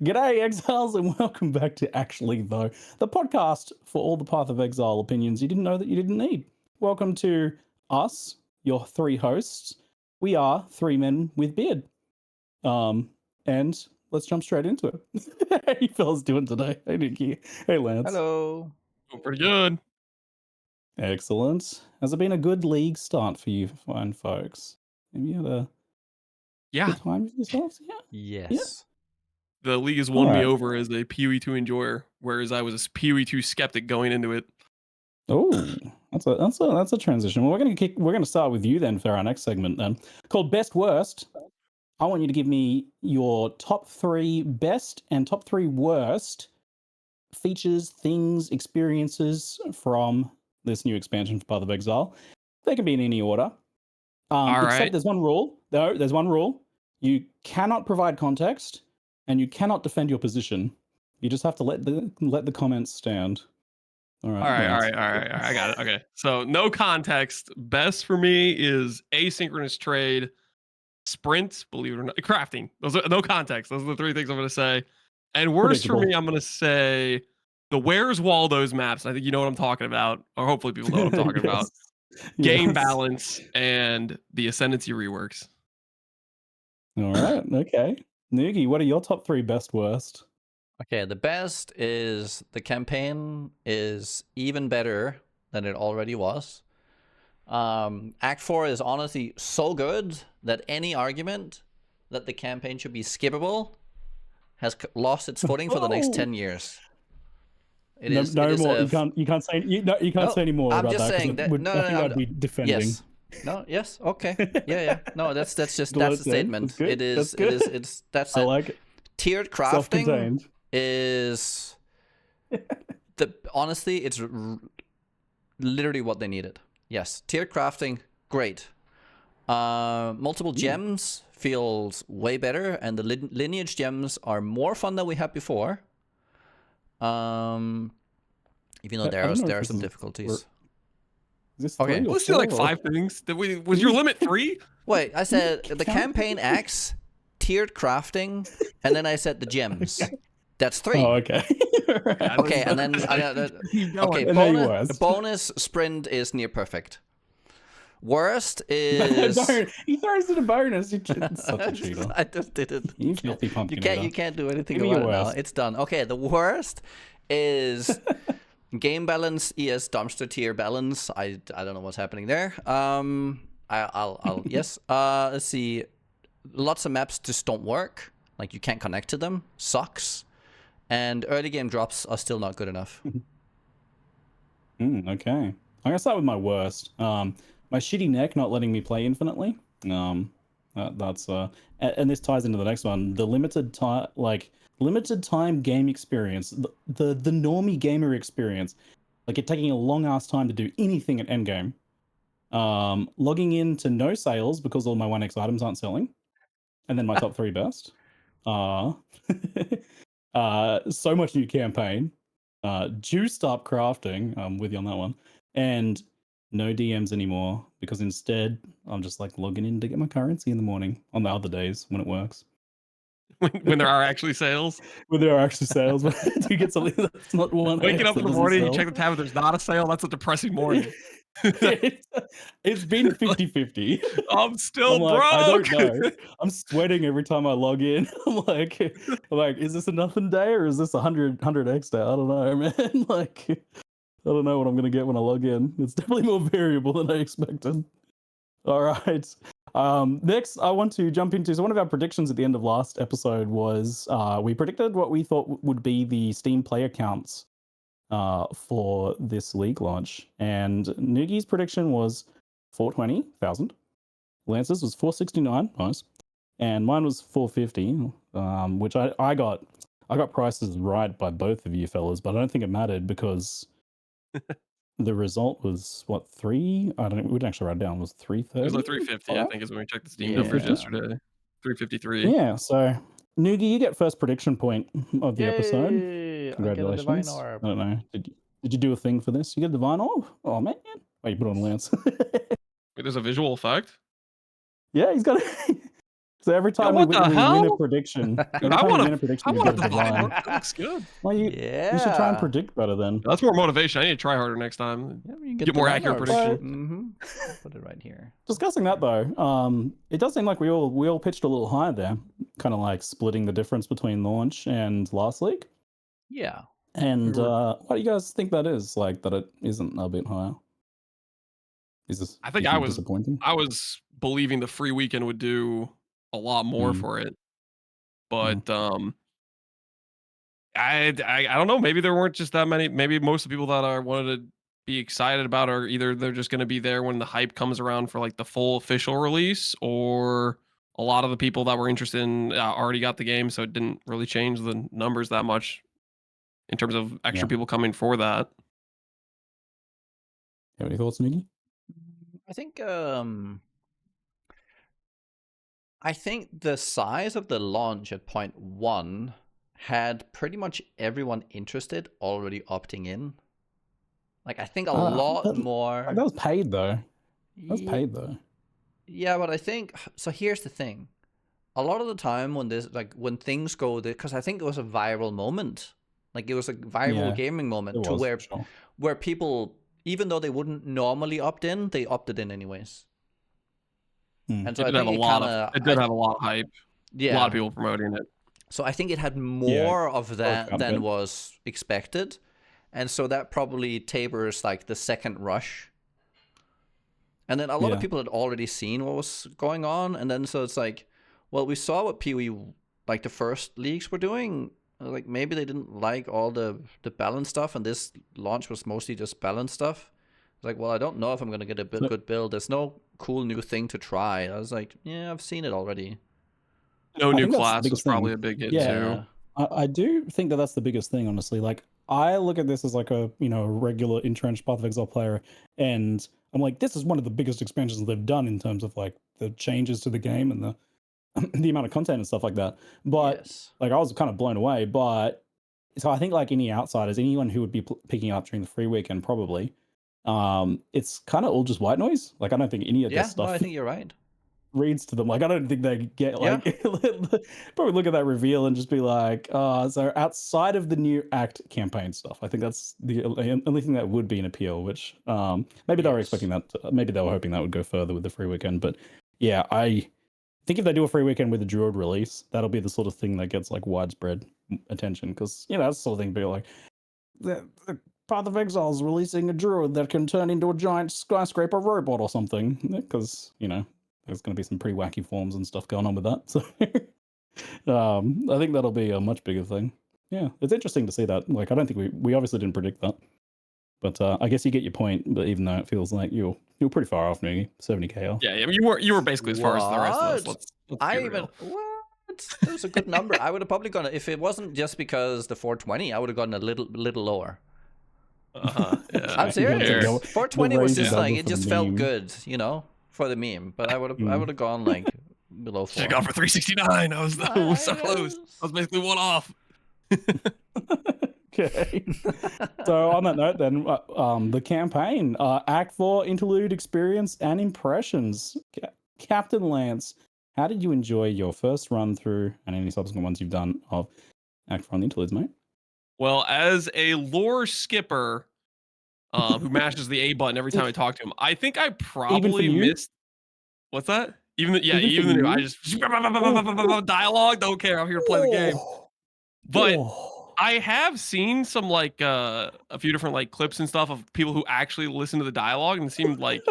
G'day, Exiles, and welcome back to Actually Though, the podcast for all the Path of Exile opinions you didn't know that you didn't need. Welcome to us, your three hosts. We are three men with beard. And let's jump straight into it. How you fellas doing today? Hey, Nikki. Hey, Lance. Hello. Oh, pretty good. Excellent. Has it been a good league start for you fine folks? Have you had a good time with yourselves? Yeah. Yes. The league has won me Alright. over as a PoE 2 enjoyer, whereas I was a PoE 2 skeptic going into it. Oh, that's a transition. Well, we're gonna start with you then for our next segment then, called Best Worst. I want you to give me your top 3 best and top 3 worst features, things, experiences from this new expansion for Path of Exile. They can be in any order. Except there's one rule. No, there's one rule. You cannot provide context, and you cannot defend your position. You just have to let the comments stand. All right. I got it. Okay. So no context. Best for me is asynchronous trade, sprint, believe it or not, crafting. Those are no context. Those are the 3 things I'm going to say. And worst for me, I'm going to say the Where's Waldo's maps. I think you know what I'm talking about, or hopefully people know what I'm talking about. Game balance and the Ascendancy reworks. All right. Okay. Nugi, what are your top 3 best worst? Okay, the best is the campaign is even better than it already was. Act 4 is honestly so good that any argument that the campaign should be skippable has lost its footing for the next 10 years. You can't say any more I'm about just that. saying that. I'd be defending. Yes. No. Yes. Okay. Yeah. No, that's the statement. Good. That's I it. like it. Tiered crafting Self-contained. is honestly, it's literally what they needed. Yes, tiered crafting, great. Multiple gems feels way better, and the lineage gems are more fun than we had before. Even though there are some difficulties. Okay, let's do like 5 things. Was your limit 3? Wait, I said the campaign acts, tiered crafting, and then I said the gems. That's 3. Oh, okay. Okay, and then bonus sprint is near perfect. Worst is he throws it a bonus. It's such a cheater. I just did it. You filthy pumpkin. You can't do anything about it now. It's done. Okay, the worst is game balance ES dumpster tier balance. I don't know what's happening there. I'll yes. Let's see. Lots of maps just don't work. Like you can't connect to them. Sucks. And early game drops are still not good enough. Okay. I'm gonna start with my worst. My shitty neck not letting me play infinitely. That's and this ties into the next one. The limited time game experience. The normie gamer experience. Like it taking a long ass time to do anything at endgame. Logging into no sales because all my 1x items aren't selling. And then my top 3 best. So much new campaign, juiced up crafting, I'm with you on that one, and no DMs anymore because instead I'm just like logging in to get my currency in the morning on the other days when it works. When there are actually sales? When there are actually sales, do you get something that's not one? Waking up in the morning, you check the tab, if there's not a sale, that's a depressing morning. It's been 50-50. I'm still broke. I don't know. I'm sweating every time I log in. I'm like, is this a nothing day or is this 100x day? I don't know, man. Like, I don't know what I'm gonna get when I log in. It's definitely more variable than I expected. All right. Next, I want to jump into. So one of our predictions at the end of last episode was we predicted what we thought would be the Steam player counts for this league launch, and Nugi's prediction was 420,000. Lance's was 469, nice, and mine was 450. Which I got prices right by both of you fellas, but I don't think it mattered because the result was what 3? I don't know. We didn't actually write it down. It was 330. It was like 350. I think is when we checked the Steam numbers yesterday. 353. Yeah. So Nugi, you get first prediction point of the episode. Congratulations. I don't know. Did you do a thing for this? You get the divine orb? Oh man. Wait, you put on Lance. Wait, there's a visual effect? Yeah, he's got it. So every time we win a prediction, every time we win a prediction, we get a divine. That looks good. Well, you should try and predict better then. That's more motivation. I need to try harder next time. Yeah, you get more accurate prediction. Mm-hmm. Put it right here. Discussing that though, it does seem like we all pitched a little higher there, kind of like splitting the difference between launch and last league. Yeah. And what do you guys think that is? Like that it isn't a bit higher? Is this? I think disappointing. I was believing the free weekend would do a lot more for it, but I don't know. Maybe there weren't just that many. Maybe most of the people that wanted to be excited about are either they're just going to be there when the hype comes around for like the full official release, or a lot of the people that were interested in already got the game, so it didn't really change the numbers that much in terms of extra people coming for that. Have any thoughts, Nikki? I think the size of the launch at point 1 had pretty much everyone interested already opting in. Like, I think a lot more. That was paid though. That was paid though. Yeah, but I think so. Here's the thing: a lot of the time when things go, because I think it was a viral moment. Like, it was a viral gaming moment where people, even though they wouldn't normally opt in, they opted in anyways. And so it did have a lot of hype. Yeah, a lot of people promoting it. So I think it had more of that than was expected, and so that probably tapers like the second rush. And then a lot of people had already seen what was going on, and then so it's like, well, we saw what PoE, like the first leagues were doing. Like, maybe they didn't like all the balance stuff, and this launch was mostly just balance stuff. It's like, well, I don't know if I'm gonna get a good build. There's no cool new thing to try. I was like, yeah, I've seen it already. No new class is probably a big hit too. I do think that's the biggest thing, honestly. Like, I look at this as like a regular entrenched Path of Exile player, and I'm like, this is one of the biggest expansions they've done in terms of like the changes to the game and the amount of content and stuff like that. But like, I was kind of blown away. But so I think like any outsiders, anyone who would be picking up during the free weekend, probably, it's kind of all just white noise. Like, I don't think any of this stuff. I think you're right. Reads to them. Like, I don't think they get like probably look at that reveal and just be like, so outside of the new act campaign stuff, I think that's the only thing that would be an appeal, which maybe they were expecting that, maybe they were hoping that would go further with the free weekend. But yeah, I think if they do a free weekend with a Druid release, that'll be the sort of thing that gets like widespread attention, because that's the sort of thing people like the Path of Exile is releasing a Druid that can turn into a giant skyscraper robot or something, because there's going to be some pretty wacky forms and stuff going on with that. So I think that'll be a much bigger thing. Yeah, it's interesting to see that. Like, I don't think we obviously didn't predict that. But I guess you get your point, but even though it feels like you're pretty far off, Nugi, 70k off. Yeah, I mean, you were basically as far as the rest of us. That was a good number. I would have probably gone, if it wasn't just because the 420, I would have gone a little lower. I'm serious. 420 was just like, it just felt good, for the meme, but I would have gone like below 4. Should have gone for 369. I was so close. I was basically one off. Okay. So on that note, then, the campaign, Act 4 interlude experience and impressions. Captain Lance, how did you enjoy your first run through and any subsequent ones you've done of Act 4 and interludes, mate? Well, as a lore skipper who mashes the A button every time I talk to him, I think I probably missed. What's that? Even the new. I just dialogue. Don't care. I'm here to play the game. But I have seen some like a few different like clips and stuff of people who actually listen to the dialogue, and it seemed like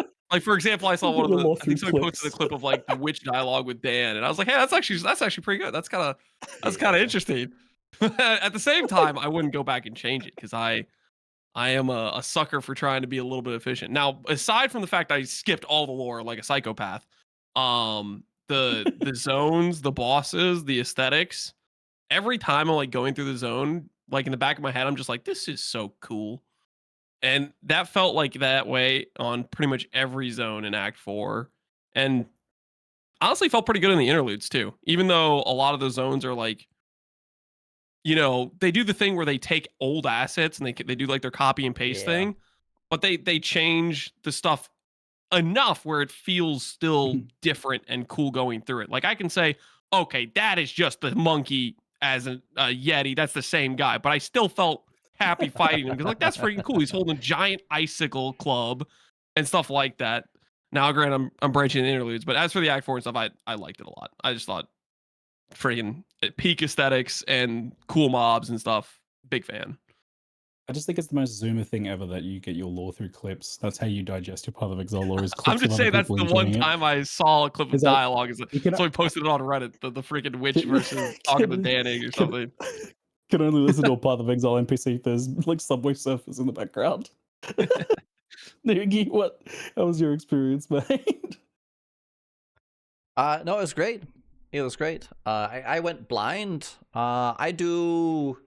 for example, I saw one of the. I think somebody posted a clip of like the witch dialogue with Dan, and I was like, hey, that's actually pretty good. That's kind of interesting. At the same time, I wouldn't go back and change it, because I am a sucker for trying to be a little bit efficient. Now, aside from the fact I skipped all the lore like a psychopath, the zones, the bosses, the aesthetics, every time I'm like going through the zone, like in the back of my head, I'm just like, this is so cool. And that felt like that way on pretty much every zone in Act 4. And honestly felt pretty good in the interludes too, even though a lot of the zones are like, they do the thing where they take old assets and they do like their copy and paste thing, but they change the stuff enough where it feels still different and cool going through it. Like I can say, okay, that is just the monkey as a Yeti. That's the same guy, but I still felt happy fighting him because like that's freaking cool. He's holding a giant icicle club and stuff like that. Now, granted, I'm branching the interludes, but as for the Act 4 and stuff, I liked it a lot. I just thought freaking peak aesthetics and cool mobs and stuff. Big fan. I just think it's the most Zoomer thing ever that you get your lore through clips. That's how you digest your Path of Exile lore. Is clips I'm just saying that's the one time I saw a clip of dialogue. Is so we posted it on Reddit. The freaking witch versus talking to Danning or something. Can only listen to a Path of Exile NPC if there's like Subway Surfers in the background. Nugi, how was your experience, mate? No, it was great. It was great. I went blind. I do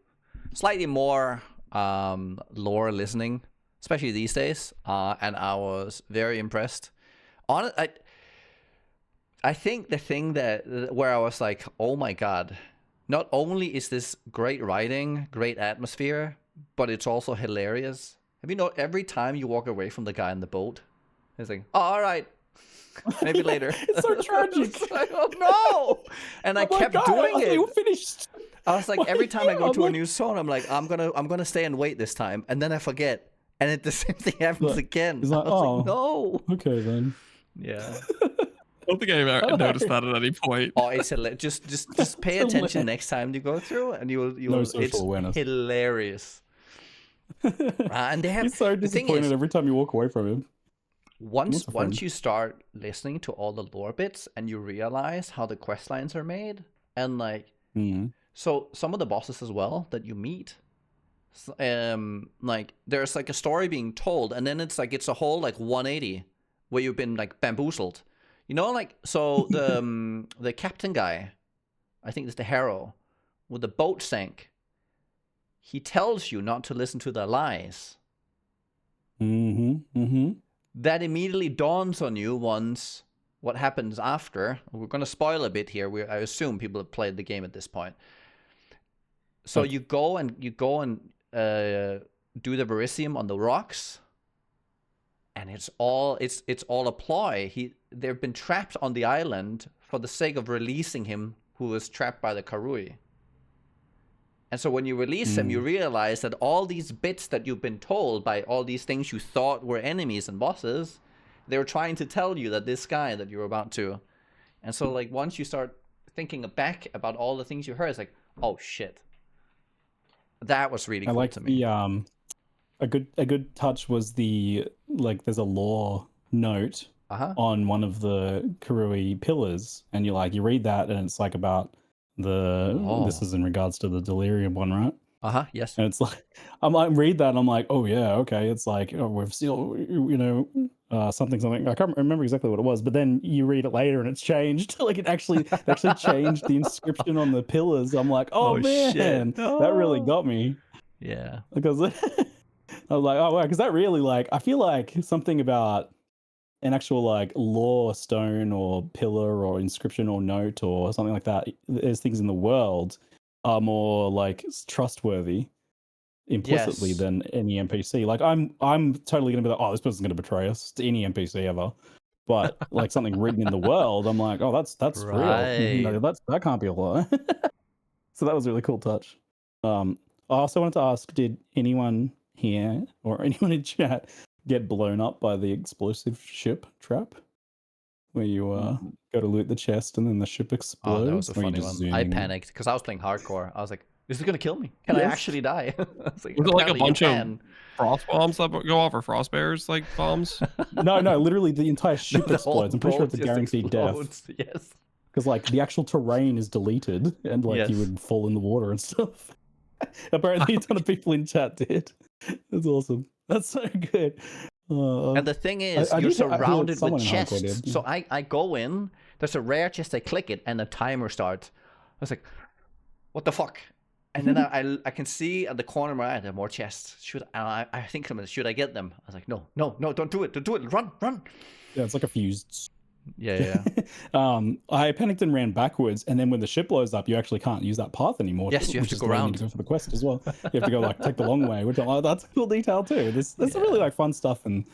slightly more lore listening, especially these days, and I was very impressed. I think the thing where I was like, oh my god, not only is this great writing, great atmosphere, but it's also hilarious. Have you noticed every time you walk away from the guy in the boat, it's like, oh, all right, maybe later. It's so tragic. It's like, oh no! And I kept doing it. You finished. I was like, every time I go to a new zone, I'm like, I'm gonna stay and wait this time, and then I forget, and the same thing happens again. It's like, oh, like, no. Okay then. Yeah. I don't think I ever noticed that at any point. Oh, it's just pay attention next time you go through, and you will. No social it's awareness. Hilarious. And they have. He's so disappointed every time you walk away from him. Once you start listening to all the lore bits and you realize how the quest lines are made, and like, so some of the bosses as well that you meet, like there's like a story being told, and then it's a whole like 180 where you've been like bamboozled, you know, like so the captain guy, I think it's the hero, with the boat sank. He tells you not to listen to their lies. That immediately dawns on you once what happens after. We're going to spoil a bit here. I assume people have played the game at this point. So you go and do the Verisium on the rocks, and it's all a ploy. They've been trapped on the island for the sake of releasing him, who was trapped by the Karui. And so when you release him, you realize that all these bits that you've been told by all these things you thought were enemies and bosses, they were trying to tell you that this guy that you're about to. And so like once you start thinking back about all the things you heard, it's like, oh shit. That was really cool to me. A good touch was there's a lore note on one of the Karui pillars, and you read that, and it's like about this is in regards to the delirium one, right? Yes. And it's like I'm read that and I'm like, oh yeah, okay. It's like, oh, we've still, something. I can't remember exactly what it was, but then you read it later and it's changed. Like it actually changed the inscription on the pillars. I'm like, oh man, shit. That really got me. Yeah. Because I was like, oh wow, because that really I feel like something about an actual lore stone or pillar or inscription or note or something like that, there's things in the world are more trustworthy implicitly than any NPC. I'm totally gonna be like, oh, this person's gonna betray us to any NPC ever. But something written in the world, I'm like, oh, that's right. Real. That can't be a lie. So that was a really cool touch. I also wanted to ask, did anyone here or anyone in chat get blown up by the explosive ship trap, where you go to loot the chest and then the ship explodes? Oh, that was a funny one. I panicked because I was playing hardcore. I was like, "This is gonna kill me. Can I actually die?" Was it like a bunch of frost bombs that go off, or frost bears bombs? No, literally the entire ship explodes. I'm pretty sure it's a guaranteed death. Yes, because the actual terrain is deleted and you would fall in the water and stuff. Apparently, a ton of people in chat did. That's awesome. That's so good. And the thing is, you're surrounded with chests. So I go in, there's a rare chest, I click it, and the timer starts. I was like, what the fuck? And then I can see at the corner of my eye, there are more chests. I think should I get them? I was like, no, don't do it. Don't do it. Run. Yeah, it's like a fused. Yeah. I panicked and ran backwards, and then when the ship blows up, you actually can't use that path anymore. Yes, you have to go around for the quest as well. You have to go take the long way, which I'm like, that's a cool detail too. There's some really fun stuff in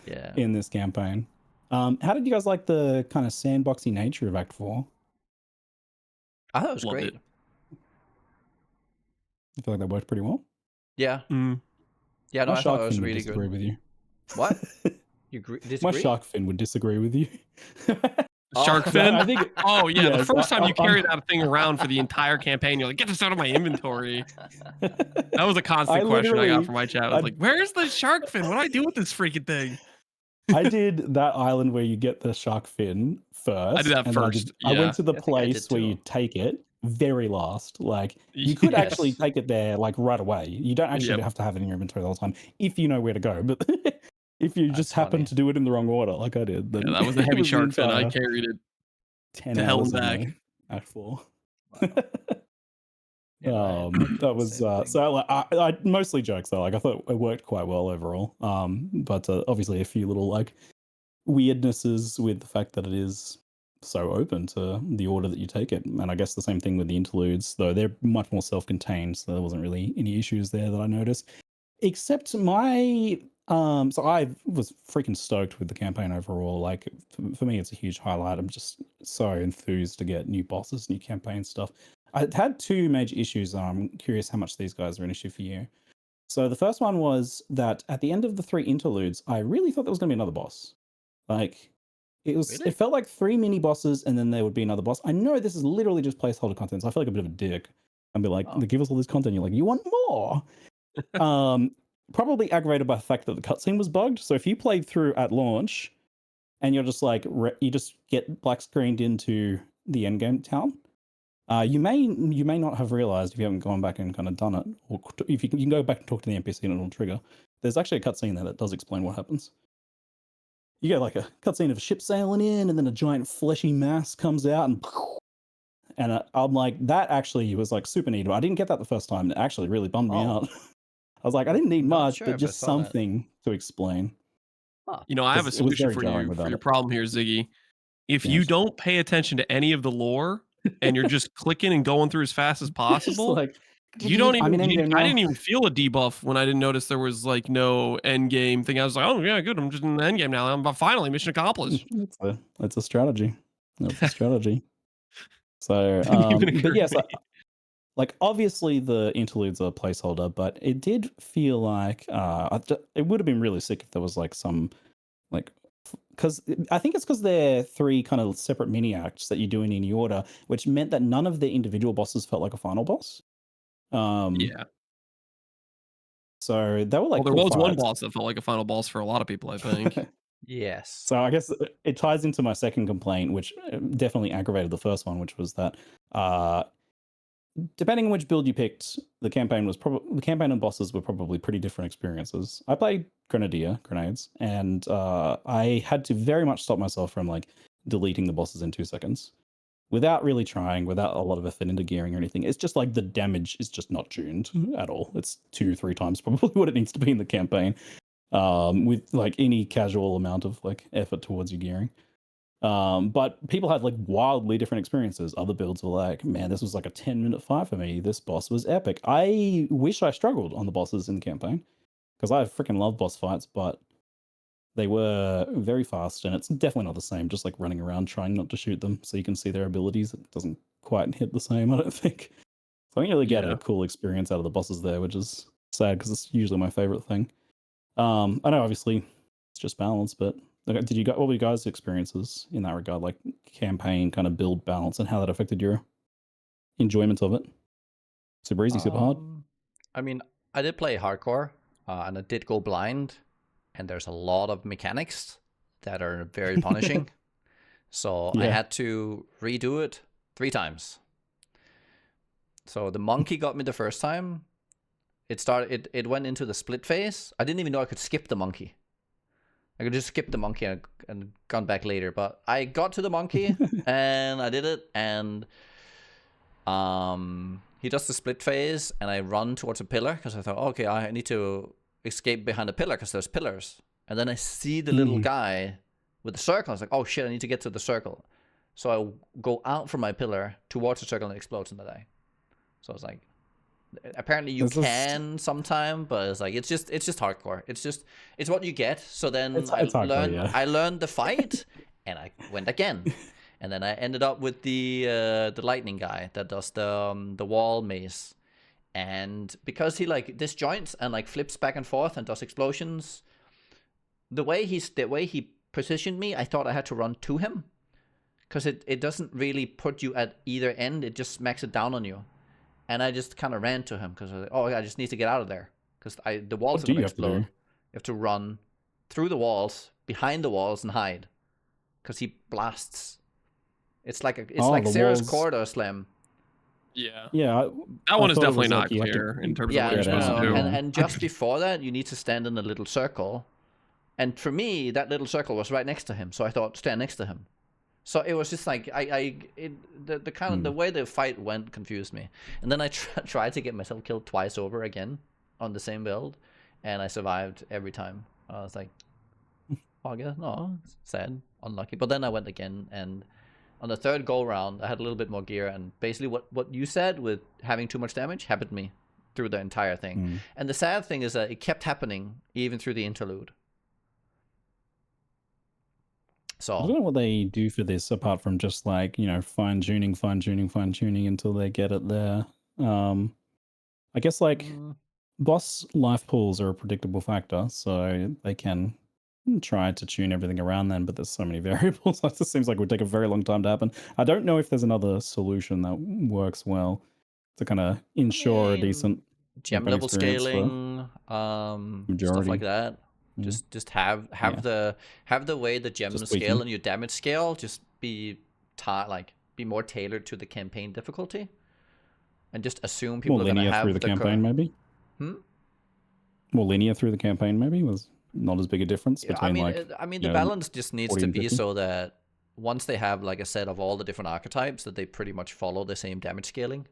this campaign. How did you guys like the kind of sandboxy nature of Act 4? I thought it was Loved great. it. I feel like that worked pretty well. Yeah. Yeah, no, My I thought shark it was fin would really disagree good. with you. What? You My disagree? shark fin would disagree with you. Shark fin? I think. Oh yeah, the Yes, first time you carry I'm- that thing around for the entire campaign, you're like, get this out of my inventory. That was a I constant question I got literally- from my chat. I was like, where's the shark fin? What do I do with this freaking thing? I did that island where you get the shark fin first. I did that and first. I went to the I think I did place where you too. take it very last. Like you could actually Yes. take it there like right away. You don't actually Yep. have to have it in your inventory the whole time if you know where to go. But if you just That's happen funny. to do it in the wrong order, like I did, then Yeah, that was a it heavy the shark fin. I entire carried it 10 to hell hours and in back. there. Act 4. Yeah, I That was same thing. so like I mostly jokes though. Like I thought it worked quite well overall. But obviously a few little like weirdnesses with the fact that it is so open to the order that you take it. And I guess the same thing with the interludes, though they're much more self-contained, so there wasn't really any issues there that I noticed. Except my so I was freaking stoked with the campaign overall. Like for me it's a huge highlight. I'm just so enthused to get new bosses, new campaign stuff. I had two major issues, and I'm curious how much these guys are an issue for you. So the first one was that at the end of the 3 interludes, I really thought there was going to be another boss. Like Really? it felt like 3 mini bosses, and then there would be another boss. I know this is literally just placeholder content, so I feel like a bit of a dick. And be like, Oh. they give us all this content. You're like, you want more? Probably aggravated by the fact that the cutscene was bugged. So if you played through at launch, and you're just like you just get black screened into the endgame town, you may not have realized if you haven't gone back and kind of done it, or if you can go back and talk to the NPC and it'll trigger. There's actually a cutscene there that does explain what happens. You get like a cutscene of a ship sailing in, and then a giant fleshy mass comes out, and I'm like, that actually was like super neat. I didn't get that the first time. It actually really bummed me out. I was like, I didn't need Not much, sure but if I just saw that. something to explain. You know, I have a 'Cause it was solution very for jarring you without your it. problem here, Ziggy. If you Yes. don't pay attention to any of the lore and you're just clicking and going through as fast as Just possible, like, you don't even. I'm in endgame now. I didn't even feel a debuff when I didn't notice there was like no end game thing. I was like, oh yeah, good. I'm just in the end game now. I'm finally mission accomplished. It's a strategy. That's a strategy. So, Didn't even but occur yes, to me. like obviously the interludes are a placeholder, but it did feel like it would have been really sick if there was like some like, because I think it's because they're 3 kind of separate mini acts that you do in any order, which meant that none of the individual bosses felt like a final boss. Yeah. So they were like Well, there cool was one fights. boss that felt like a final boss for a lot of people, I think. Yes. So I guess it ties into my second complaint, which definitely aggravated the first one, which was that depending on which build you picked, the campaign and bosses were probably pretty different experiences. I played grenades, and I had to very much stop myself from like deleting the bosses in 2 seconds without really trying, without a lot of effort into gearing or anything. It's just like the damage is just not tuned at all. It's 2-3 times probably what it needs to be in the campaign, with like any casual amount of like effort towards your gearing. But people had like wildly different experiences. Other builds were like, man, this was like a 10-minute fight for me. This boss was epic. I wish I struggled on the bosses in the campaign, because I freaking love boss fights, but they were very fast, and it's definitely not the same, just like running around trying not to shoot them so you can see their abilities. It doesn't quite hit the same, I don't think. So I didn't really get Yeah. a cool experience out of the bosses there, which is sad because it's usually my favorite thing. I know obviously it's just balance, but what were you guys' experiences in that regard, like campaign kind of build balance and how that affected your enjoyment of it? Super easy, super hard? I mean, I did play hardcore, and I did go blind, and there's a lot of mechanics that are very punishing. So I Yeah. had to redo it 3 times. So the monkey got me the first time. It went into the split phase. I didn't even know I could skip the monkey. I could just skip the monkey and gone back later. But I got to the monkey and I did it, and he does the split phase, and I run towards a pillar because I thought, okay, I need to escape behind a pillar because there's pillars. And then I see the little guy with the circle. I was like, oh shit, I need to get to the circle. So I go out from my pillar towards the circle, and it explodes, and I die. So I was like, Apparently you can sometime, but it's like it's just hardcore. It's what you get. So then it's hardcore, yeah. I learned the fight, and I went again, and then I ended up with the lightning guy that does the wall maze, and because he like disjoints and like flips back and forth and does explosions, the way he positioned me, I thought I had to run to him, because it doesn't really put you at either end. It just smacks it down on you. And I just kind of ran to him because I was like, oh, I just need to get out of there because the walls are going to explode. You have to run through the walls, behind the walls, and hide because he blasts. It's like Sarah's corridor slam. Yeah. Yeah. That one is definitely not clear in terms of what you're supposed to do. And just before that, you need to stand in a little circle. And for me, that little circle was right next to him. So I thought, stand next to him. So it was just like the way the fight went confused me, and then I tried to get myself killed twice over again on the same build, and I survived every time. I was like, oh, yeah, no, sad, unlucky. But then I went again, and on the third go round, I had a little bit more gear, and basically what you said with having too much damage happened to me through the entire thing. And the sad thing is that it kept happening even through the interlude. So I don't know what they do for this apart from just like, you know, fine tuning until they get it there. I guess like boss life pools are a predictable factor, so they can try to tune everything around then, but there's so many variables. It just seems like it would take a very long time to happen. I don't know if there's another solution that works well to kind of ensure a decent gem level scaling, stuff like that. Just have the way the gems scale and your damage scale just be more tailored to the campaign difficulty, and just assume people are going to have through the campaign maybe. More linear through the campaign maybe was not as big a difference between the balance just needs to be so that once they have like a set of all the different archetypes that they pretty much follow the same damage scaling,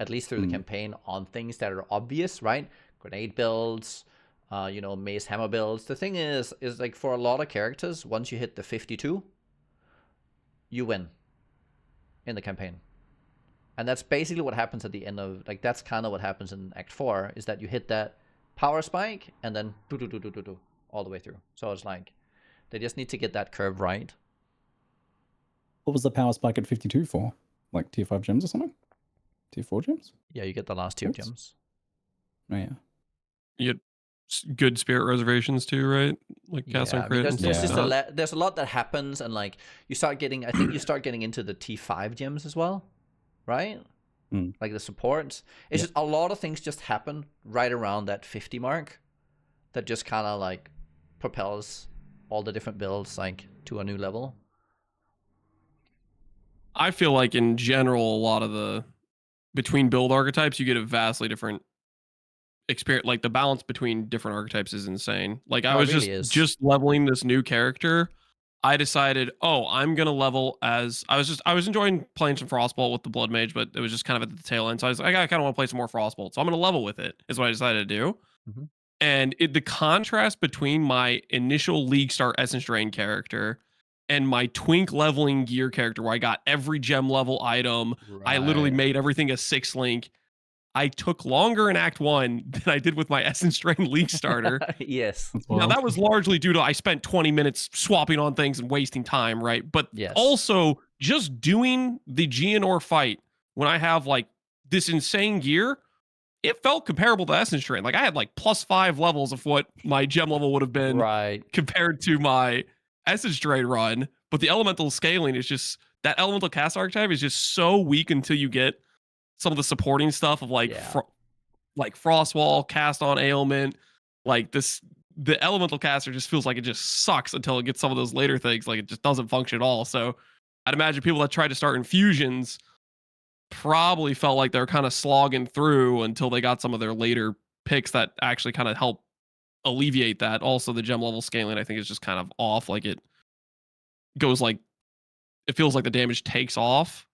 at least through the campaign, on things that are obvious, right? Grenade builds. Mace hammer builds. The thing is like for a lot of characters, once you hit the 52, you win in the campaign. And that's basically what happens at the end of, like, that's kind of what happens in Act 4, is that you hit that power spike and then do all the way through. So it's like, they just need to get that curve right. What was the power spike at 52 for? Like tier 5 gems or something? Tier 4 gems? Yeah, you get the last tier gems. Oh, yeah. You get good spirit reservations too, right? Like cast on crit. Because there's a lot that happens, and like you start getting, I think you start getting into the T5 gems as well, right? Like the supports. It's just a lot of things just happen right around that 50 mark that just kind of like propels all the different builds like to a new level. I feel like in general, a lot of the between build archetypes, you get a vastly different experience. Like the balance between different archetypes is insane. Like I was just leveling this new character. I decided, I'm gonna level as I was enjoying playing some Frostbolt with the Blood Mage, but it was just kind of at the tail end. So I was like, I kind of want to play some more Frostbolt, so I'm gonna level with it. Is what I decided to do. And the contrast between my initial League Start Essence Drain character and my Twink leveling gear character, where I got every gem level item, I literally made everything a 6 link. I took longer in Act 1 than I did with my Essence Drain League starter. Yes. Now, that was largely due to I spent 20 minutes swapping on things and wasting time, right? But also, just doing the Geonor fight when I have, like, this insane gear, it felt comparable to Essence Drain. Like, I had, like, +5 levels of what my gem level would have been compared to my Essence Drain run. But the elemental scaling is just... That elemental cast archetype is just so weak until you get some of the supporting stuff of like Frostwall, cast on ailment, like this. The elemental caster just feels like it just sucks until it gets some of those later things. Like it just doesn't function at all. So I'd imagine people that tried to start infusions probably felt like they're kind of slogging through until they got some of their later picks that actually kind of help alleviate that. Also, the gem level scaling I think is just kind of off. Like it goes like it feels like the damage takes off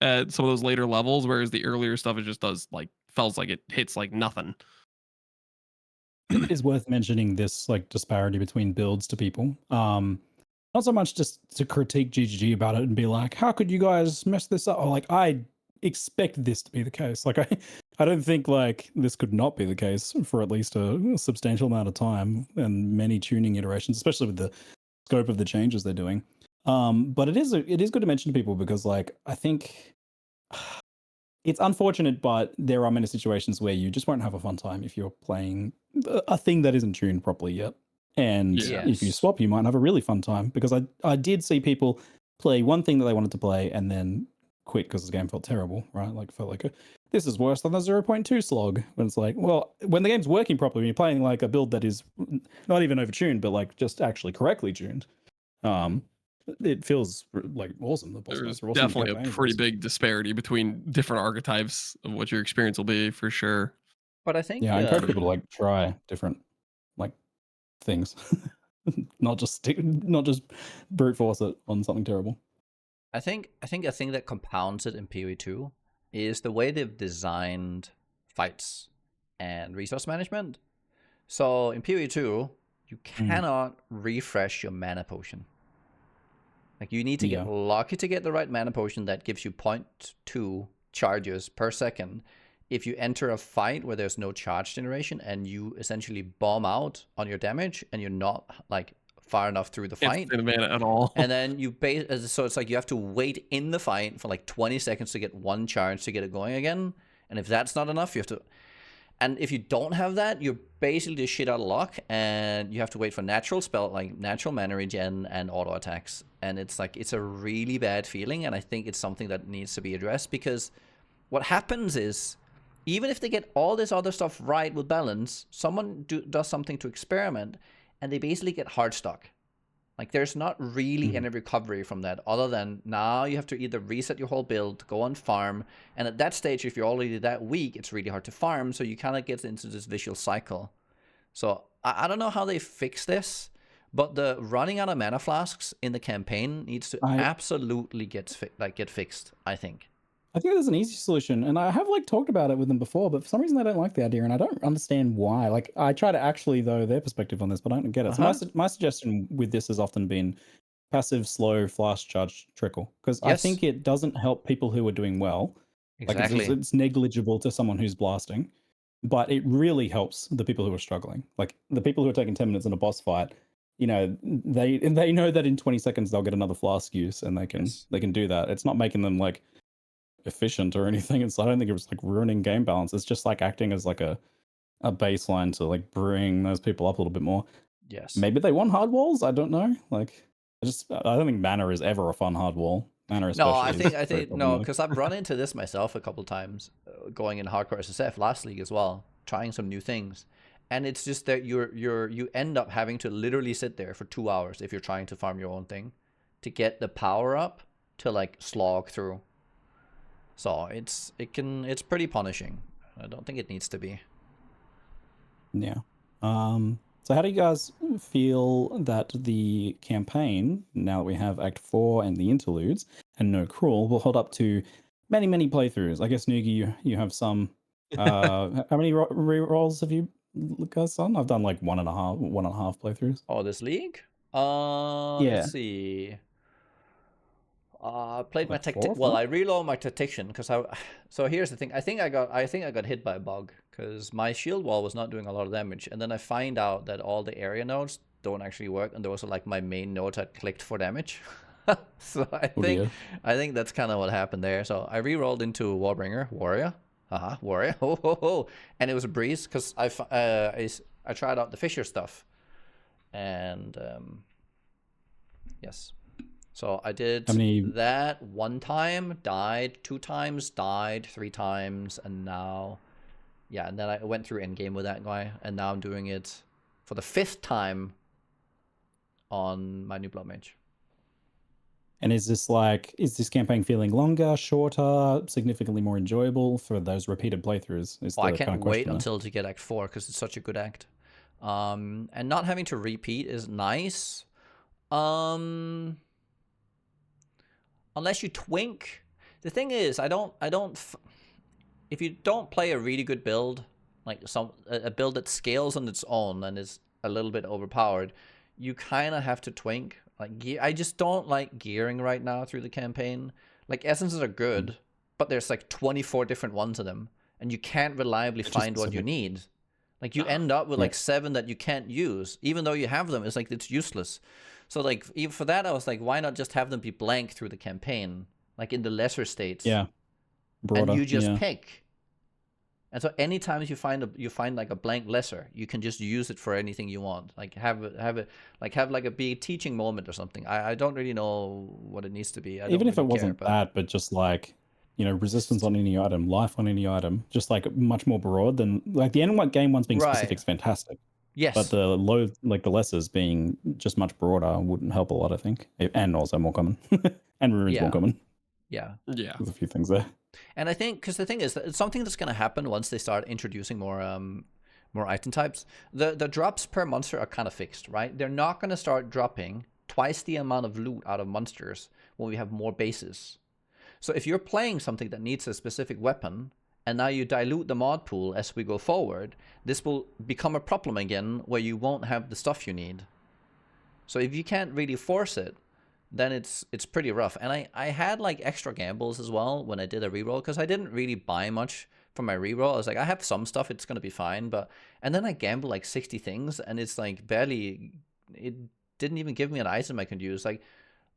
at some of those later levels, whereas the earlier stuff it just does like feels like it hits like nothing. It is worth mentioning this like disparity between builds to people. Not so much just to critique GGG about it and be like, how could you guys mess this up? Or like, I expect this to be the case. Like I I don't think like this could not be the case for at least a substantial amount of time and many tuning iterations, especially with the scope of the changes they're doing. But it is good to mention to people because like I think it's unfortunate, but there are many situations where you just won't have a fun time if you're playing a thing that isn't tuned properly yet. And if you swap, you might have a really fun time because I did see people play one thing that they wanted to play and then quit because the game felt terrible, right? Like felt like this is worse than the 0.2 slog. When it's like, well, when the game's working properly, when you're playing like a build that is not even overtuned, but like just actually correctly tuned, it feels like awesome. The boss There's awesome, definitely a pretty big disparity between different archetypes of what your experience will be for sure. But I think I encourage people to like try different like things, not just brute force it on something terrible. I think a thing that compounds it in PoE 2 is the way they've designed fights and resource management. So in PoE 2, you cannot refresh your mana potion. Like you need to get lucky to get the right mana potion that gives you 0.2 charges per second. If you enter a fight where there's no charge generation and you essentially bomb out on your damage and you're not like far enough through the fight, the mana at all, and then you so it's like you have to wait in the fight for like 20 seconds to get one charge to get it going again. And if that's not enough, you have to. And if you don't have that, you're basically just shit out of luck, and you have to wait for natural spell, like natural mana regen and auto attacks. And it's like, it's a really bad feeling, and I think it's something that needs to be addressed, because what happens is, even if they get all this other stuff right with balance, someone does something to experiment, and they basically get hard stuck. Like, there's not really any recovery from that, other than now you have to either reset your whole build, go on farm, and at that stage, if you're already that weak, it's really hard to farm, so you kind of get into this vicious cycle. So, I don't know how they fix this, but the running out of mana flasks in the campaign needs to absolutely get fixed, I think. I think there's an easy solution, and I have like talked about it with them before, but for some reason they don't like the idea, and I don't understand why. Like I try to actually their perspective on this, but I don't get it. So my suggestion with this has often been passive, slow, flash charge trickle, because I think it doesn't help people who are doing well. Exactly. Like it's negligible to someone who's blasting, but it really helps the people who are struggling. Like the people who are taking 10 minutes in a boss fight. You know, they know that in 20 seconds they'll get another flask use, and they can do that. It's not making them like efficient or anything. I don't think it was like ruining game balance. It's just like acting as like a baseline to like bring those people up a little bit more. Yes. Maybe they want hard walls. I don't know. Like I don't think mana is ever a fun hard wall. Mana especially. No, I think no, because I've run into this myself a couple times, going in hardcore SSF last league as well, trying some new things. And it's just that you end up having to literally sit there for 2 hours if you're trying to farm your own thing to get the power up to like slog through. So it's pretty punishing. I don't think it needs to be. Yeah. So how do you guys feel that the campaign, now that we have Act 4 and the interludes and no cruel, will hold up to many, many playthroughs? I guess Nugi, you have some. How many re-rolls have you guys done? I've done like one and a half playthroughs. Oh, this league? Let's see. Played my tactic. Well, I reload my tactician because So here's the thing. I think I got hit by a bug because my shield wall was not doing a lot of damage, and then I find out that all the area nodes don't actually work, and those are like my main nodes had clicked for damage. So I think that's kind of what happened there. So I re-rolled into Warbringer, warrior, and it was a breeze because I tried out the Fisher stuff, and yes. So I did that one time, died 2 times, died 3 times, and now, and then I went through Endgame with that guy, and now I'm doing it for the 5th time on my new Blood Mage. And is this campaign feeling longer, shorter, significantly more enjoyable for those repeated playthroughs? I can't wait until to get Act 4 because it's such a good act. And not having to repeat is nice. Unless you twink. The thing is, if you don't play a really good build, like a build that scales on its own and is a little bit overpowered, you kind of have to twink. Like I just don't like gearing right now through the campaign. Like essences are good, but there's like 24 different ones of them, and you can't reliably find what you need. Like you end up with like 7 that you can't use, even though you have them. It's like it's useless. So like even for that, I was like, why not just have them be blank through the campaign, like in the lesser states? Yeah, broader, and you just pick. And so anytime you find like a blank lesser, you can just use it for anything you want. Like have like a big teaching moment or something. I don't really know what it needs to be. Even if it wasn't that, but just like, you know, resistance on any item, life on any item, just like much more broad than like the end game ones being specific is fantastic. Yes. But the low, like the lessers being just much broader wouldn't help a lot, I think. And also more common. And runes more common. Yeah. There's a few things there. And I think, because the thing is, that it's something that's going to happen once they start introducing more item types. The drops per monster are kind of fixed, right? They're not going to start dropping twice the amount of loot out of monsters when we have more bases. So if you're playing something that needs a specific weapon, and now you dilute the mod pool as we go forward, this will become a problem again where you won't have the stuff you need. So if you can't really force it, then it's pretty rough. And I had like extra gambles as well when I did a reroll, because I didn't really buy much for my reroll. I was like, I have some stuff, it's gonna be fine, and then I gambled like 60 things, and it's like barely, it didn't even give me an item I could use. Like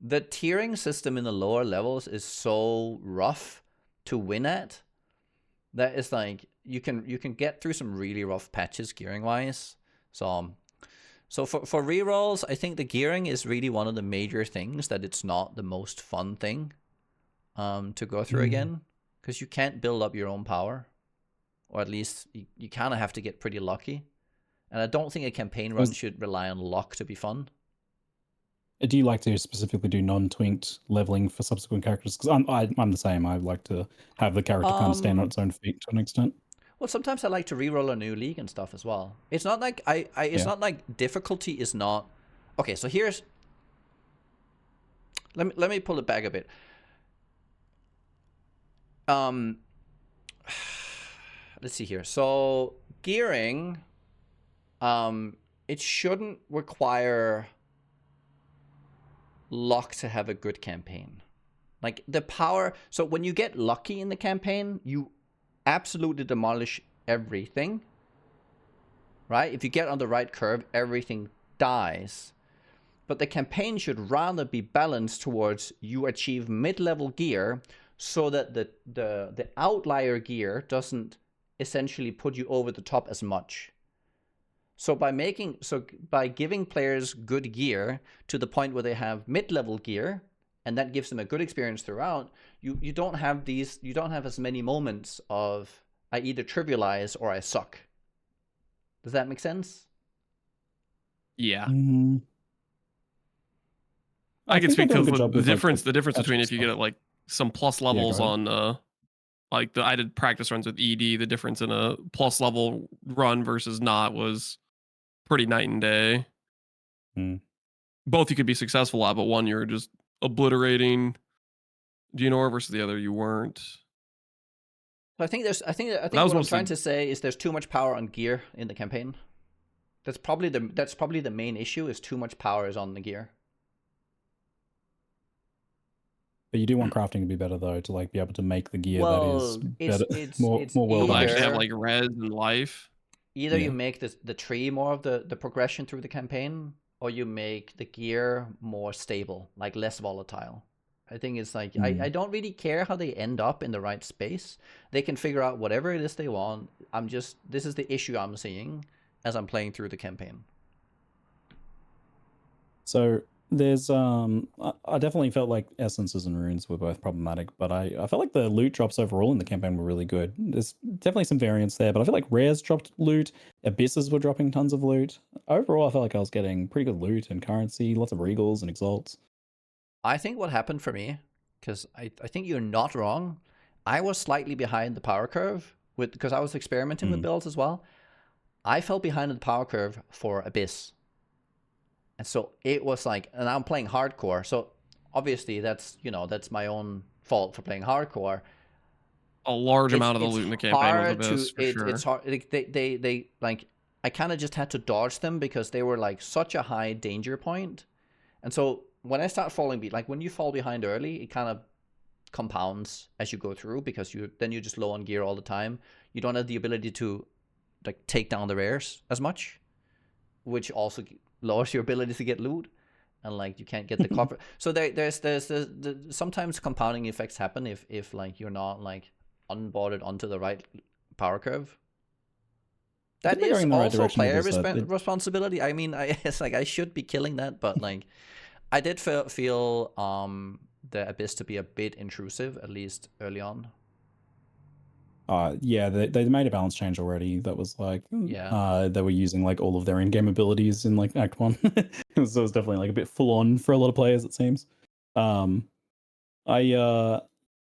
the tiering system in the lower levels is so rough to win at that it's like you can get through some really rough patches gearing wise. So for rerolls, I think the gearing is really one of the major things that it's not the most fun thing to go through again, because you can't build up your own power, or at least you kind of have to get pretty lucky. And I don't think a campaign run should rely on luck to be fun. Do you like to specifically do non-twinked leveling for subsequent characters? Because I'm the same. I like to have the character kind of stand on its own feet to an extent. Well, sometimes I like to reroll a new league and stuff as well. It's not like it's not like difficulty is not. Okay, so here's. Let me pull it back a bit. Let's see here. So gearing, it shouldn't require luck to have a good campaign. Like the power. So when you get lucky in the campaign, you absolutely demolish everything, right? If you get on the right curve, everything dies. But the campaign should rather be balanced towards you achieve mid-level gear, so that the outlier gear doesn't essentially put you over the top as much. So by giving players good gear to the point where they have mid-level gear, and that gives them a good experience throughout, you don't have as many moments of I either trivialize or I suck. Does that make sense? Yeah. I can speak to the difference between if you get like some plus levels on like I did practice runs with ED, the difference in a plus level run versus not was pretty night and day. Both you could be successful at, but one you're just obliterating Geonor versus the other you weren't. I think what I'm trying to say is there's too much power on gear in the campaign. That's probably the main issue, is too much power is on the gear. But you do want crafting to be better though, to like be able to make the gear that is better, more well done. Actually have like res and life. Either you make the tree more of the progression through the campaign, or you make the gear more stable, like less volatile. I think it's like, I don't really care how they end up in the right space. They can figure out whatever it is they want. This is the issue I'm seeing as I'm playing through the campaign. So there's, I definitely felt like essences and runes were both problematic, but I felt like the loot drops overall in the campaign were really good. There's definitely some variance there, but I feel like rares dropped loot, abysses were dropping tons of loot. Overall, I felt like I was getting pretty good loot and currency, lots of regals and exalts. I think what happened for me, because I think you're not wrong, I was slightly behind the power curve because I was experimenting with builds as well. I fell behind the power curve for Abyss. And so it was like, and I'm playing hardcore, so obviously that's my own fault for playing hardcore. A large amount of the loot in the campaign was Abyss, for sure. It's hard. They like, I kind of just had to dodge them because they were like such a high danger point. And so when I start falling behind, like when you fall behind early, it kind of compounds as you go through, because you're just low on gear all the time. you don't have the ability to like take down the rares as much, which also lowers your ability to get loot, and like you can't get the cover. So there's sometimes compounding effects happen if like you're not like onboarded onto the right power curve. That is also player responsibility. I mean, it's like I should be killing that, but like I did feel the Abyss to be a bit intrusive, at least early on. Yeah, they made a balance change already. That was like, they were using like all of their in-game abilities in like Act 1. So it was definitely like a bit full on for a lot of players, it seems.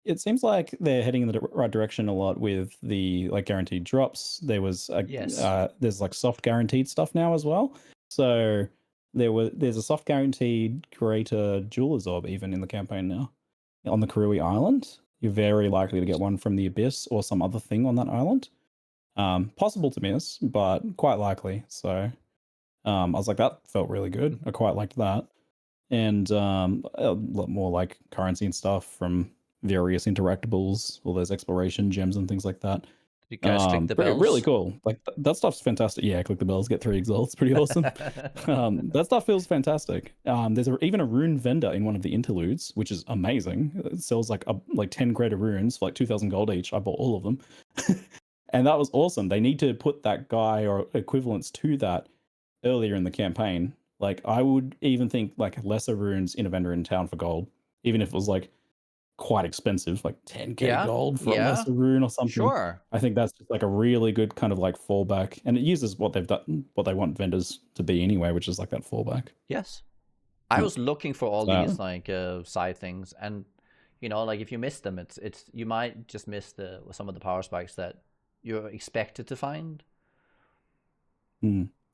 It seems like they're heading in the right direction a lot with the like guaranteed drops. There was there's like soft guaranteed stuff now as well. So there's a soft guaranteed greater jeweler's orb even in the campaign now on the Karui Island. You're very likely to get one from the Abyss or some other thing on that island. Possible to miss, but quite likely. So I was like, that felt really good. I quite liked that. And a lot more like currency and stuff from various interactables, all those exploration gems and things like that. You guys click the bells. Really cool. Like that stuff's fantastic. Yeah, click the bells, get 3 Exiles. It's pretty awesome. That stuff feels fantastic. There's even a rune vendor in one of the interludes, which is amazing. It sells like 10 greater runes for like 2,000 gold each. I bought all of them. And that was awesome. They need to put that guy or equivalents to that earlier in the campaign. Like I would even think like lesser runes in a vendor in town for gold, even if it was like quite expensive, like 10k gold for a lesser rune or something. Sure. I think that's just like a really good kind of like fallback, and it uses what they've done, what they want vendors to be anyway, which is like that fallback. Yes, I was looking for all these like side things, and you know, like if you miss them, it's you might just miss some of the power spikes that you're expected to find.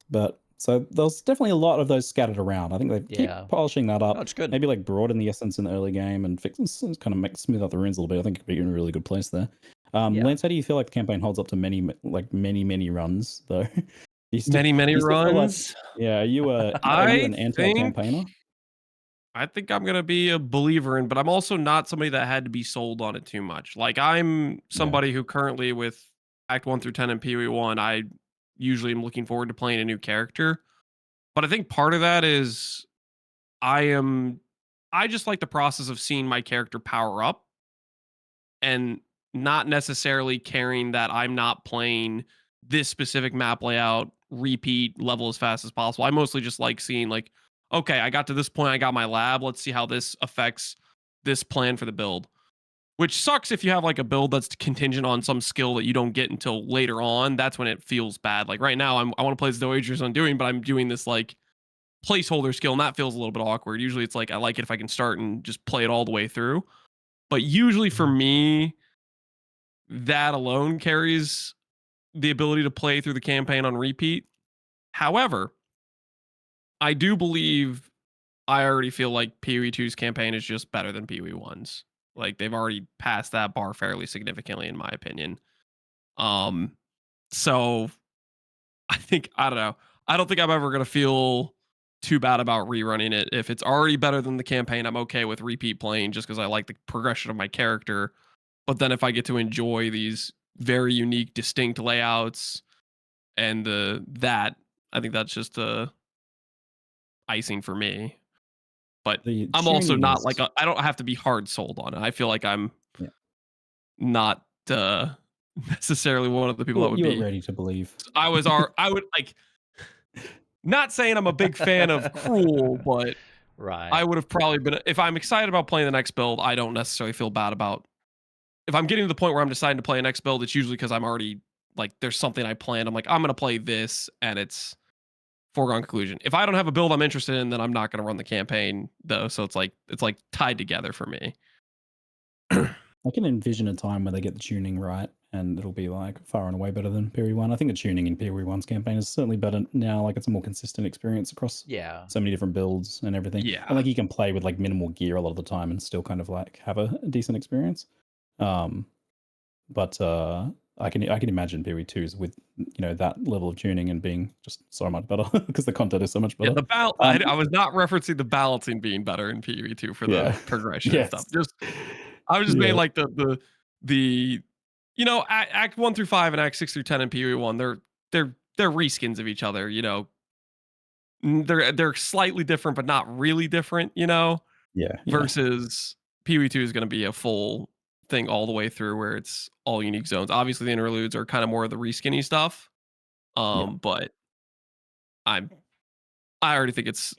But so there's definitely a lot of those scattered around. I think they keep polishing that up. That's good. Maybe like broaden the essence in the early game and fix, kind of smooth out the runes a little bit. I think it could be in a really good place there. Lance, how do you feel like the campaign holds up to many runs though? Many runs. Are you an anti-campaigner? I think I'm gonna be a believer in, but I'm also not somebody that had to be sold on it too much. Like I'm somebody who currently with Act 1 through 10 and PoE 1, I usually am looking forward to playing a new character. But I think part of that is I just like the process of seeing my character power up and not necessarily caring that I'm not playing this specific map layout, repeat level as fast as possible. I mostly just like seeing like, okay, I got to this point, I got my lab, let's see how this affects this plan for the build. Which sucks if you have like a build that's contingent on some skill that you don't get until later on. That's when it feels bad. Like right now, I want to play as the Wagers I'm doing, but I'm doing this like placeholder skill, and that feels a little bit awkward. Usually it's like I like it if I can start and just play it all the way through. But usually for me, that alone carries the ability to play through the campaign on repeat. However, I do believe I already feel like PoE 2's campaign is just better than PoE 1's. Like they've already passed that bar fairly significantly, in my opinion. So I don't know. I don't think I'm ever gonna feel too bad about rerunning it. If it's already better than the campaign, I'm okay with repeat playing just because I like the progression of my character. But then if I get to enjoy these very unique, distinct layouts and I think that's just icing for me. But I'm also not like I don't have to be hard sold on it. I feel like I'm not necessarily one of the people that would be ready to believe. I would like not saying I'm a big fan of Cruel, but I would have probably been if I'm excited about playing the next build, I don't necessarily feel bad about if I'm getting to the point where I'm deciding to play a next build, it's usually because I'm already like there's something I planned. I'm like, I'm gonna play this and it's foregone conclusion. If I don't have a build I'm interested in, then I'm not going to run the campaign though. So it's like tied together for me. I can envision a time where they get the tuning right and it'll be like far and away better than PoE 1. I think the tuning in PoE 1's campaign is certainly better now. Like it's a more consistent experience across so many different builds and everything. Yeah. And like you can play with like minimal gear a lot of the time and still kind of like have a decent experience. But I can imagine PoE 2's with that level of tuning and being just so much better because the content is so much better. Yeah, I was not referencing the balancing being better in PoE 2 for the progression and stuff. I was just being like the you know, Act 1 through 5 and Act 6 through 10 in PoE 1, they're reskins of each other, you know. They're slightly different, but not really different, you know. Yeah. Versus PoE 2 is going to be a full thing all the way through, where it's all unique zones. Obviously, the interludes are kind of more of the reskinny stuff. But I already think it's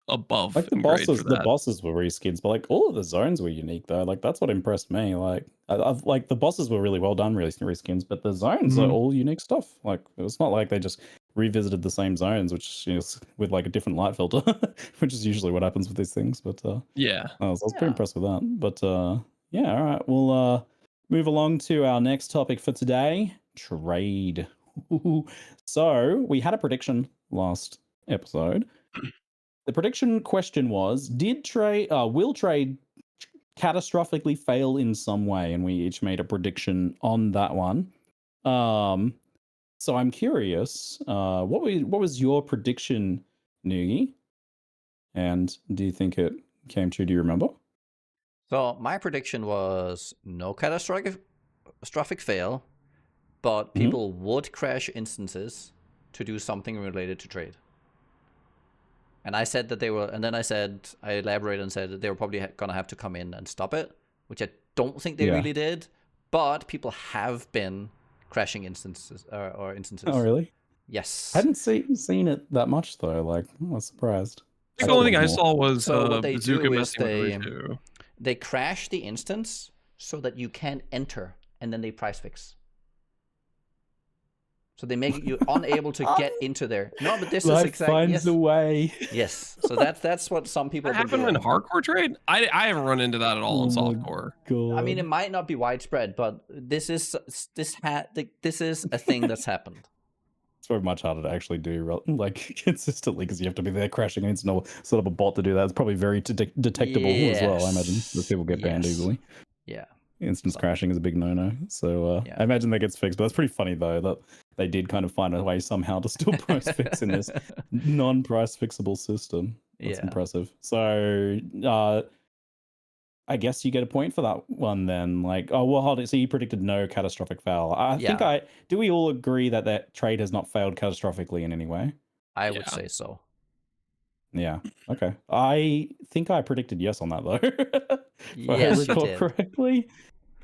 above Like the in grade for bosses, the that. bosses were reskins, but like all of the zones were unique though. Like that's what impressed me. Like I've like the bosses were really well done, really reskins, but the zones are Mhm. all unique stuff. Like it's not like they just revisited the same zones, which is with like a different light filter, which is usually what happens with these things. But Yeah. I was pretty Yeah. impressed with that. But yeah, all right, we'll move along to our next topic for today: trade. So we had a prediction last episode. The prediction question was: will trade catastrophically fail in some way? And we each made a prediction on that one. So I'm curious, what was your prediction, Noogie? And do you think it came true? Do you remember? So my prediction was no catastrophic fail, but people would crash instances to do something related to trade. And I said that they were, and then I elaborated and said that they were probably gonna have to come in and stop it, which I don't think they really did. But people have been crashing instances or instances. Oh, really? Yes. I hadn't seen it that much though. Like, I was surprised. I think the only thing I saw was so what they Bazooka do is messing with Rue. they crash the instance so that you can't enter, and then they price fix. So they make you unable to get into there. No, but this Life is exactly finds a way. Yes. So that's what some people That have been happened in doing. hardcore trade. I haven't run into that at all in softcore. God. I mean, it might not be widespread, but this is a thing that's happened. It's very much harder to actually do like consistently because you have to be there crashing against no sort of a bot to do that. It's probably very detectable as well. I imagine those people get banned easily. Yeah. Instance crashing is a big no-no. So I imagine that gets fixed. But that's pretty funny though that they did kind of find a way somehow to still post fix in this non-price fixable system. That's impressive. So I guess you get a point for that one then. Like, oh well, hold it. So you predicted no catastrophic fail. I think do we all agree that that trade has not failed catastrophically in any way? I would say so. Yeah. Okay. I think I predicted yes on that though. Yes, you did. Correctly.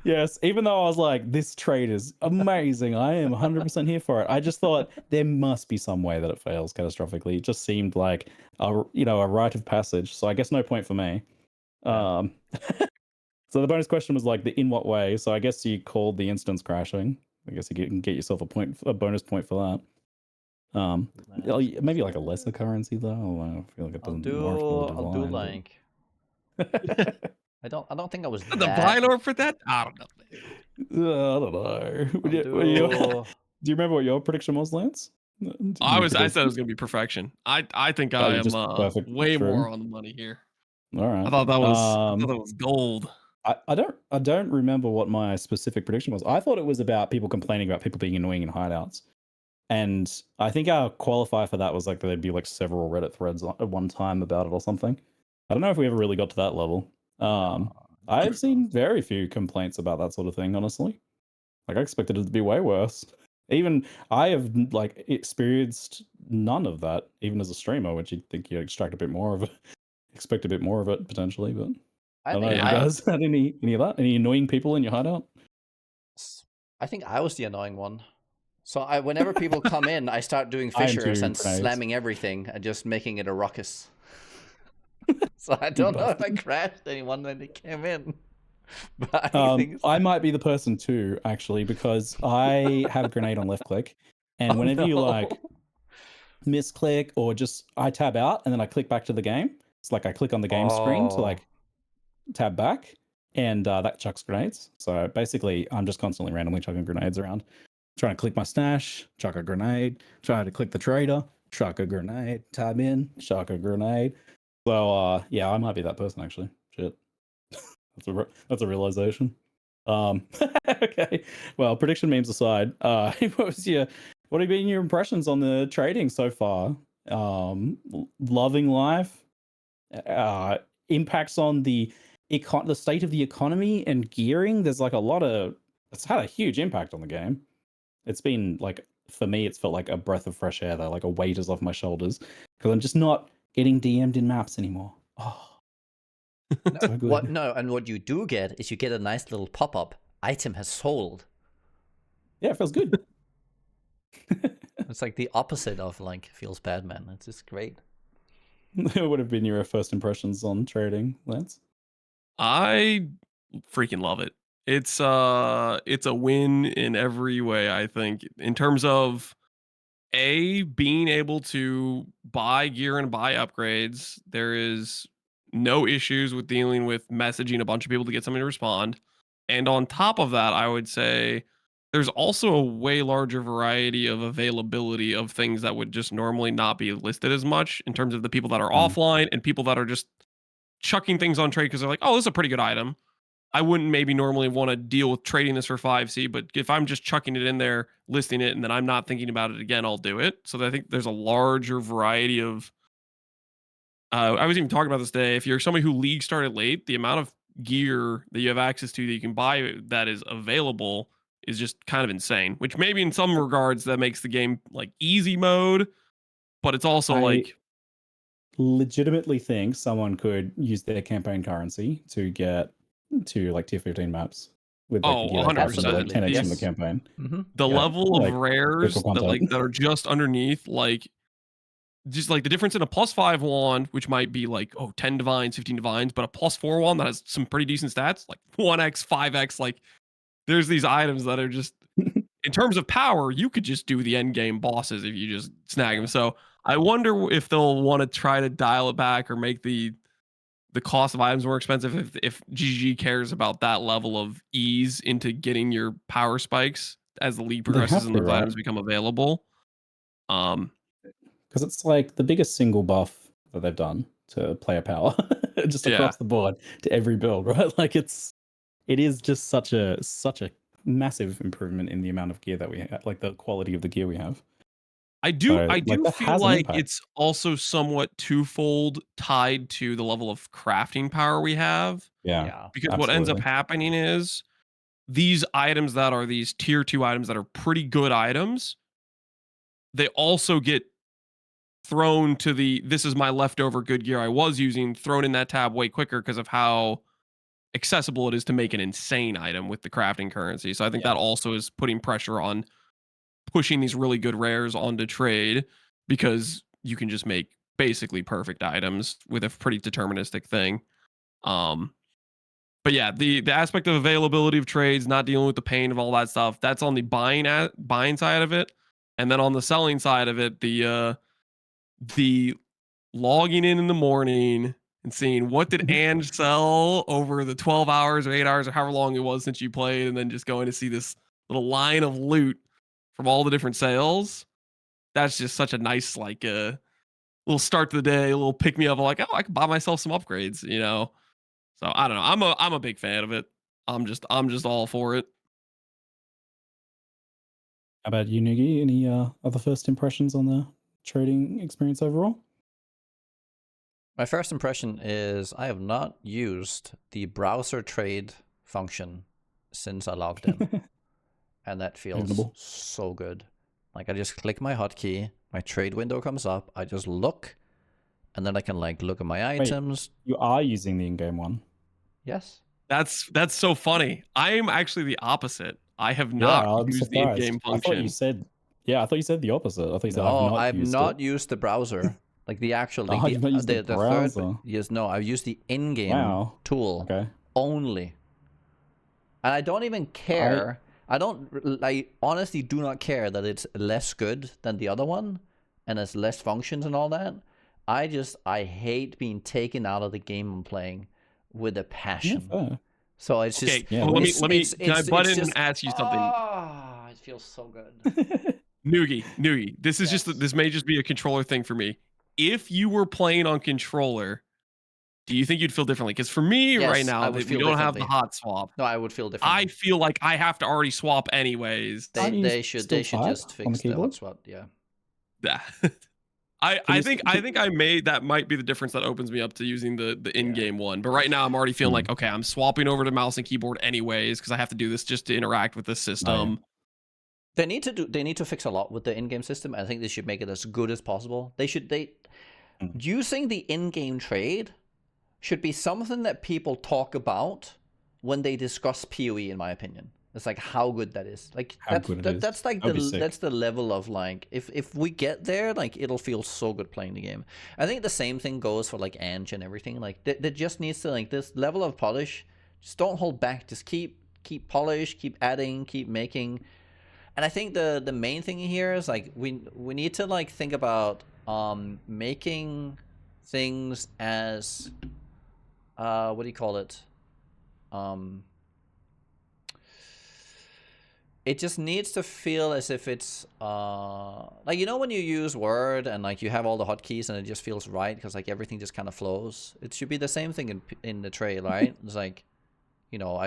Yes, even though I was like, this trade is amazing. I am 100% here for it. I just thought there must be some way that it fails catastrophically. It just seemed like a rite of passage. So I guess no point for me. Yeah. So the bonus question was like in what way? So I guess you called the instance crashing. I guess you can get yourself a bonus point for that. Maybe like a lesser currency though. I feel like it doesn't warrant I'll do like. I don't think I was the that. Vylor for that? I don't know. I don't know. Do you remember what your prediction was, Lance? I said it was gonna be perfection. I think I am way more on the money here. All right. I thought that was gold. I don't remember what my specific prediction was. I thought it was about people complaining about people being annoying in hideouts. And I think our qualifier for that was like there'd be like several Reddit threads at one time about it or something. I don't know if we ever really got to that level. I've seen very few complaints about that sort of thing, honestly. Like I expected it to be way worse. Even I have like experienced none of that, even as a streamer, which you'd think you'd expect a bit more of it potentially, but I don't know. You guys had any of that? Any annoying people in your hideout? I think I was the annoying one. So whenever people come in, I start doing fissures and slamming everything and just making it a ruckus. So I don't know if I crashed anyone when they came in. But I might be the person too, actually, because I have a grenade on left click, and whenever you like misclick or just I tab out and then I click back to the game, it's like I click on the game screen to like tab back, and that chucks grenades. So basically, I'm just constantly randomly chucking grenades around, trying to click my stash, chuck a grenade, trying to click the trader, chuck a grenade, tab in, chuck a grenade. So yeah, I might be that person actually. Shit. That's a realization. Okay. Well, prediction memes aside, what have been your impressions on the trading so far? Loving life, impacts on the state of the economy and gearing. There's like a lot of it's had a huge impact on the game. It's been like, for me, it's felt like a breath of fresh air though, like a weight is off my shoulders because I'm just not getting DM'd in maps anymore. Oh, so good. What? No, and what you do get is you get a nice little pop-up. Item has sold. Yeah, it feels good. It's like the opposite of like feels bad, man. It's just great. What would have been your first impressions on trading, Lance? I freaking love it. It's a win in every way, I think. In terms of being able to buy gear and buy upgrades, there is no issues with dealing with messaging a bunch of people to get somebody to respond. And on top of that, I would say there's also a way larger variety of availability of things that would just normally not be listed as much in terms of the people that are offline and people that are just chucking things on trade because they're like, oh, this is a pretty good item. I wouldn't maybe normally want to deal with trading this for 5C, but if I'm just chucking it in there, listing it, and then I'm not thinking about it again, I'll do it. So I think there's a larger variety of. I was even talking about this today. If you're somebody who league started late, the amount of gear that you have access to that you can buy that is available is just kind of insane. Which maybe in some regards that makes the game like easy mode, but it's also like legitimately think someone could use their campaign currency to get to like tier 15 maps with like the gear 100%. like 10x from the campaign. The level of like, rares that are just underneath, like just like the difference in a +5 wand, which might be like 10 divines, 15 divines, but a +4 wand that has some pretty decent stats, like 1x, 5x. Like there's these items that are just in terms of power, you could just do the end game bosses if you just snag them. So I wonder if they'll want to try to dial it back or make the cost of items more expensive if GG cares about that level of ease into getting your power spikes as the league progresses and those items become available. Because it's like the biggest single buff that they've done to player power just across the board to every build, right? Like it is just such a massive improvement in the amount of gear that we have, like the quality of the gear we have. I do feel like it's also somewhat twofold tied to the level of crafting power we have. Yeah. Because what ends up happening is these items that are these tier 2 items that are pretty good items, they also get thrown to this is my leftover good gear I was using, thrown in that tab way quicker because of how accessible it is to make an insane item with the crafting currency. So I think that also is putting pressure on pushing these really good rares onto trade because you can just make basically perfect items with a pretty deterministic thing. But yeah, the aspect of availability of trades, not dealing with the pain of all that stuff, that's on the buying side of it. And then on the selling side of it, the logging in the morning and seeing what did Ange sell over the 12 hours or 8 hours or however long it was since you played, and then just going to see this little line of loot from all the different sales. That's just such a nice like little start to the day, a little pick me up. Like, oh, I can buy myself some upgrades, you know. So I don't know. I'm a big fan of it. I'm just all for it. How about you, Nugi? Any other first impressions on the trading experience overall? My first impression is I have not used the browser trade function since I logged in. And that feels so good. Like I just click my hotkey, my trade window comes up, I just look, and then I can like look at my items. Wait, you are using the in-game one? Yes. That's so funny. I'm actually the opposite. I have not used the in-game function. I thought you said the opposite. I thought you said I've not used the browser. Like the actual, like the browser. third. Yes, no, I've used the in-game tool only, and I don't even care. I honestly do not care that it's less good than the other one, and it's less functions and all that. I hate being taken out of the game I'm playing with a passion. Yeah, so it's just let me can I butt in and ask you something? It feels so good. Nugi, this is this may just be a controller thing for me. If you were playing on controller, do you think you'd feel differently? Because for me right now, we don't have the hot swap. No, I would feel differently. I feel like I have to already swap anyways. They should just fix the hot swap. Yeah. I think I may that might be the difference that opens me up to using the in-game one. But right now I'm already feeling like, okay, I'm swapping over to mouse and keyboard anyways because I have to do this just to interact with the system. They need to fix a lot with the in-game system. I think they should make it as good as possible. Using the in-game trade should be something that people talk about when they discuss PoE, in my opinion. It's like how good that is. Like that's like that's the level of like if we get there, like it'll feel so good playing the game. I think the same thing goes for like Eng and everything. Like that just needs to, like, this level of polish. Just don't hold back. Just keep polish, keep adding, keep making. And I think the main thing here is like we need to like think about making things as what do you call it? It just needs to feel as if it's like, you know, when you use Word and like you have all the hotkeys and it just feels right because like everything just kind of flows. It should be the same thing in the trade, right? It's like, you know,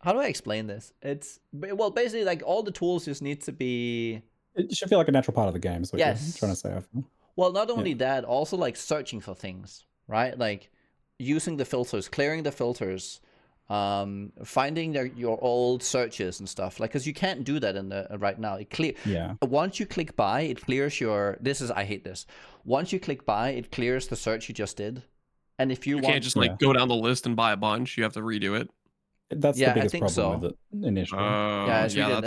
how do I explain this? It's, well, basically like all the tools just need to be. It should feel like a natural part of the game. Is what you're trying to say. I feel. Well, not only that, also like searching for things, right? Like using the filters, clearing the filters. Finding your old searches and stuff, like, because you can't do that in the right now. Once you click buy, it clears your, I hate this, once you click buy, it clears the search you just did. And if you can't just like go down the list and buy a bunch, you have to redo it. That's the biggest problem with it initially.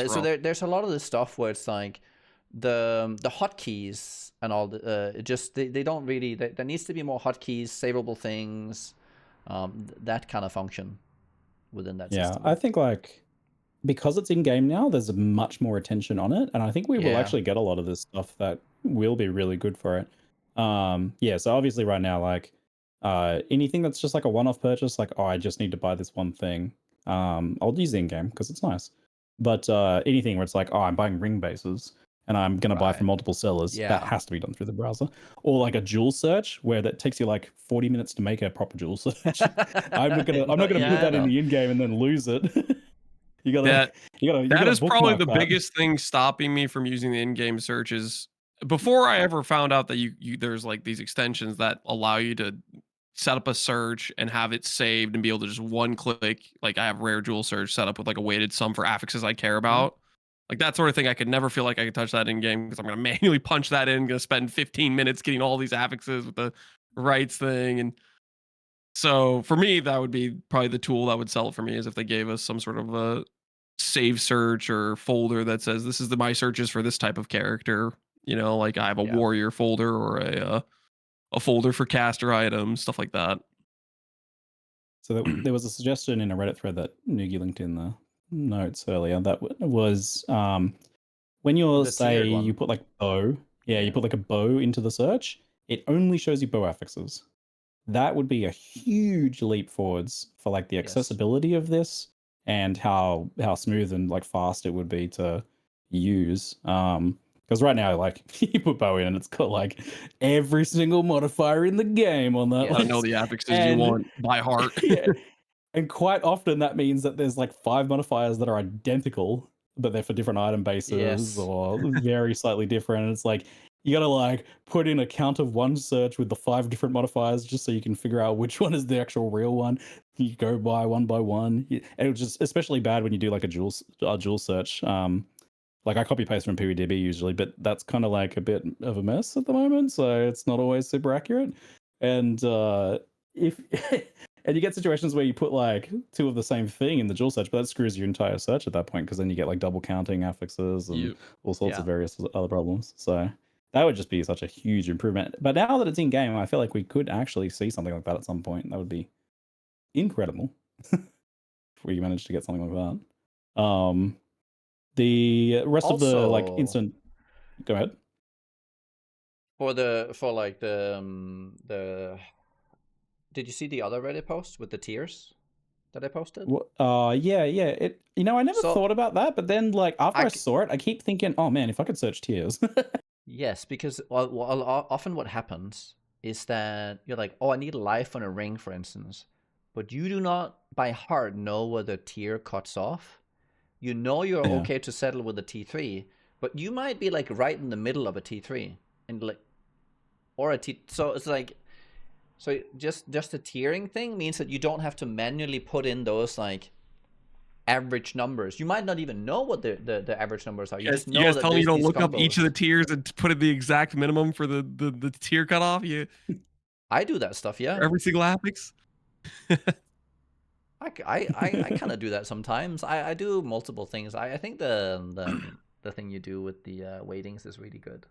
So there's a lot of this stuff where it's like the hotkeys and all the they don't really, there needs to be more hotkeys, savable things, that kind of function within that system. I think like because it's in game now, there's much more attention on it, and I think we will actually get a lot of this stuff that will be really good for it. So obviously right now, like anything that's just like a one-off purchase, like, oh, I just need to buy this one thing, I'll use in game because it's nice. But anything where it's like, oh, I'm buying ring bases and I'm going to buy from multiple sellers, that has to be done through the browser. Or like a dual search where that takes you like 40 minutes to make a proper dual search. I'm not gonna put that in the in-game and then lose it. That is probably the biggest thing stopping me from using the in-game searches. Before I ever found out that there's like these extensions that allow you to set up a search and have it saved and be able to just one click, like I have rare dual search set up with like a weighted sum for affixes I care about. Like that sort of thing, I could never feel like I could touch that in game because I'm going to manually punch that in, going to spend 15 minutes getting all these affixes with the rights thing. And so for me, that would be probably the tool that would sell it for me, is if they gave us some sort of a save search or folder that says this is my searches for this type of character. You know, like I have a warrior folder or a folder for caster items, stuff like that. So there was a suggestion in a Reddit thread that Nugi linked in the notes earlier that was when you you put like bow, you put like a bow into the search, it only shows you bow affixes. That would be a huge leap forwards for like the accessibility of this and how smooth and like fast it would be to use. Because right now, like you put bow in and it's got like every single modifier in the game on that. I know the affixes you want by heart. And quite often that means that there's like 5 modifiers that are identical, but they're for different item bases or very slightly different. And it's like, you got to like put in a count of one search with the 5 different modifiers just so you can figure out which one is the actual real one. You go by one by one. And it was just especially bad when you do like a dual search. Like I copy paste from PoEDB usually, but that's kind of like a bit of a mess at the moment. So it's not always super accurate. And and you get situations where you put like 2 of the same thing in the dual search, but that screws your entire search at that point because then you get like double counting affixes and all sorts of various other problems. So that would just be such a huge improvement. But now that it's in game, I feel like we could actually see something like that at some point. That would be incredible if we managed to get something like that. The rest of the like instant. Go ahead. For like the. Did you see the other Reddit post with the tiers that I posted? Yeah. It. I never thought about that, but then like after I saw it, I keep thinking, oh man, if I could search tiers. Yes, because often what happens is that you're like, oh, I need a life on a ring, for instance, but you do not by heart know where the tier cuts off. You know you're okay to settle with a T3, but you might be like right in the middle of a T3, and like or so it's like, so just the tiering thing means that you don't have to manually put in those like average numbers. You might not even know what the average numbers are. You just know you guys that tell me you don't these look up each of the combos. tiers and put in the exact minimum for the tier cutoff. I do that stuff, yeah. For every single affix. I kind of do that sometimes. I do multiple things. I think the thing you do with the weightings is really good.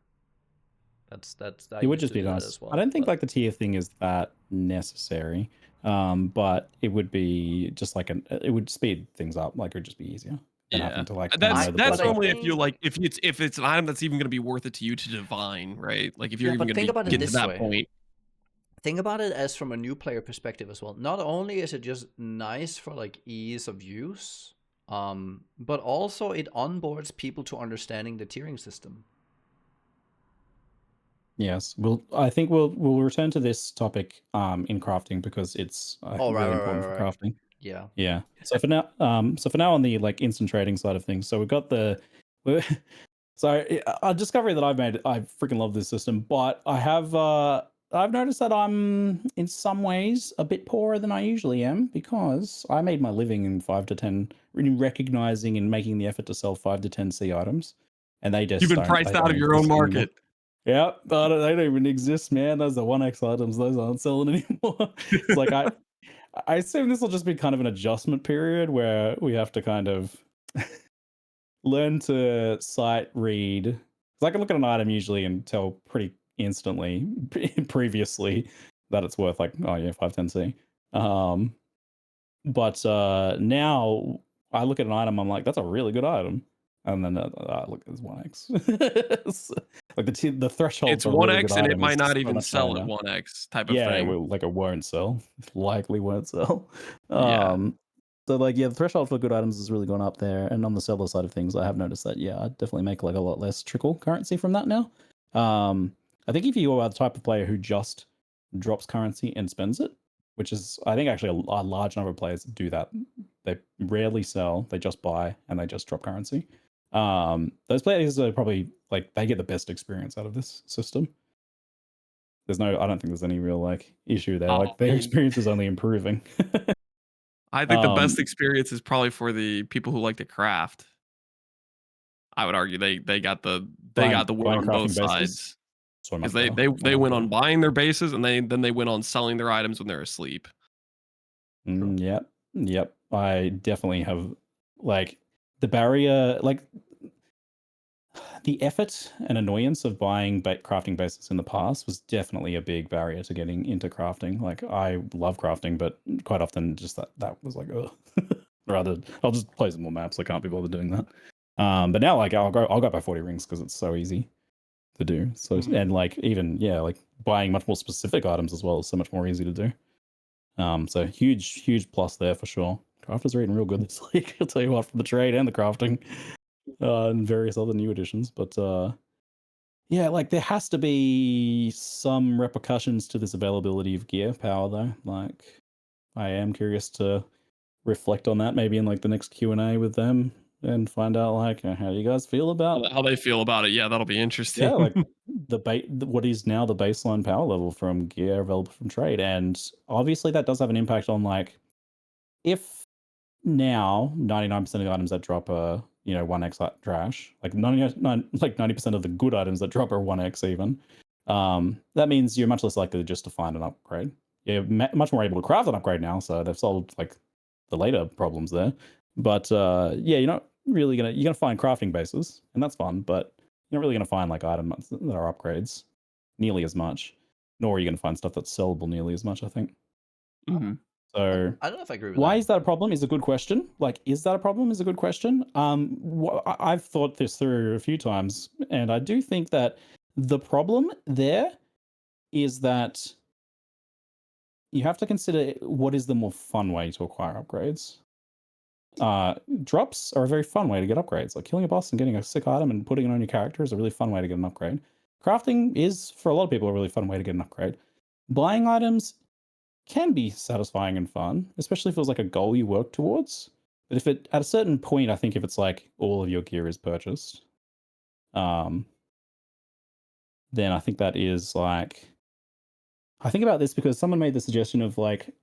That's I It would used just to be do that nice. as well. I don't think but- like the tier thing is that necessary, but it would be just like it would speed things up. Like it would just be easier than having to like that's know the that's ballpark. normally if you like if it's an item that's even going to be worth it to you to divine, right? Like if you're even going to get to that point. Think about it as from a new player perspective as well. Not only is it just nice for like ease of use, but also it onboards people to understanding the tiering system. Yes, I think we'll return to this topic in crafting because it's really important for crafting. Yeah. Yeah. So for now, on the like instant trading side of things, so we've got so a discovery that I've made. I freaking love this system, but I've noticed that I'm in some ways a bit poorer than I usually am because I made my living in 5 to 10, really recognizing and making the effort to sell 5 to 10 C items, and they just you've been priced out of your own market. Yeah, but they don't even exist, man. Those are 1x items. Those aren't selling anymore. It's like I assume this will just be kind of an adjustment period where we have to kind of learn to sight read. Because I can look at an item usually and tell pretty instantly previously that it's worth like, oh yeah, 510C. But now I look at an item, I'm like, that's a really good item. And then look, it's 1x. Like the threshold. It's 1x, and it might not even sell at 1x type of thing. Yeah, like it won't sell. Likely won't sell. Yeah. So like the threshold for good items has really gone up there. And on the seller side of things, I have noticed that I definitely make like a lot less trickle currency from that now. I think if you are the type of player who just drops currency and spends it, which is I think actually a large number of players do that. They rarely sell, they just buy and they just drop currency. Those players are probably like they get the best experience out of this system. I don't think there's any real like issue there. Like their experience is only improving. I think the best experience is probably for the people who like to craft. I would argue they got the win on both sides. Because they win on buying their bases and then they win on selling their items when they're asleep. Yep. I definitely have like the barrier, like the effort and annoyance of buying crafting bases in the past was definitely a big barrier to getting into crafting. Like I love crafting, but quite often just that was like, oh, rather I'll just play some more maps. I can't be bothered doing that. But now like I'll go by 40 rings because it's so easy to do. So and like even like buying much more specific items as well is so much more easy to do. So huge plus there for sure. Crafters are eating real good this week. I'll tell you what, for the trade and the crafting, and various other new additions. But like there has to be some repercussions to this availability of gear power though. Like I am curious to reflect on that maybe in like the next Q&A with them and find out like how do you guys feel about how they feel about it. Yeah, that'll be interesting. Yeah, like what is now the baseline power level from gear available from trade, and obviously that does have an impact on like if now 99% of the items that drop are 1x trash, like 90% of the good items that drop are 1x even. That means you're much less likely just to find an upgrade. You're much more able to craft an upgrade now, so they've solved like the later problems there. But you're not really you're gonna find crafting bases, and that's fun, but you're not really gonna find like items that are upgrades nearly as much, nor are you gonna find stuff that's sellable nearly as much, I think. So I don't know if I agree with why that. is that a problem is a good question. Like, is that a problem is a good question. I've thought this through a few times, and I do think that the problem there is that you have to consider what is the more fun way to acquire upgrades. Drops are a very fun way to get upgrades. Like killing a boss and getting a sick item and putting it on your character is a really fun way to get an upgrade. Crafting is, for a lot of people, a really fun way to get an upgrade. Buying items can be satisfying and fun, especially if it was like a goal you work towards. But if it, at a certain point, I think if it's like all of your gear is purchased, then I think that is like I think about this because someone made the suggestion of like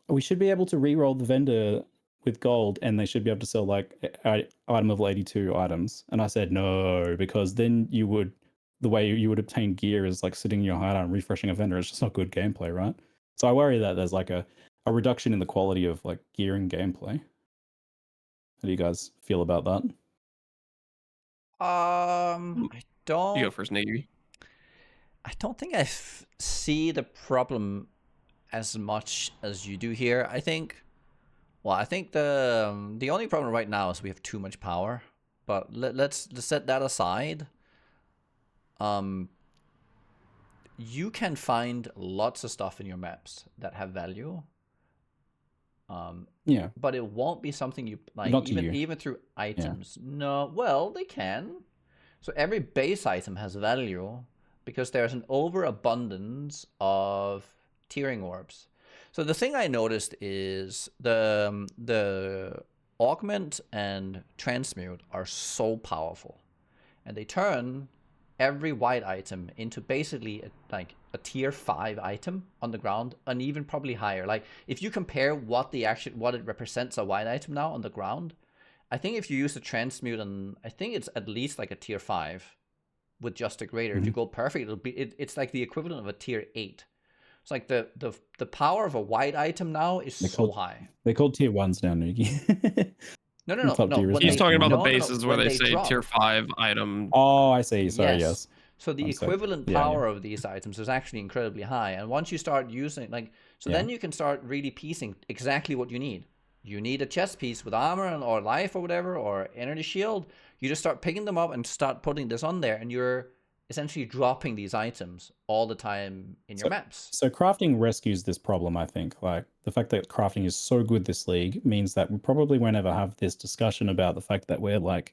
we should be able to re-roll the vendor with gold, and they should be able to sell like item level 82 items. And I said no, because then you would the way you would obtain gear is like sitting in your hideout and refreshing a vendor. It's just not good gameplay, right? So I worry that there's like a reduction in the quality of like gear and gameplay. How do you guys feel about that? I You go don't. first, Navy. I don't think I see the problem as much as you do here. I think. Well, I think the only problem right now is we have too much power. But let's set that aside. You can find lots of stuff in your maps that have value. Yeah, but it won't be something you like. Not to you. Even through items. No, well, they can. So every base item has value because there's an overabundance of tiering orbs. So the thing I noticed is the augment and transmute are so powerful, and they turn every white item into basically a tier 5 item on the ground, and even probably higher. Like if you compare what it represents a white item now on the ground, I think if you use the transmute, and I think it's at least like a tier 5 with just a greater. If you go perfect, it's like the equivalent of a tier 8. It's like the power of a white item now is so high. They're called tier 1s now, Nugi. No. He's talking about the bases where when they say drop. tier 5 item. Oh, I see. Sorry, yes. So the equivalent power of these items is actually incredibly high. And once you start using then you can start really piecing exactly what you need. You need a chest piece with armor or life or whatever, or energy shield. You just start picking them up and start putting this on there, and you're essentially dropping these items all the time in your maps. So crafting rescues this problem, I think. Like the fact that crafting is so good this league means that we probably won't ever have this discussion about the fact that we're like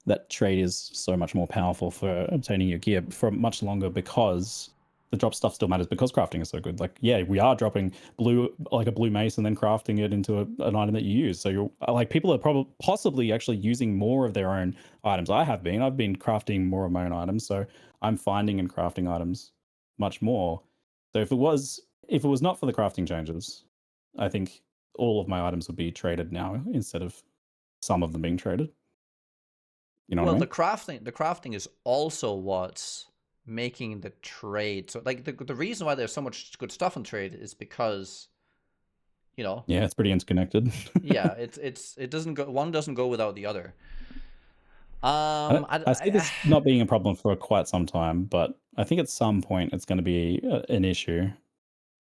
that trade is so much more powerful for obtaining your gear for much longer, because the drop stuff still matters because crafting is so good. Like, yeah, we are dropping a blue mace and then crafting it into an item that you use. So you're like, people are possibly actually using more of their own items. I've been crafting more of my own items. So I'm finding and crafting items much more. So if it was not for the crafting changes, I think all of my items would be traded now instead of some of them being traded. You know what I mean? The crafting is also what's making the trade. So like the reason why there's so much good stuff in trade is because, yeah, it's pretty interconnected. Yeah, it doesn't go, one doesn't go without the other. I see this not being a problem for quite some time, but I think at some point it's going to be an issue.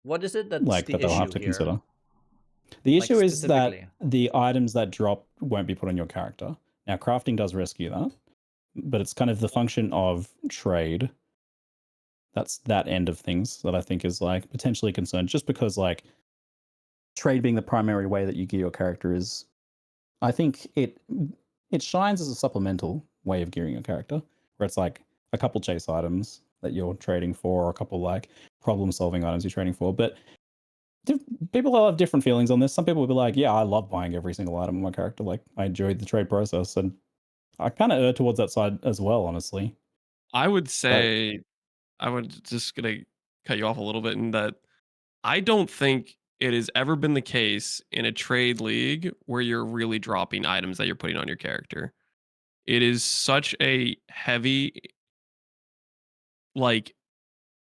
What is it that's like the that they'll issue have to here? consider? The issue is that the items that drop won't be put on your character. Now, crafting does rescue that, but it's kind of the function of trade. That's that end of things that I think is like potentially concerned, just because like trade being the primary way that you gear your character is, I think it shines as a supplemental way of gearing your character, where it's like a couple chase items that you're trading for, or a couple like problem solving items you're trading for. But people will have different feelings on this. Some people will be like, yeah, I love buying every single item on my character. Like, I enjoyed the trade process. And I kind of err towards that side as well, honestly. I would say, I would just gonna cut you off a little bit in that I don't think it has ever been the case in a trade league where you're really dropping items that you're putting on your character. It is such a heavy like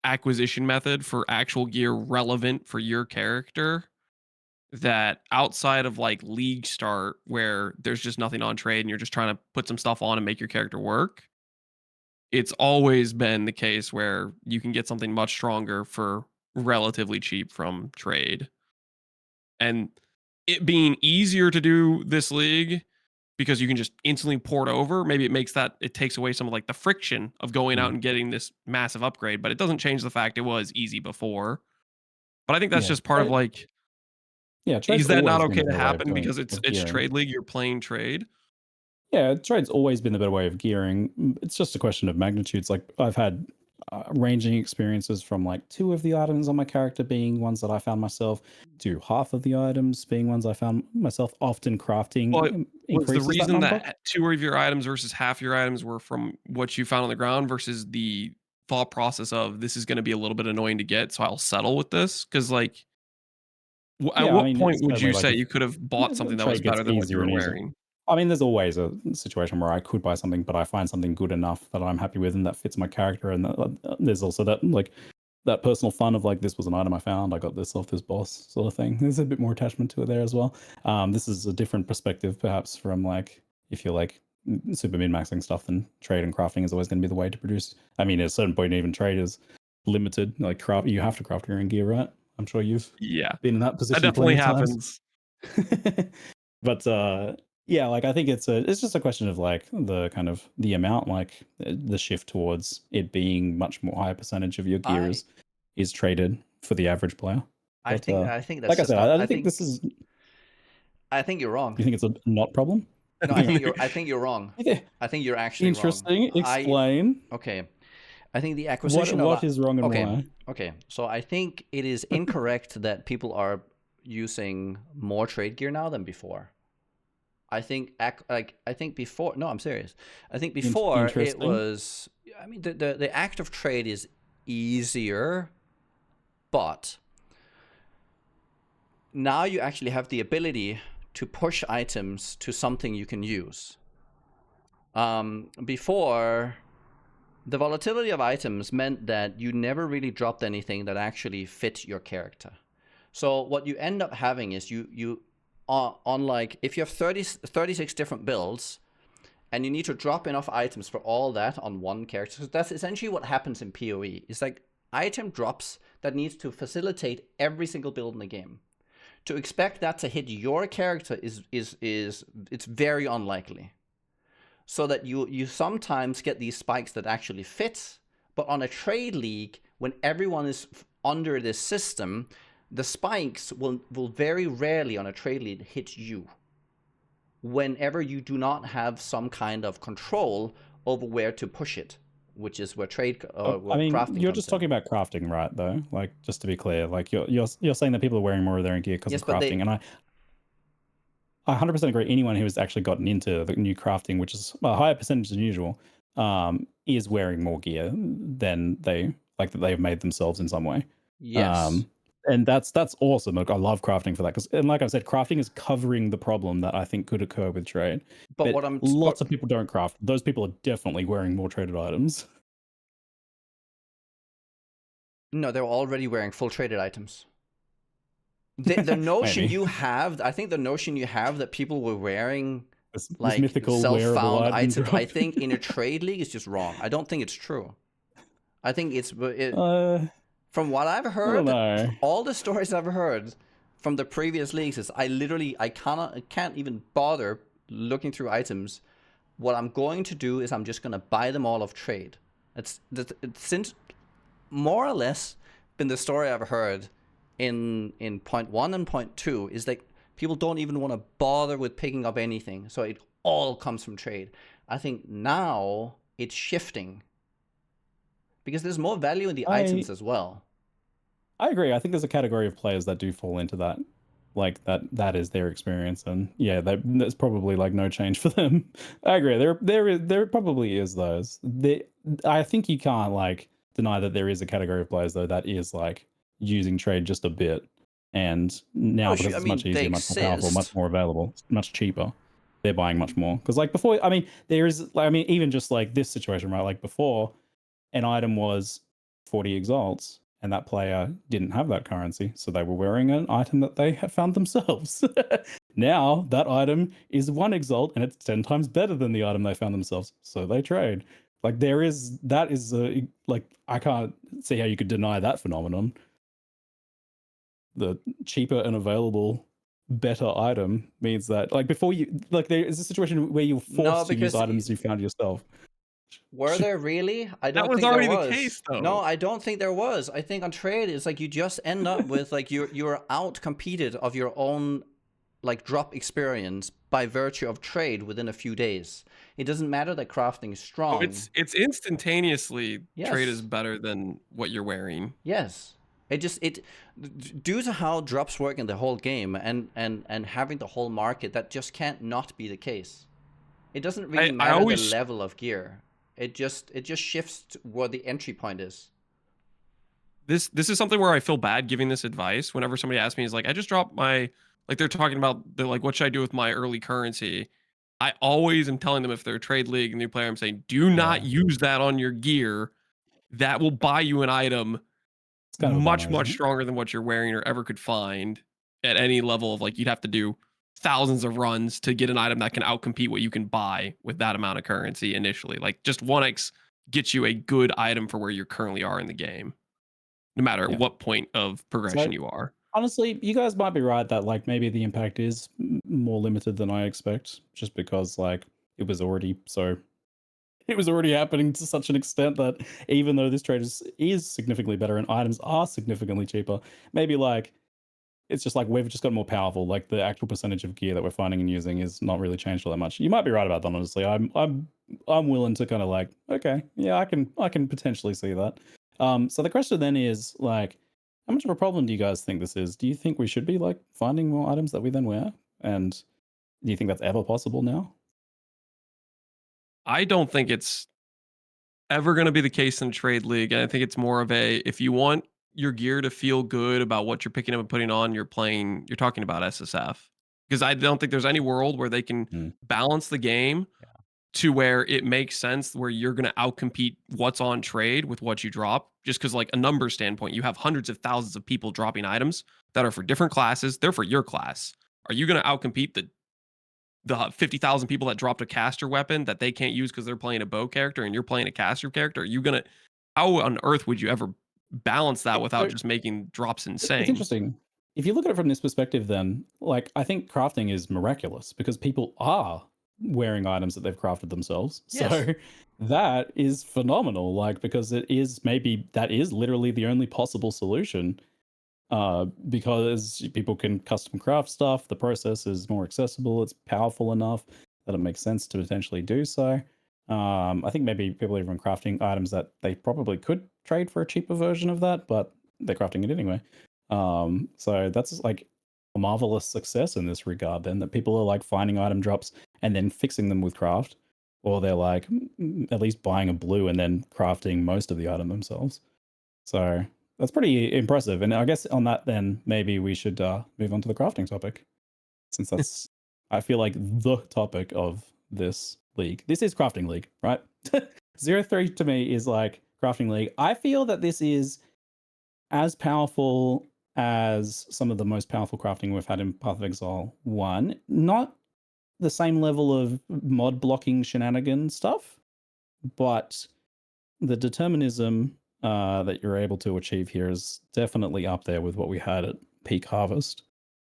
acquisition method for actual gear relevant for your character that outside of like league start where there's just nothing on trade and you're just trying to put some stuff on and make your character work, it's always been the case where you can get something much stronger for relatively cheap from trade. And it being easier to do this league because you can just instantly port over, maybe it takes away some of like the friction of going out and getting this massive upgrade, but it doesn't change the fact it was easy before. But I think that's just part of like, is that not okay to happen because it's trade league, you're playing trade? Yeah, trade's always been the better way of gearing. It's just a question of magnitudes. Like, I've had ranging experiences from like 2 of the items on my character being ones that I found myself, to half of the items being ones I found myself. Often crafting was the reason that, that 2 of your items versus half your items were from what you found on the ground versus the thought process of this is going to be a little bit annoying to get, so I'll settle with this? Because like, at Yeah, I what mean, point it's would certainly you like say if you could have bought something that was trade gets better than what you easier were and easier. wearing? I mean, there's always a situation where I could buy something, but I find something good enough that I'm happy with and that fits my character. And there's also that like that personal fun of like, this was an item I found, I got this off this boss sort of thing. There's a bit more attachment to it there as well. This is a different perspective perhaps from like, if you're like super min-maxing stuff, then trade and crafting is always going to be the way to produce. I mean, at a certain point, even trade is limited. Like you have to craft your own gear, right? I'm sure you've been in that position. That definitely plenty of happens. But yeah, like I think it's just a question of like the kind of the amount, like the shift towards it being much more higher percentage of your gear is traded for the average player. I But, think that's like I just said, not, I think this is. I think you're wrong. You think it's a not problem? No, I think you're wrong. I think you're actually interesting. wrong. Explain. Okay. I think the acquisition what is wrong and why? Okay. So I think it is incorrect that people are using more trade gear now than before. I think before. No, I'm serious. I think before it was. I mean, the act of trade is easier, but now you actually have the ability to push items to something you can use. Before, the volatility of items meant that you never really dropped anything that actually fit your character. So what you end up having is you on like, if you have 36 different builds and you need to drop enough items for all that on one character. So that's essentially what happens in PoE. It's like item drops that needs to facilitate every single build in the game. To expect that to hit your character is it's very unlikely. So that you sometimes get these spikes that actually fit, but on a trade league, when everyone is under this system, the spikes will very rarely on a trade league hit you. Whenever you do not have some kind of control over where to push it, which is where trade I mean, you're just talking about crafting, right? Though, like, just to be clear, like you're saying that people are wearing more of their own gear because of crafting, and I 100% agree. Anyone who has actually gotten into the new crafting, which is a higher percentage than usual, is wearing more gear than they like that they've made themselves in some way. Yes. And that's awesome. Like, I love crafting for that because, and like I said, crafting is covering the problem that I think could occur with trade. But lots of people don't craft. Those people are definitely wearing more traded items. No, they're already wearing full traded items. The notion you have, I think the notion you have that people were wearing like mythical self-found items, I think in a trade league is just wrong. I don't think it's true. I think it's from what I've heard, all the stories I've heard from the previous leagues is I can't even bother looking through items. What I'm going to do is I'm just going to buy them all off trade. It's since more or less been the story I've heard in point 1 and point 2 is that people don't even want to bother with picking up anything. So it all comes from trade. I think now it's shifting because there's more value in the items as well. I agree. I think there's a category of players that do fall into that. Like that is their experience, and yeah, there's probably like no change for them. I agree. There probably is those. I think you can't like deny that there is a category of players though that is like using trade just a bit, and now because it's much easier, much more powerful, much more available, much cheaper, they're buying much more. Because like before, I mean, there is, I mean, even just like this situation, right? Like before, an item was 40 exalts, and that player didn't have that currency, so they were wearing an item that they had found themselves. Now that item is 1 exalt, and it's 10 times better than the item they found themselves, so they trade. Like that is like, I can't see how you could deny that phenomenon. The cheaper and available better item means that like before you like there is a situation where you're forced to use items you found yourself. Were there really? I don't think there was. That was already the case, though. No, I don't think there was. I think on trade, it's like you just end up with like you're out competed of your own like drop experience by virtue of trade within a few days. It doesn't matter that crafting is strong. Oh, it's instantaneously trade is better than what you're wearing. Yes. Due to how drops work in the whole game and having the whole market, that just can't not be the case. It doesn't really matter the level of gear. It just shifts where the entry point is. This is something where I feel bad giving this advice. Whenever somebody asks me, is like, I just dropped my, like, they're talking about the, like, what should I do with my early currency? I always am telling them, if they're a trade league, new player, I'm saying, do not use that on your gear. That will buy you an item It's kind of a bummer, much isn't it? stronger than what you're wearing or ever could find at any level of, like, you'd have to do thousands of runs to get an item that can outcompete what you can buy with that amount of currency initially. Like, just 1x gets you a good item for where you currently are in the game, no matter Yeah. what point of progression So- you are. Honestly, you guys might be right that like maybe the impact is more limited than I expect, just because like it was already happening to such an extent that even though this trade is significantly better and items are significantly cheaper, maybe like it's just like we've just got more powerful. Like the actual percentage of gear that we're finding and using is not really changed all that much. You might be right about that. Honestly, I'm willing to kind of like, okay, yeah, I can potentially see that. So the question then is like, how much of a problem do you guys think this is? Do you think we should be like finding more items that we then wear? And do you think that's ever possible now? I don't think it's ever going to be the case in trade league. And I think it's more of a, if you want your gear to feel good about what you're picking up and putting on, you're talking about SSF. Because I don't think there's any world where they can balance the game to where it makes sense where you're going to outcompete what's on trade with what you drop. Just because, like, a number standpoint, you have hundreds of thousands of people dropping items that are for different classes. They're for your class. Are you going to outcompete the 50,000 people that dropped a caster weapon that they can't use because they're playing a bow character and you're playing a caster character? Are you going to, how on earth would you ever balance that without just making drops insane? It's interesting. If you look at it from this perspective, then, like, I think crafting is miraculous because people are wearing items that they've crafted themselves. Yes. So that is phenomenal. Like, because that is literally the only possible solution. Because people can custom craft stuff, the process is more accessible, it's powerful enough that it makes sense to potentially do so. I think maybe people are even crafting items that they probably could trade for a cheaper version of that, but they're crafting it anyway. So that's like a marvelous success in this regard, then, that people are like finding item drops and then fixing them with craft, or they're like at least buying a blue and then crafting most of the item themselves. So that's pretty impressive. And I guess on that, then maybe we should move on to the crafting topic, since that's I feel like the topic of this league. This is crafting league, right? 0-3 to me is like crafting league. I feel that this is as powerful as some of the most powerful crafting we've had in Path of Exile 1. Not the same level of mod blocking shenanigan stuff, but the determinism that you're able to achieve here is definitely up there with what we had at peak harvest.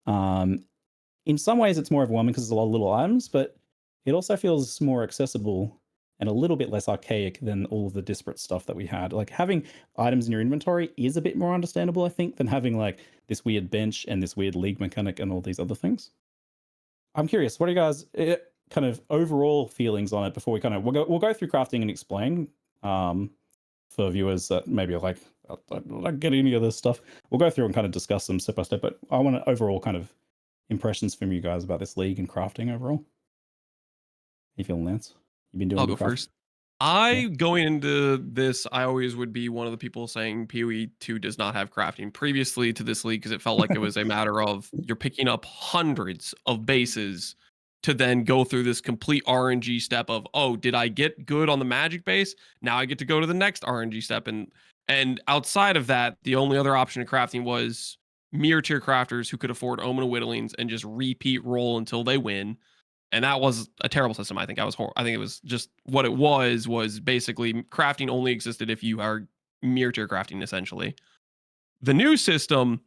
In some ways, it's more overwhelming because there's a lot of little items, but it also feels more accessible and a little bit less archaic than all of the disparate stuff that we had. Like, having items in your inventory is a bit more understandable, I think, than having like this weird bench and this weird league mechanic and all these other things. I'm curious, what are you guys kind of overall feelings on it before we kind of we'll go through crafting and explain. For viewers that maybe are like, I don't get any of this stuff, we'll go through and kind of discuss them step by step. But I want to overall kind of impressions from you guys about this league and crafting overall. How you feeling, Lance? You've been doing. I'll go first. Going into this, I always would be one of the people saying PoE 2 does not have crafting previously to this league, because it felt like it was a matter of you're picking up hundreds of bases to then go through this complete RNG step of, oh, did I get good on the magic base? Now I get to go to the next RNG step. And outside of that, the only other option in crafting was mere tier crafters who could afford omen and whittlings and just repeat roll until they win. And that was a terrible system. I think I think it was just what it was basically crafting only existed if you are mere tier crafting, essentially. The new system,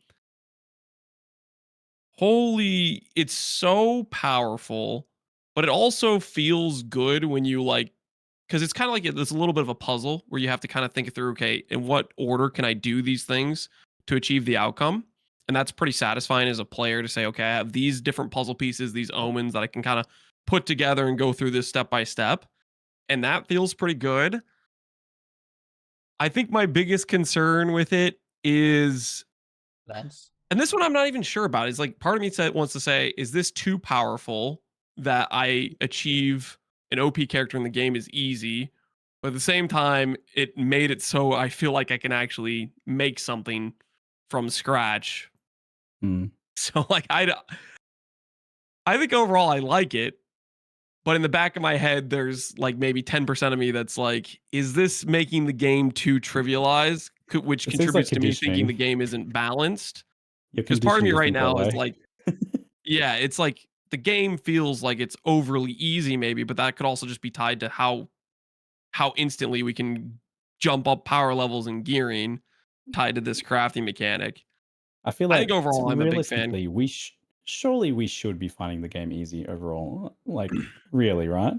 it's so powerful, but it also feels good when you like, because it's kind of like it's a little bit of a puzzle where you have to kind of think through, okay, in what order can I do these things to achieve the outcome? And that's pretty satisfying as a player to say, okay, I have these different puzzle pieces, these omens that I can kind of put together and go through this step by step. And that feels pretty good. I think my biggest concern with it is, Lance? and this one I'm not even sure about, is like, part of me wants to say, is this too powerful that I achieve an OP character in the game is easy? But at the same time, it made it so I feel like I can actually make something from scratch. Mm. So like I think overall I like it, but in the back of my head, there's like maybe 10% of me that's like, is this making the game too trivialized? Which It seems like contributes to me thinking the conditioning. game isn't balanced. You're Because part of conditioned me to right think that now is way. like, yeah, it's like the game feels like it's overly easy, maybe, but that could also just be tied to how instantly we can jump up power levels and gearing tied to this crafting mechanic. I feel I think like overall I'm a big fan. realistically, surely we should be finding the game easy overall. Like, really, right?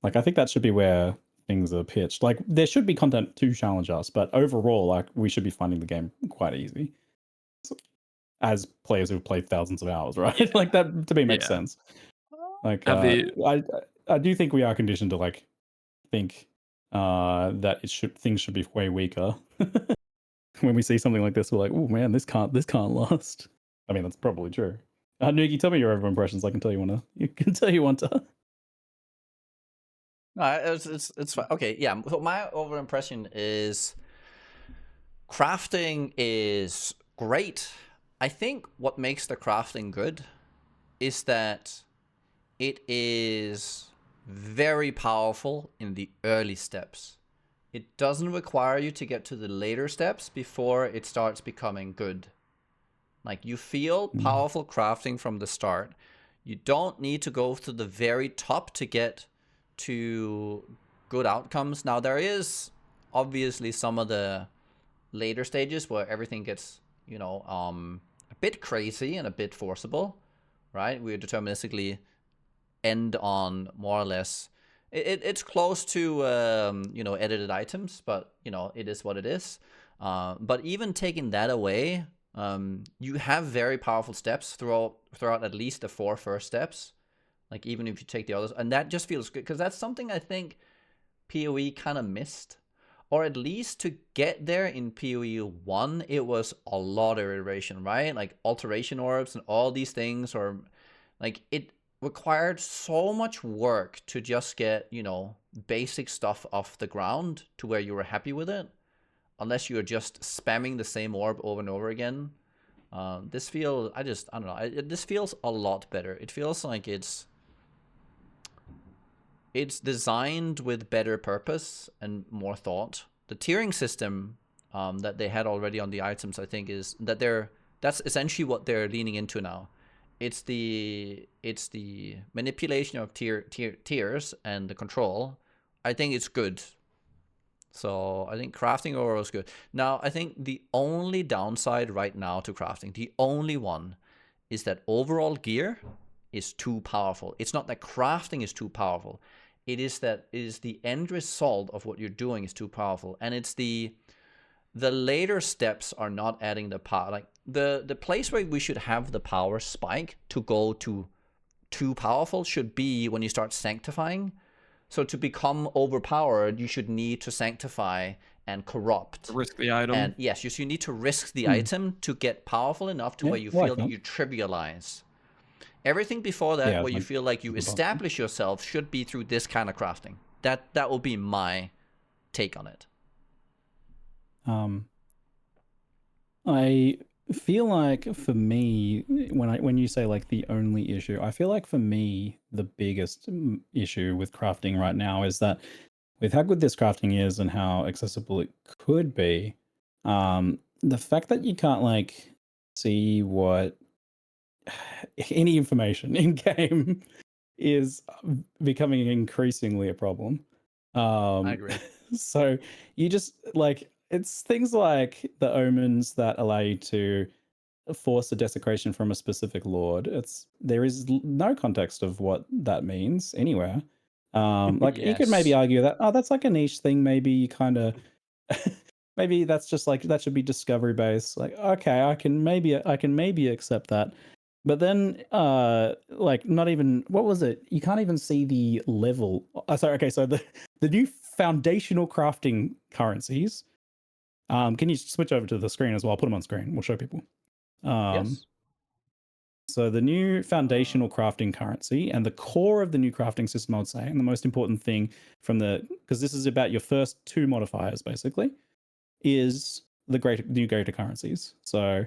Like, I think that should be where things are pitched. Like, there should be content to challenge us, but overall, like, we should be finding the game quite easy. As players who've played thousands of hours, right? Yeah, Like, that to me makes yeah. sense. Like, Have the I do think we are conditioned to like think that things should be way weaker. When we see something like this, we're like, oh man, this can't last. I mean, that's probably true. Nugi, tell me your overall impressions. I can tell you want to. No, it's fine. Okay, yeah. So my overall impression is crafting is great. I think what makes the crafting good is that it is very powerful in the early steps. It doesn't require you to get to the later steps before it starts becoming good. Like, you feel powerful crafting from the start. You don't need to go to the very top to get to good outcomes. Now, there is obviously some of the later stages where everything gets, a bit crazy and a bit forcible, right? We deterministically end on more or less. It's close to edited items, but it is what it is. But even taking that away, you have very powerful steps throughout at least the 4 first steps. Like, even if you take the others, and that just feels good because that's something I think PoE kind of missed, or at least to get there in PoE 1, it was a lot of iteration, right? Like alteration orbs and all these things, or like it required so much work to just get, basic stuff off the ground to where you were happy with it, unless you're just spamming the same orb over and over again. This feels, I don't know, this feels a lot better. It feels like it's designed with better purpose and more thought. The tiering system that they had already on the items, I think, is that that's essentially what they're leaning into now. It's the manipulation of tiers and the control. I think it's good. So I think crafting overall is good. Now, I think the only downside right now to crafting, the only one, is that overall gear is too powerful. It's not that crafting is too powerful. It is that it is the end result of what you're doing is too powerful. And it's the later steps are not adding the power. Like the place where we should have the power spike to go to too powerful should be when you start sanctifying. So to become overpowered, you should need to sanctify and corrupt. risk the item. And yes, you need to risk the item to get powerful enough to where you feel that you trivialize. Everything before that, where you feel like you establish yourself, should be through this kind of crafting. That will be my take on it. I feel like for me, when you say like the only issue, I feel like for me the biggest issue with crafting right now is that with how good this crafting is and how accessible it could be, the fact that you can't like see what any information in game is becoming increasingly a problem. I agree. So you just like, it's things like the omens that allow you to force a desecration from a specific lord. There is no context of what that means anywhere. Like you could maybe argue that, oh, that's like a niche thing. Maybe you kind of maybe that's just like, that should be discovery based. Like, okay, I can maybe accept that. But then, like, not even, what was it? You can't even see the level. Sorry, okay, so the new foundational crafting currencies. Can you switch over to the screen as well? I'll put them on screen. We'll show people. Yes. So the new foundational crafting currency and the core of the new crafting system, I would say, and the most important thing from because this is about your first 2 modifiers basically, is the new greater currencies. So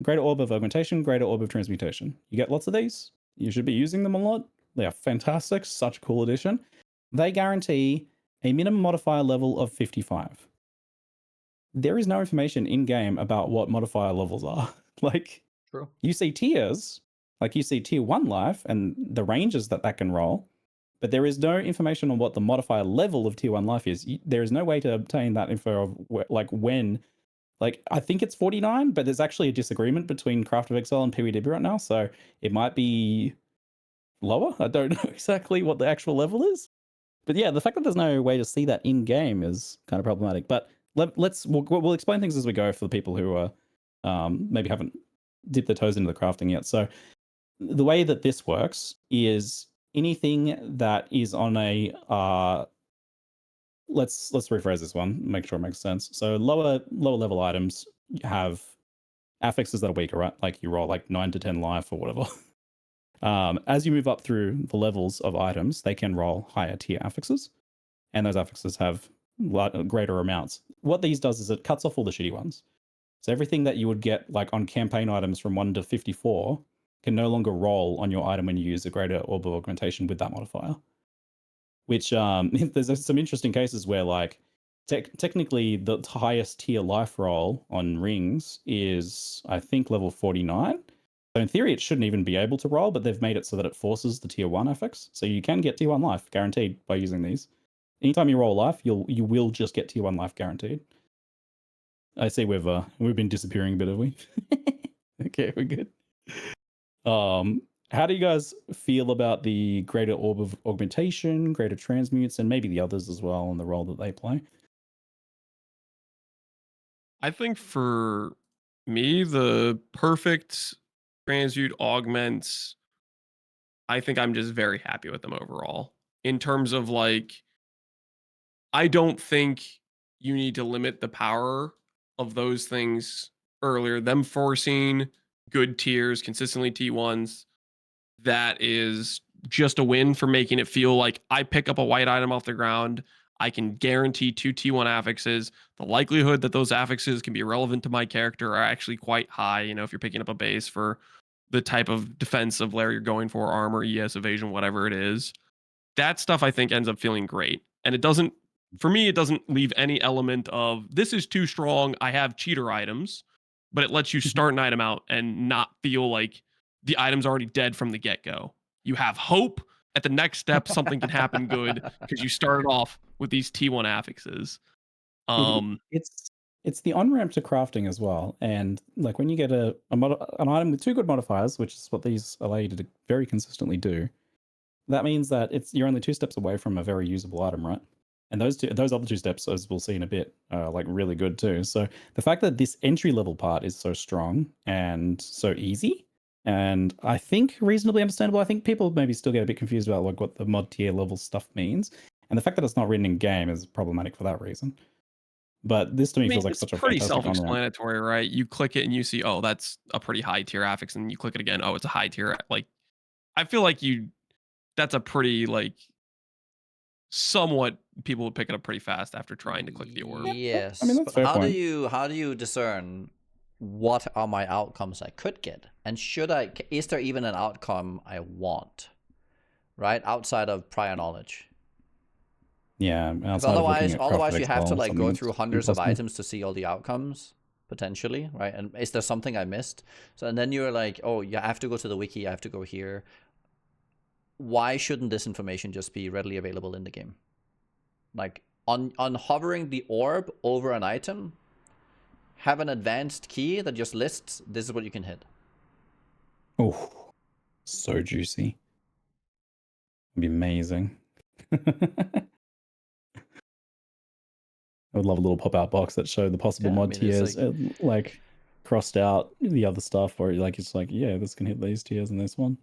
greater orb of augmentation, greater orb of transmutation. You get lots of these. You should be using them a lot. They are fantastic. Such a cool addition. They guarantee a minimum modifier level of 55. There is no information in game about what modifier levels are. Like, True. You see tiers, like you see tier 1 life and the ranges that can roll, but there is no information on what the modifier level of tier 1 life is. There is no way to obtain that info of when. Like, I think it's 49, but there's actually a disagreement between Craft of Exile and PoE right now, so it might be lower. I don't know exactly what the actual level is. But yeah, the fact that there's no way to see that in game is kind of problematic. But we'll explain things as we go for the people who are maybe haven't dipped their toes into the crafting yet. So the way that this works is anything that is on a let's rephrase this one, make sure it makes sense. So lower level items have affixes that are weaker, right? Like you roll like 9 to 10 life or whatever. As you move up through the levels of items, they can roll higher tier affixes, and those affixes have greater amounts. What these does is it cuts off all the shitty ones. So everything that you would get like on campaign items from 1 to 54 can no longer roll on your item when you use a greater orb of augmentation with that modifier. Which there's some interesting cases where like technically the highest tier life roll on rings is I think level 49. So in theory it shouldn't even be able to roll, but they've made it so that it forces the tier 1 affix. So you can get tier 1 life guaranteed by using these. Anytime you roll life, you will just get tier 1 life guaranteed. I see we've been disappearing a bit, have we? Okay, we're good. How do you guys feel about the greater orb of augmentation, greater transmutes, and maybe the others as well, and the role that they play? I think for me, the perfect transmute augments, I think I'm just very happy with them overall. In terms of like, I don't think you need to limit the power of those things earlier. Them forcing good tiers, consistently T1s, that is just a win for making it feel like I pick up a white item off the ground. I can guarantee 2 T1 affixes. The likelihood that those affixes can be relevant to my character are actually quite high. You know, if you're picking up a base for the type of defensive layer you're going for, armor, ES, evasion, whatever it is, that stuff I think ends up feeling great. And it doesn't, for me, it doesn't leave any element of this is too strong. I have cheater items, but it lets you start an item out and not feel like the item's already dead from the get-go. You have hope at the next step something can happen good because you started off with these T1 affixes. It's the on-ramp to crafting as well. And like when you get an item with 2 good modifiers, which is what these allow you to very consistently do, that means that you're only 2 steps away from a very usable item, right? And those other 2 steps, as we'll see in a bit, are like really good too. So the fact that this entry level part is so strong and so easy, and I think reasonably understandable. I think people maybe still get a bit confused about like what the mod tier level stuff means, and the fact that it's not written in game is problematic for that reason. But this to me feels like such a pretty fantastic on-ramp. self-explanatory, right? You click it and you see, oh, that's a pretty high tier affix, and you click it again, oh, it's a high tier. Like, I feel like that's a pretty like somewhat people would pick it up pretty fast after trying to click the orb. Yes. I mean, that's but fair how point. do you discern what are my outcomes I could get, and is there even an outcome I want, right, outside of prior knowledge? Yeah, otherwise you have to like go through hundreds of items to see all the outcomes potentially, right? And is there something I missed? So and then you're like, oh, you have to go to the wiki, you have to go here. Why shouldn't this information just be readily available in the game? Like on hovering the orb over an item, have an advanced key that just lists this is what you can hit. Oh, so juicy. It'd be amazing. I would love a little pop-out box that showed the possible mod tiers, like crossed out the other stuff, or like it's like, yeah, this can hit these tiers and this one.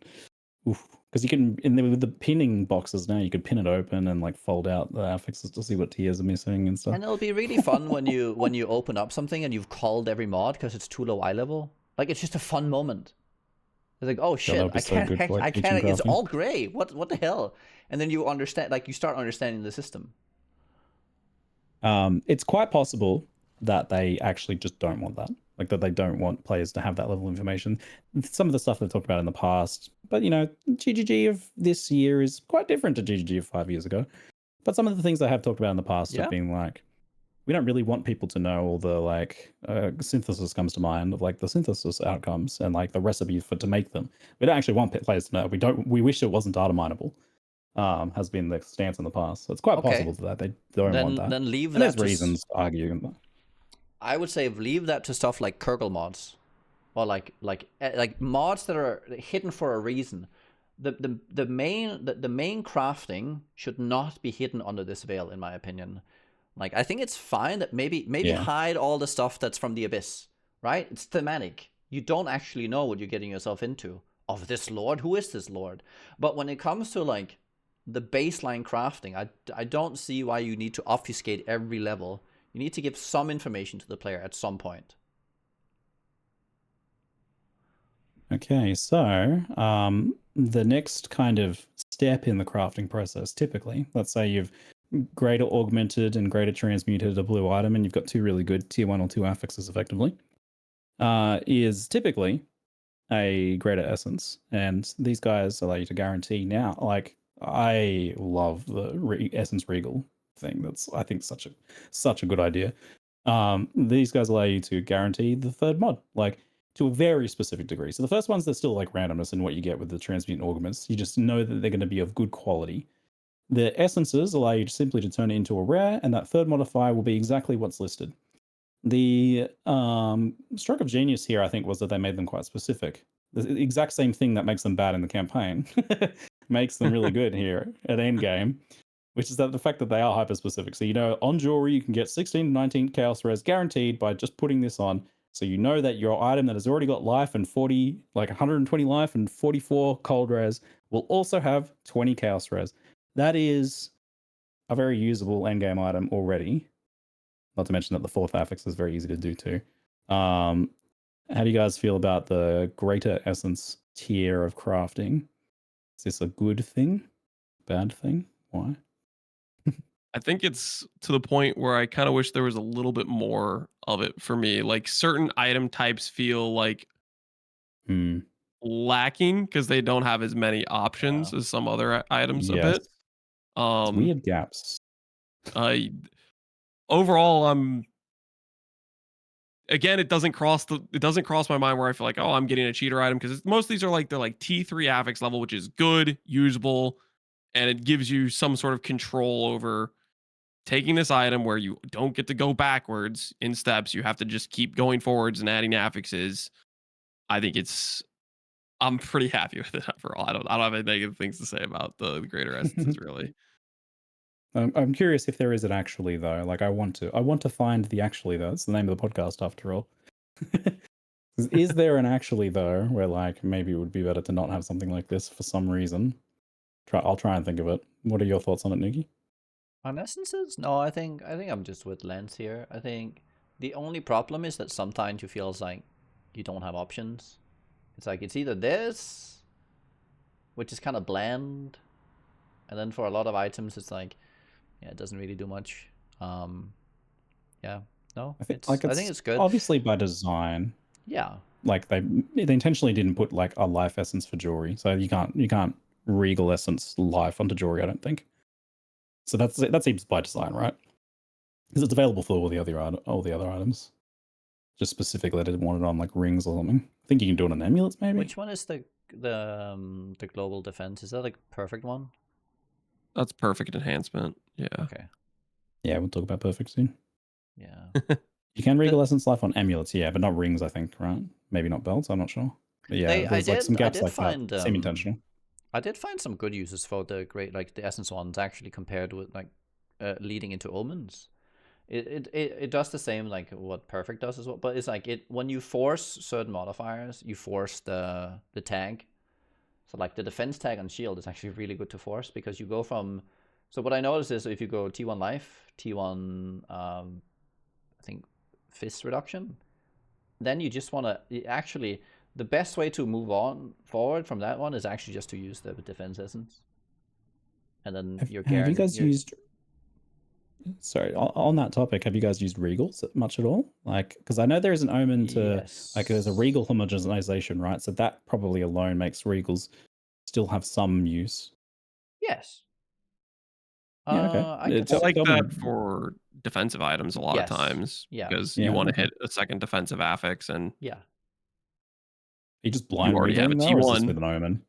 Because you can, with the pinning boxes now, you could pin it open and like fold out the affixes to see what tiers are missing and stuff. And it'll be really fun when you open up something and you've called every mod because it's too low eye level. Like it's just a fun moment. It's like, oh that would shit, be I so can't, good for, like, I teaching can't. It's crafting. all gray. What the hell? And then you understand, like, you start understanding the system. It's quite possible that they actually just don't want that. Like, that they don't want players to have that level of information. Some of the stuff they've talked about in the past, but, you know, GGG of this year is quite different to GGG of 5 years ago. But some of the things they have talked about in the past have been like, we don't really want people to know all the, like, synthesis comes to mind of, like, the synthesis outcomes and, like, the recipe to make them. We don't actually want players to know. We wish it wasn't data mineable. Has been the stance in the past. So it's quite possible that they don't want that. Then leave and that. There's reasons to argue. I would say leave that to stuff like Kurgle mods, or like mods that are hidden for a reason. The main crafting should not be hidden under this veil, in my opinion. Like, I think it's fine that maybe hide all the stuff that's from the abyss, right? It's thematic. You don't actually know what you're getting yourself into. Of this lord, who is this lord? But when it comes to, like, the baseline crafting, I don't see why you need to obfuscate every level. You need to give some information to the player at some point. Okay, so the next kind of step in the crafting process, typically, let's say you've greater augmented and greater transmuted a blue item, and you've got 2 really good tier 1 or 2 affixes effectively, is typically a greater essence. And these guys allow you to guarantee now, like, I love the essence regal thing. That's, I think, such a good idea. These guys allow you to guarantee the 3rd mod, like, to a very specific degree. So the first ones, there's still, like, randomness in what you get with the transmutant augments. You just know that they're going to be of good quality. The essences allow you simply to turn it into a rare, and that 3rd modifier will be exactly what's listed. The stroke of genius here, I think, was that they made them quite specific. The exact same thing that makes them bad in the campaign makes them really good here at Endgame, which is that the fact that they are hyper-specific. So, you know, on jewelry, you can get 16 to 19 chaos rares guaranteed by just putting this on. So you know that your item that has already got life and 120 life and 44 cold rares will also have 20 chaos rares. That is a very usable endgame item already. Not to mention that the 4th affix is very easy to do too. How do you guys feel about the greater essence tier of crafting? Is this a good thing? Bad thing? Why? I think it's to the point where I kind of wish there was a little bit more of it for me. Like, certain item types feel like lacking because they don't have as many options as some other items a bit. It's weird gaps. Overall, again, it doesn't cross my mind where I feel like, oh, I'm getting a cheater item, because most of these are like, they're like T3 affix level, which is good, usable, and it gives you some sort of control over taking this item where you don't get to go backwards in steps. You have to just keep going forwards and adding affixes. I think I'm pretty happy with it overall. I don't have any negative things to say about the greater essences, really. I'm curious if there is an actually, though. Like, I want to find the actually, though. It's the name of the podcast, after all. Is there an actually, though, where, like, maybe it would be better to not have something like this for some reason? I'll try and think of it. What are your thoughts on it, Nugi? On essences? No, I think I'm just with Lance here. I think the only problem is that sometimes you feel like you don't have options. It's like, it's either this, which is kind of bland, and then for a lot of items, it's like, yeah, it doesn't really do much. Yeah, no, I think it's good. Obviously by design. Yeah. Like, they intentionally didn't put, like, a life essence for jewelry, so you can't regal essence life onto jewelry, I don't think. So that seems by design, right? Because it's available for all the other items. Just specifically, I didn't want it on, like, rings or something. I think you can do it on amulets, maybe. Which one is the global defense? Is that like perfect one? That's perfect enhancement. Yeah. Okay. Yeah, we'll talk about perfect soon. Yeah. You can regal essence life on amulets, yeah, but not rings, I think, right? Maybe not belts, I'm not sure. But yeah, there's some gaps like that. Seem intentional. I did find some good uses for the the essence ones, actually, compared with, like, leading into omens. It does the same, like, what perfect does as well, but it's like, when you force certain modifiers, you force the tag. So, like, the defense tag on shield is actually really good to force, because you go from, so what I noticed is, if you go T1 life, T1 I think fist reduction, then you just want to actually, the best way to move on forward from that one is actually just to use the defense essence, and then have you guys used? Sorry, on that topic, have you guys used regals much at all? Like, because I know there is an omen to like there's a regal homogenization, right? So that probably alone makes regals still have some use. Yes. Yeah, okay. It's like that for defensive items a lot of times, because you want to hit a second defensive affix, and you just blind regaling though, or is this with an omen?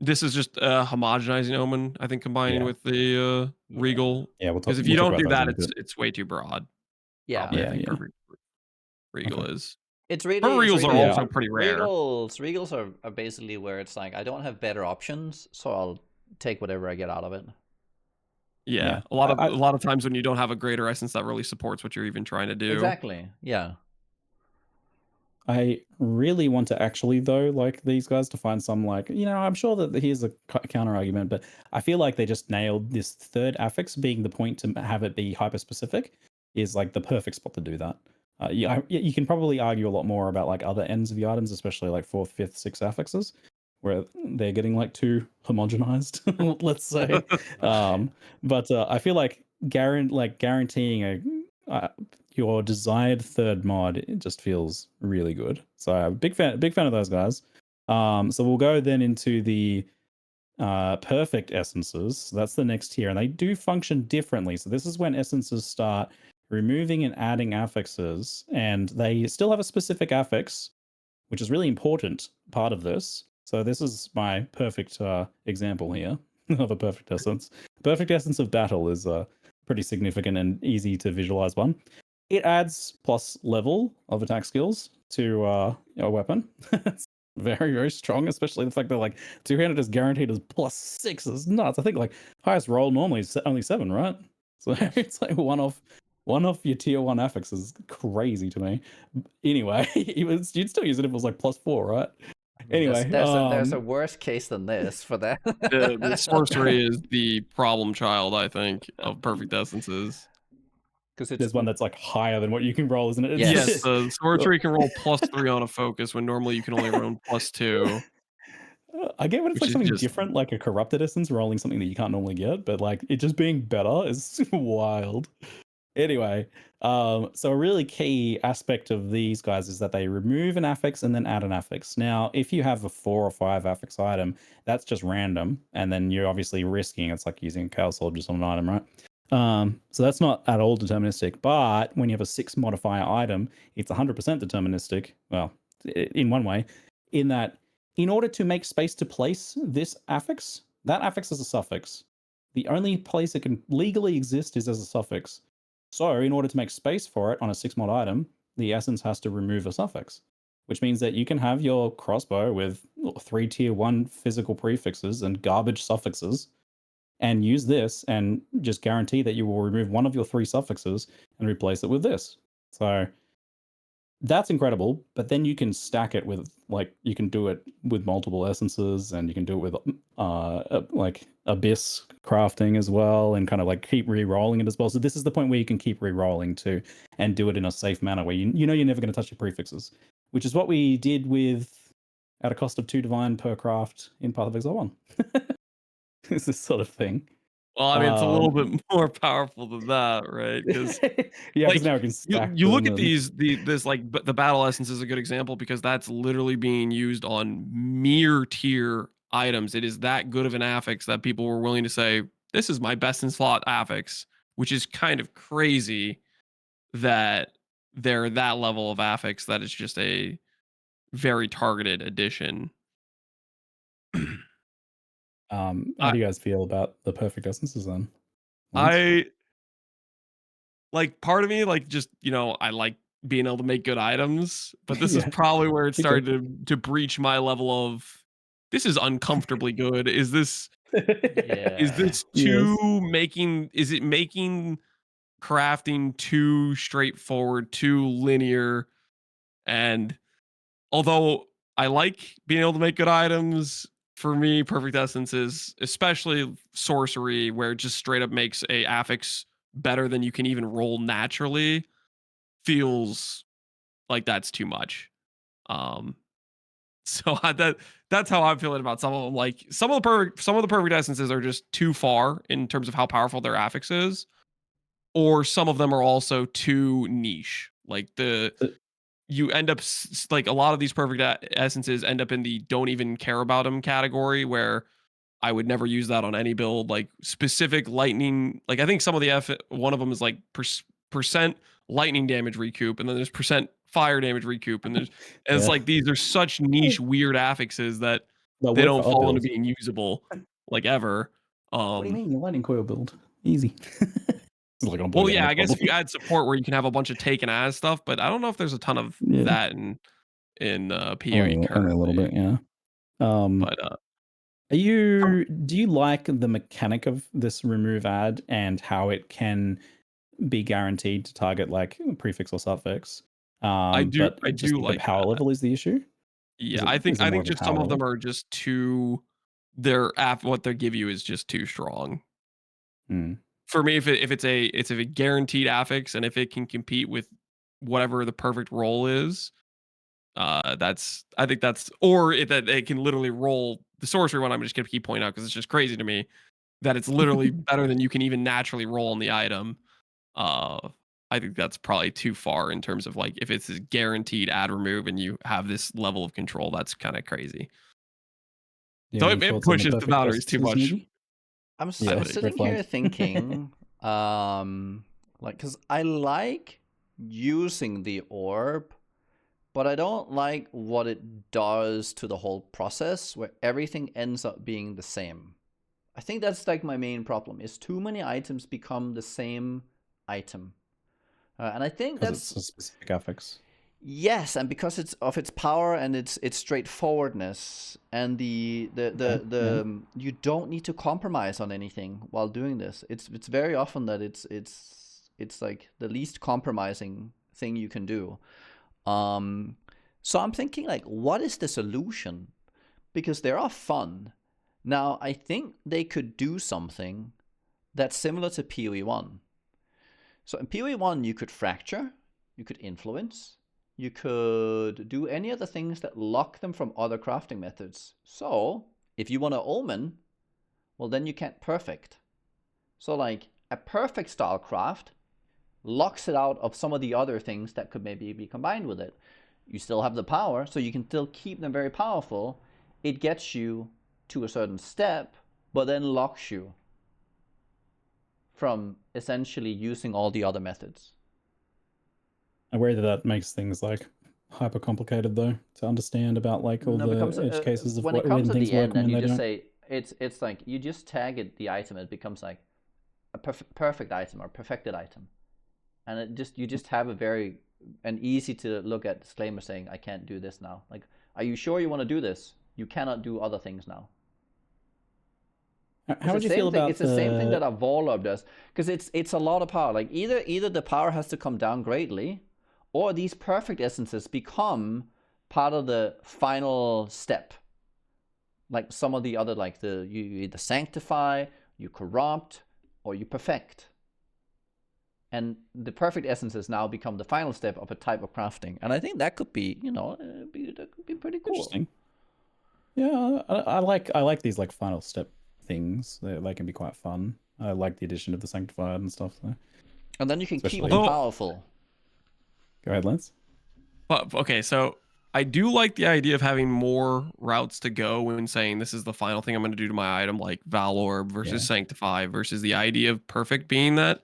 This is just homogenizing omen, I think, combining with the regal. Yeah, because if you don't do that, it's way too broad. Yeah, I think perfect regal is. It's really. But regals are also pretty rare. Regals are basically where it's like I don't have better options, so I'll take whatever I get out of it. Yeah. A lot of times when you don't have a greater essence that really supports what you're even trying to do. Exactly. Yeah. I really want to actually, though, like these guys to find some, like, I'm sure that here's a counter argument, but I feel like they just nailed this third affix being the point to have it be hyper specific is like the perfect spot to do that. You can probably argue a lot more about like other ends of the items, especially like 4th, 5th, 6th affixes, where they're getting like too homogenized, let's say. But I feel like guaranteeing your desired third mod, it just feels really good. So I'm a big fan of those guys. So we'll go then into the perfect essences. So that's the next tier, and they do function differently. So this is when essences start removing and adding affixes, and they still have a specific affix, which is really important part of this. So this is my perfect example here of a perfect essence. Perfect essence of battle is a pretty significant and easy to visualize one. It adds plus level of attack skills to a weapon. It's very, very strong, especially the fact that like two-handed is guaranteed as +6 is nuts. I think like highest roll normally is only 7, right? So it's like one off your tier 1 affix is crazy to me. Anyway, you'd still use it if it was like +4, right? Anyway, there's a worse case than this for that. The sorcery is the problem child, I think, of perfect essences. Because there's one that's like higher than what you can roll, isn't it? Yes, the sorcery can roll +3 on a focus when normally you can only roll +2. I get when it's like something different, like a corrupted essence rolling something that you can't normally get, but like it just being better is wild. Anyway, so a really key aspect of these guys is that they remove an affix and then add an affix. Now, if you have a 4 or 5 affix item, that's just random, and then you're obviously risking. It's like using a Chaos Orb just on an item, right? So that's not at all deterministic. But when you have a 6 modifier item, it's 100% deterministic. Well, in one way, in that in order to make space to place this affix, that affix is a suffix. The only place it can legally exist is as a suffix. So in order to make space for it on a 6 mod item, the essence has to remove a suffix, which means that you can have your crossbow with 3 tier 1 physical prefixes and garbage suffixes, and use this and just guarantee that you will remove one of your 3 suffixes and replace it with this. So that's incredible, but then you can stack it with, like, you can do it with multiple essences, and you can do it with like abyss crafting as well, and kind of like keep re-rolling it as well. So this is the point where you can keep re-rolling too, and do it in a safe manner where you know you're never going to touch your prefixes, which is what we did with at a cost of 2 divine per craft in Path of Exile 1. It's this sort of thing. Well, I mean, it's a little bit more powerful than that, right? Because yeah, because now we can stack you look at this like the battle essence is a good example, because that's literally being used on mere tier items. It is that good of an affix that people were willing to say, this is my best in slot affix, which is kind of crazy that they're that level of affix that it's just a very targeted addition. How do you guys feel about the perfect essences then? I like, part of me, like, just, I like being able to make good items, but this is probably where it started to breach my level of, this is uncomfortably good. Is this is it making crafting too straightforward, too linear? And although I like being able to make good items, for me, perfect essences, especially sorcery, where it just straight up makes a affix better than you can even roll naturally, feels like that's too much. So that's how I'm feeling about some of them. Like some of the perfect essences are just too far in terms of how powerful their affix is, or some of them are also too niche. Like you end up like a lot of these perfect essences end up in the don't even care about them category, where I would never use that on any build. Like specific lightning, like I think some of the one of them is like percent lightning damage recoup, and then there's percent fire damage recoup, and it's like these are such niche weird affixes that They'll they work don't for our fall into build. being usable like ever. What do you mean? Your lightning coil build. Easy. Like, Well, yeah, I guess if you add support where you can have a bunch of taken as stuff, but I don't know if there's a ton of that in PoE only a little currently. bit, yeah. But do you like the mechanic of this remove add and how it can be guaranteed to target like prefix or suffix? I do just the like power that. level is the issue. Yeah, I think just some of them are just too. What they give you is just too strong. For me, if it's a guaranteed affix, and if it can compete with whatever the perfect roll is, I think that's, or that it can literally roll the sorcery one. I'm just gonna keep pointing out because it's just crazy to me that it's literally better than you can even naturally roll on the item. I think that's probably too far in terms of like if it's a guaranteed add remove and you have this level of control, that's kind of crazy. So it pushes the boundaries too much. I'm sitting here thinking, like, because I like using the orb, but I don't like what it does to the whole process where everything ends up being the same. I think that's like my main problem, is too many items become the same item. And I think that's it's a specific affix. Yes, and because it's of its power and its straightforwardness, and the you don't need to compromise on anything while doing this. It's very often that it's like the least compromising thing you can do. So I'm thinking, like, what is the solution? Because they are fun. Now, I think they could do something that's similar to PoE 1. So in PoE 1, you could fracture, you could influence, you could do any of the things that lock them from other crafting methods. So if you want to omen, well, then you can't perfect. So like a perfect style craft locks it out of some of the other things that could maybe be combined with it. You still have the power, so you can still keep them very powerful. It gets you to a certain step, but then locks you from essentially using all the other methods. I worry that makes things like hyper complicated though to understand about like all the edge cases of when it comes to the end, and you just don't. say it's like you just tag it the item, it becomes like a perfect item or perfected item, and you just have an easy to look at disclaimer saying I can't do this now. Like, are you sure you want to do this? You cannot do other things now. How would you feel about it's the same thing that a Vorlorb does, because it's a lot of power. Like either the power has to come down greatly, or these perfect essences become part of the final step. Like some of the other, like you either sanctify, you corrupt, or you perfect. And the perfect essences now become the final step of a type of crafting. And I think that could be, that could be pretty cool. Interesting. Yeah, I like these like final step things. They can be quite fun. I like the addition of the sanctified and stuff. So. And then you can keep them powerful. Go ahead, Lance. Okay, so I do like the idea of having more routes to go when saying this is the final thing I'm going to do to my item, like Valorb versus Sanctify versus the idea of perfect being that.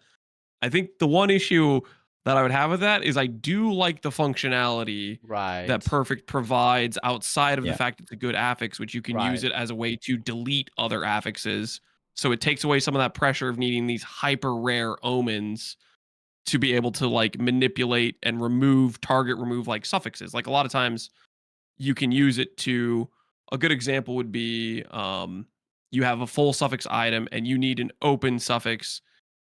I think the one issue that I would have with that is I do like the functionality that perfect provides outside of the fact it's a good affix, which you can use it as a way to delete other affixes. So it takes away some of that pressure of needing these hyper rare omens to be able to like manipulate and target remove like suffixes. Like a lot of times you can use it to, a good example would be you have a full suffix item and you need an open suffix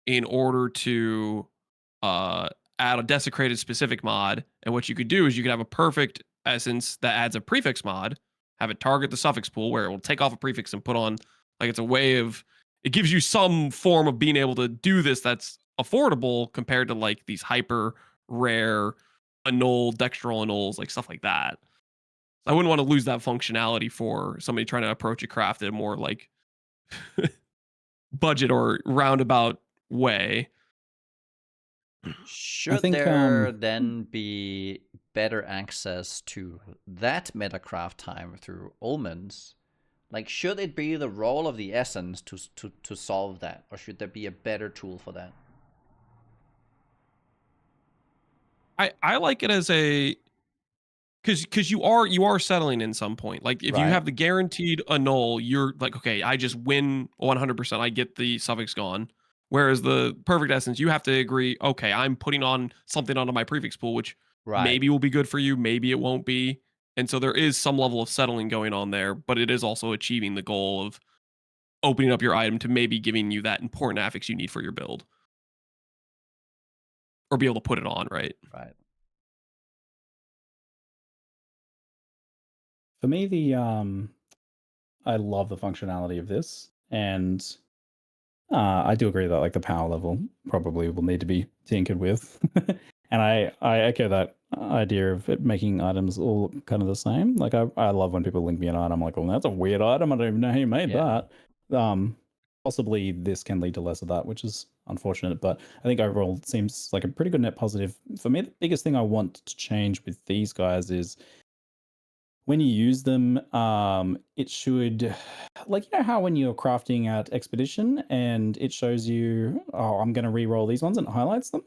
in order to add a desecrated specific mod. And what you could do is you could have a perfect essence that adds a prefix mod, have it target the suffix pool where it will take off a prefix and put on, like, it's a way of, it gives you some form of being able to do this that's affordable compared to like these hyper rare annul, dextral annuls, like stuff like that. I wouldn't want to lose that functionality for somebody trying to approach a craft in a more like budget or roundabout way. Should think, there then be better access to that metacraft time through omens? Like, should it be the role of the essence to solve that, or should there be a better tool for that? I like it as a because you are settling in some point. Like if you Right. have the guaranteed annul, you're like, okay, I just win 100%. I get the suffix gone. Whereas the perfect essence, you have to agree, okay, I'm putting on something onto my prefix pool, which Right. maybe will be good for you, maybe it won't be. And so there is some level of settling going on there, but it is also achieving the goal of opening up your item to maybe giving you that important affix you need for your build. Or be able to put it on, right? Right. For me, I love the functionality of this, and I do agree that like the power level probably will need to be tinkered with, and I echo that idea of it making items all kind of the same. Like I love when people link me an item. I'm like, well, that's a weird item. I don't even know how you made that. Possibly this can lead to less of that, which is unfortunate. But I think overall it seems like a pretty good net positive. For me, the biggest thing I want to change with these guys is when you use them, it should, like, you know how when you're crafting at Expedition and it shows you, oh, I'm going to re-roll these ones and it highlights them?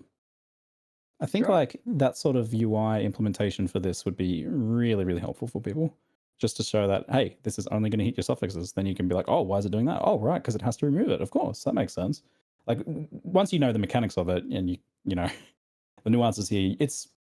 I think Sure. like that sort of UI implementation for this would be really, really helpful for people. Just to show that, hey, this is only going to hit your suffixes. Then you can be like, oh, why is it doing that? Oh, right, because it has to remove it. Of course, that makes sense. Like once you know the mechanics of it and you know the nuances here,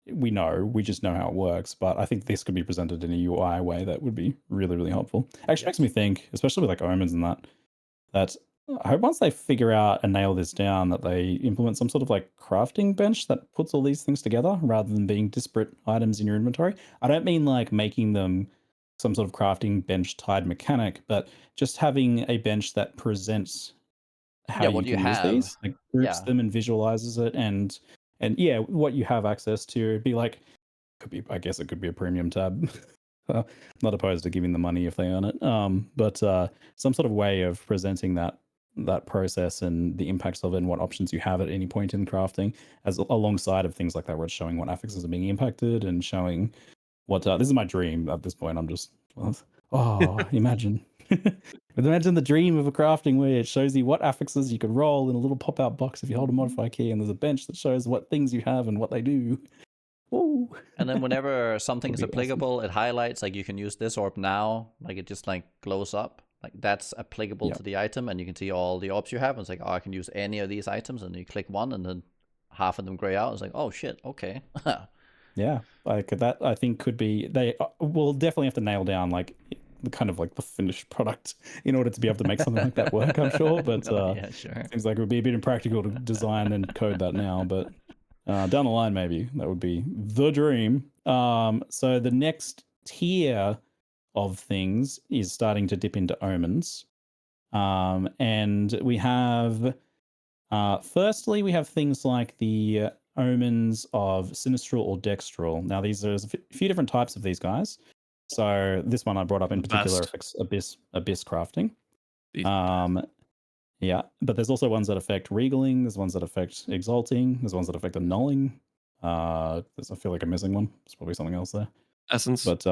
we just know how it works, but I think this could be presented in a UI way that would be really, really helpful. Actually makes me think, especially with like omens and that I hope once they figure out and nail this down that they implement some sort of like crafting bench that puts all these things together rather than being disparate items in your inventory. I don't mean like making them some sort of crafting bench tied mechanic, but just having a bench that presents how Yeah, you what you can use have. these, like groups Yeah. them and visualizes it, and yeah, what you have access to. Be like, could be, I guess it could be a premium tab. Not opposed to giving the money if they earn it, but some sort of way of presenting that process and the impacts of it and what options you have at any point in crafting, as alongside of things like that, where it's showing what affixes are being impacted and showing what. This is my dream at this point. I'm just, oh, imagine. Imagine the dream of a crafting where it shows you what affixes you can roll in a little pop-out box if you hold a modify key, and there's a bench that shows what things you have and what they do. Woo. And then whenever something Would is be awesome. applicable, it highlights, like, you can use this orb now. Like, it just like glows up. Like, that's applicable to the item, and you can see all the orbs you have. And it's like, oh, I can use any of these items, and you click one, and then half of them gray out. It's like, oh shit, okay. Yeah, like that. I think could be. They will definitely have to nail down like the kind of like the finished product in order to be able to make something like that work. I'm sure, but Yeah, sure. seems like it would be a bit impractical to design and code that now. But down the line, maybe that would be the dream. So the next tier of things is starting to dip into omens, and we have. Firstly, we have things like the omens of sinistral or dextral. Now, there's a few different types of these guys. So this one I brought up in The particular best. affects abyss crafting. These are the best. Yeah, but there's also ones that affect regaling. There's ones that affect exalting. There's ones that affect annulling. I feel like I'm missing one. There's probably something else there. Essence. But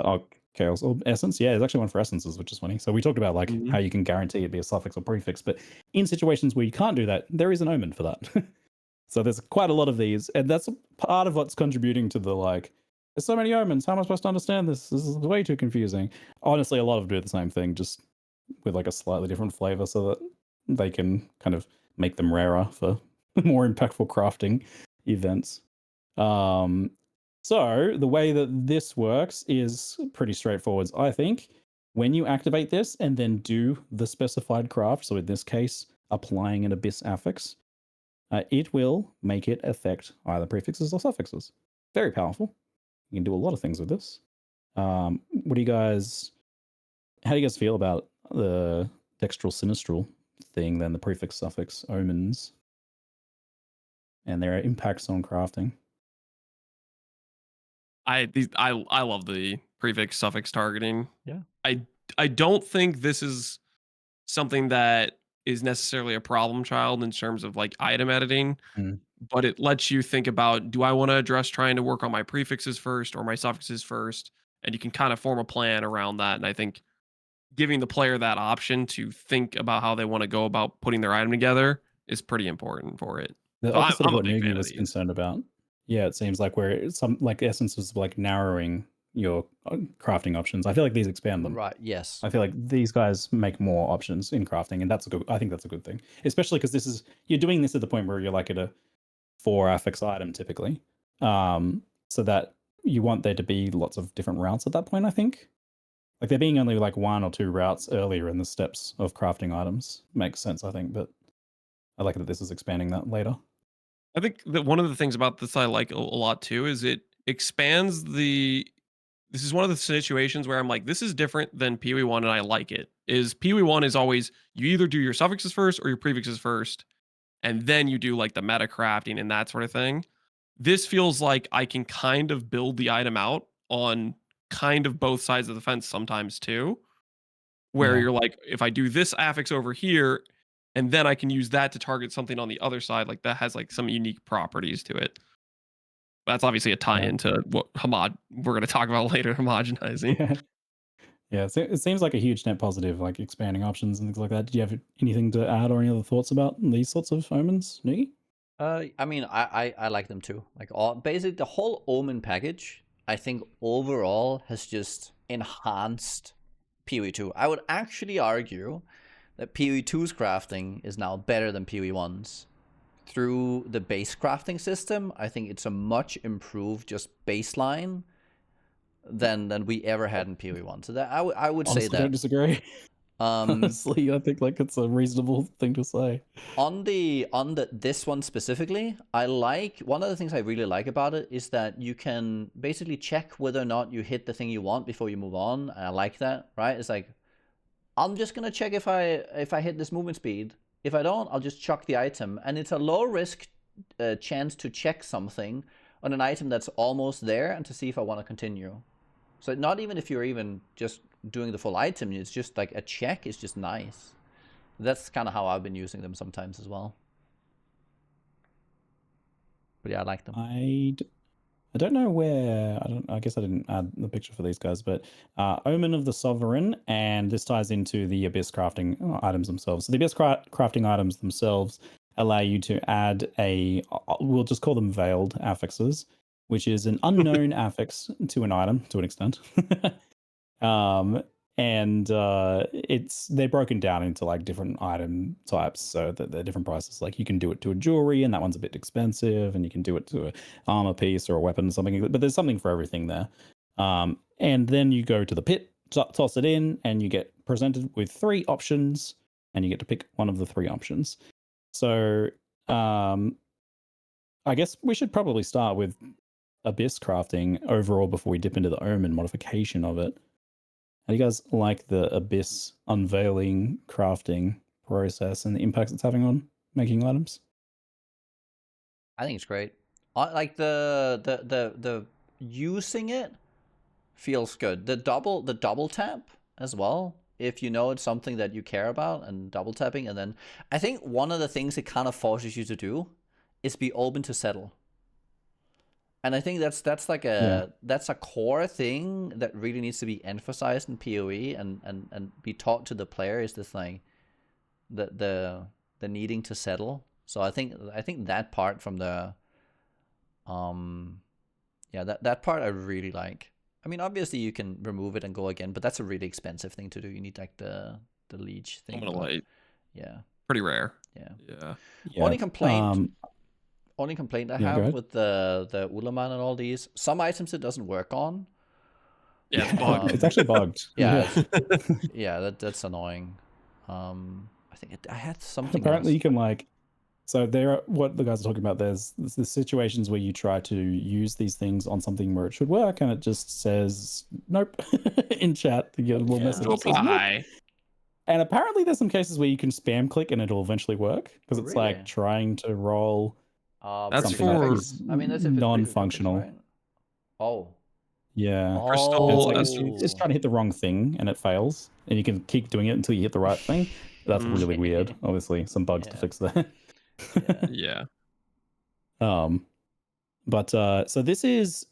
chaos or essence. Yeah, there's actually one for essences, which is funny. So we talked about like Mhm. how you can guarantee it be a suffix or prefix, but in situations where you can't do that, there is an omen for that. So there's quite a lot of these, and that's part of what's contributing to the like. There's so many omens. How am I supposed to understand this? This is way too confusing. Honestly, a lot of them do the same thing, just with like a slightly different flavor, so that they can kind of make them rarer for more impactful crafting events. So the way that this works is pretty straightforward, I think. When you activate this and then do the specified craft, so in this case, applying an abyss affix, it will make it affect either prefixes or suffixes. Very powerful. You can do a lot of things with this. What do you guys? How do you guys feel about the dextral sinistral thing? Then the prefix suffix omens and their impacts on crafting. I love the prefix suffix targeting. Yeah. I don't think this is something that is necessarily a problem child in terms of like item editing, but it lets you think about, do I want to address trying to work on my prefixes first or my suffixes first? And you can kind of form a plan around that. And I think giving the player that option to think about how they want to go about putting their item together is pretty important for it. The So opposite I'm of a what big fan Nugi of was these. concerned about. Yeah, it seems like where some like essence was like narrowing your crafting options. I feel like these expand them. Right. Yes. I feel like these guys make more options in crafting, and that's a good. I think that's a good thing, especially because this is you're doing this at the point where you're like at a 4 affix item typically, so that you want there to be lots of different routes at that point. I think, like there being only like 1 or 2 routes earlier in the steps of crafting items makes sense. I think, but I like that this is expanding that later. I think that one of the things about this I like a lot too is it expands the. This is one of the situations where I'm like, this is different than PoE 1 and I like it. Is PoE 1 is always you either do your suffixes first or your prefixes first, and then you do like the meta crafting and that sort of thing. This feels like I can kind of build the item out on kind of both sides of the fence sometimes too, where Yeah. you're like, if I do this affix over here, and then I can use that to target something on the other side, like that has like some unique properties to it. That's obviously a tie-in to what we're going to talk about later, homogenizing. Yeah. Yeah, so it seems like a huge net positive, like expanding options and things like that. Did you have anything to add or any other thoughts about these sorts of omens, Nugi? I mean, I like them too. Like basically the whole omen package, I think overall has just enhanced PoE 2. I would actually argue that PoE 2's crafting is now better than PoE 1's. Through the base crafting system, I think it's a much improved just baseline than we ever had in PoE 1. So that I would Honestly, say that. don't disagree. Honestly, I think like it's a reasonable thing to say. On this one specifically, I like one of the things I really like about it is that you can basically check whether or not you hit the thing you want before you move on. And I like that, right? It's like I'm just gonna check if I hit this movement speed. If I don't, I'll just chuck the item, and it's a low risk chance to check something on an item that's almost there and to see if I want to continue. So not even if you're even just doing the full item, it's just like a check is just nice. That's kind of how I've been using them sometimes as well. But yeah, I like them. I don't know where, I guess I didn't add the picture for these guys, but Omen of the Sovereign, and this ties into the Abyss crafting items themselves. So the Abyss crafting items themselves allow you to add we'll just call them veiled affixes, which is an unknown affix to an item to an extent. And they're broken down into like different item types, so that they're different prices. Like you can do it to a jewelry, and that one's a bit expensive, and you can do it to an armor piece or a weapon or something. But there's something for everything there. And then you go to the pit, toss it in, and you get presented with 3 options, and you get to pick one of the 3 options. So I guess we should probably start with Abyss crafting overall before we dip into the Omen modification of it. How do you guys like the Abyss unveiling crafting process and the impacts it's having on making items? I think it's great. Like the using it feels good. The double tap as well. If you know it's something that you care about, and double tapping, and then I think one of the things it kind of forces you to do is be open to settle. And I think that's like that's a core thing that really needs to be emphasized in PoE and be taught to the player, is this thing, the needing to settle. So I think that part from the that part I really like. I mean, obviously you can remove it and go again, but that's a really expensive thing to do. You need like the leech thing. Yeah. Pretty rare. Yeah. Yeah. Only complaint I have with the Ulaman and all these, some items it doesn't work on. Yeah, it's bugged. It's actually bugged. Yeah, that's annoying. I think I had something Apparently else. you can like, so what the guys are talking about, there's the situations where you try to use these things on something where it should work, and it just says nope in chat. You get a little message that says nope. And apparently there's some cases where you can spam click and it'll eventually work, because it's like trying to roll that's something for that is non-functional. Right? Oh. Yeah. Crystal It's trying to hit the wrong thing and it fails, and you can keep doing it until you hit the right thing. That's really weird. Obviously, some bugs to fix there. Yeah. But so this is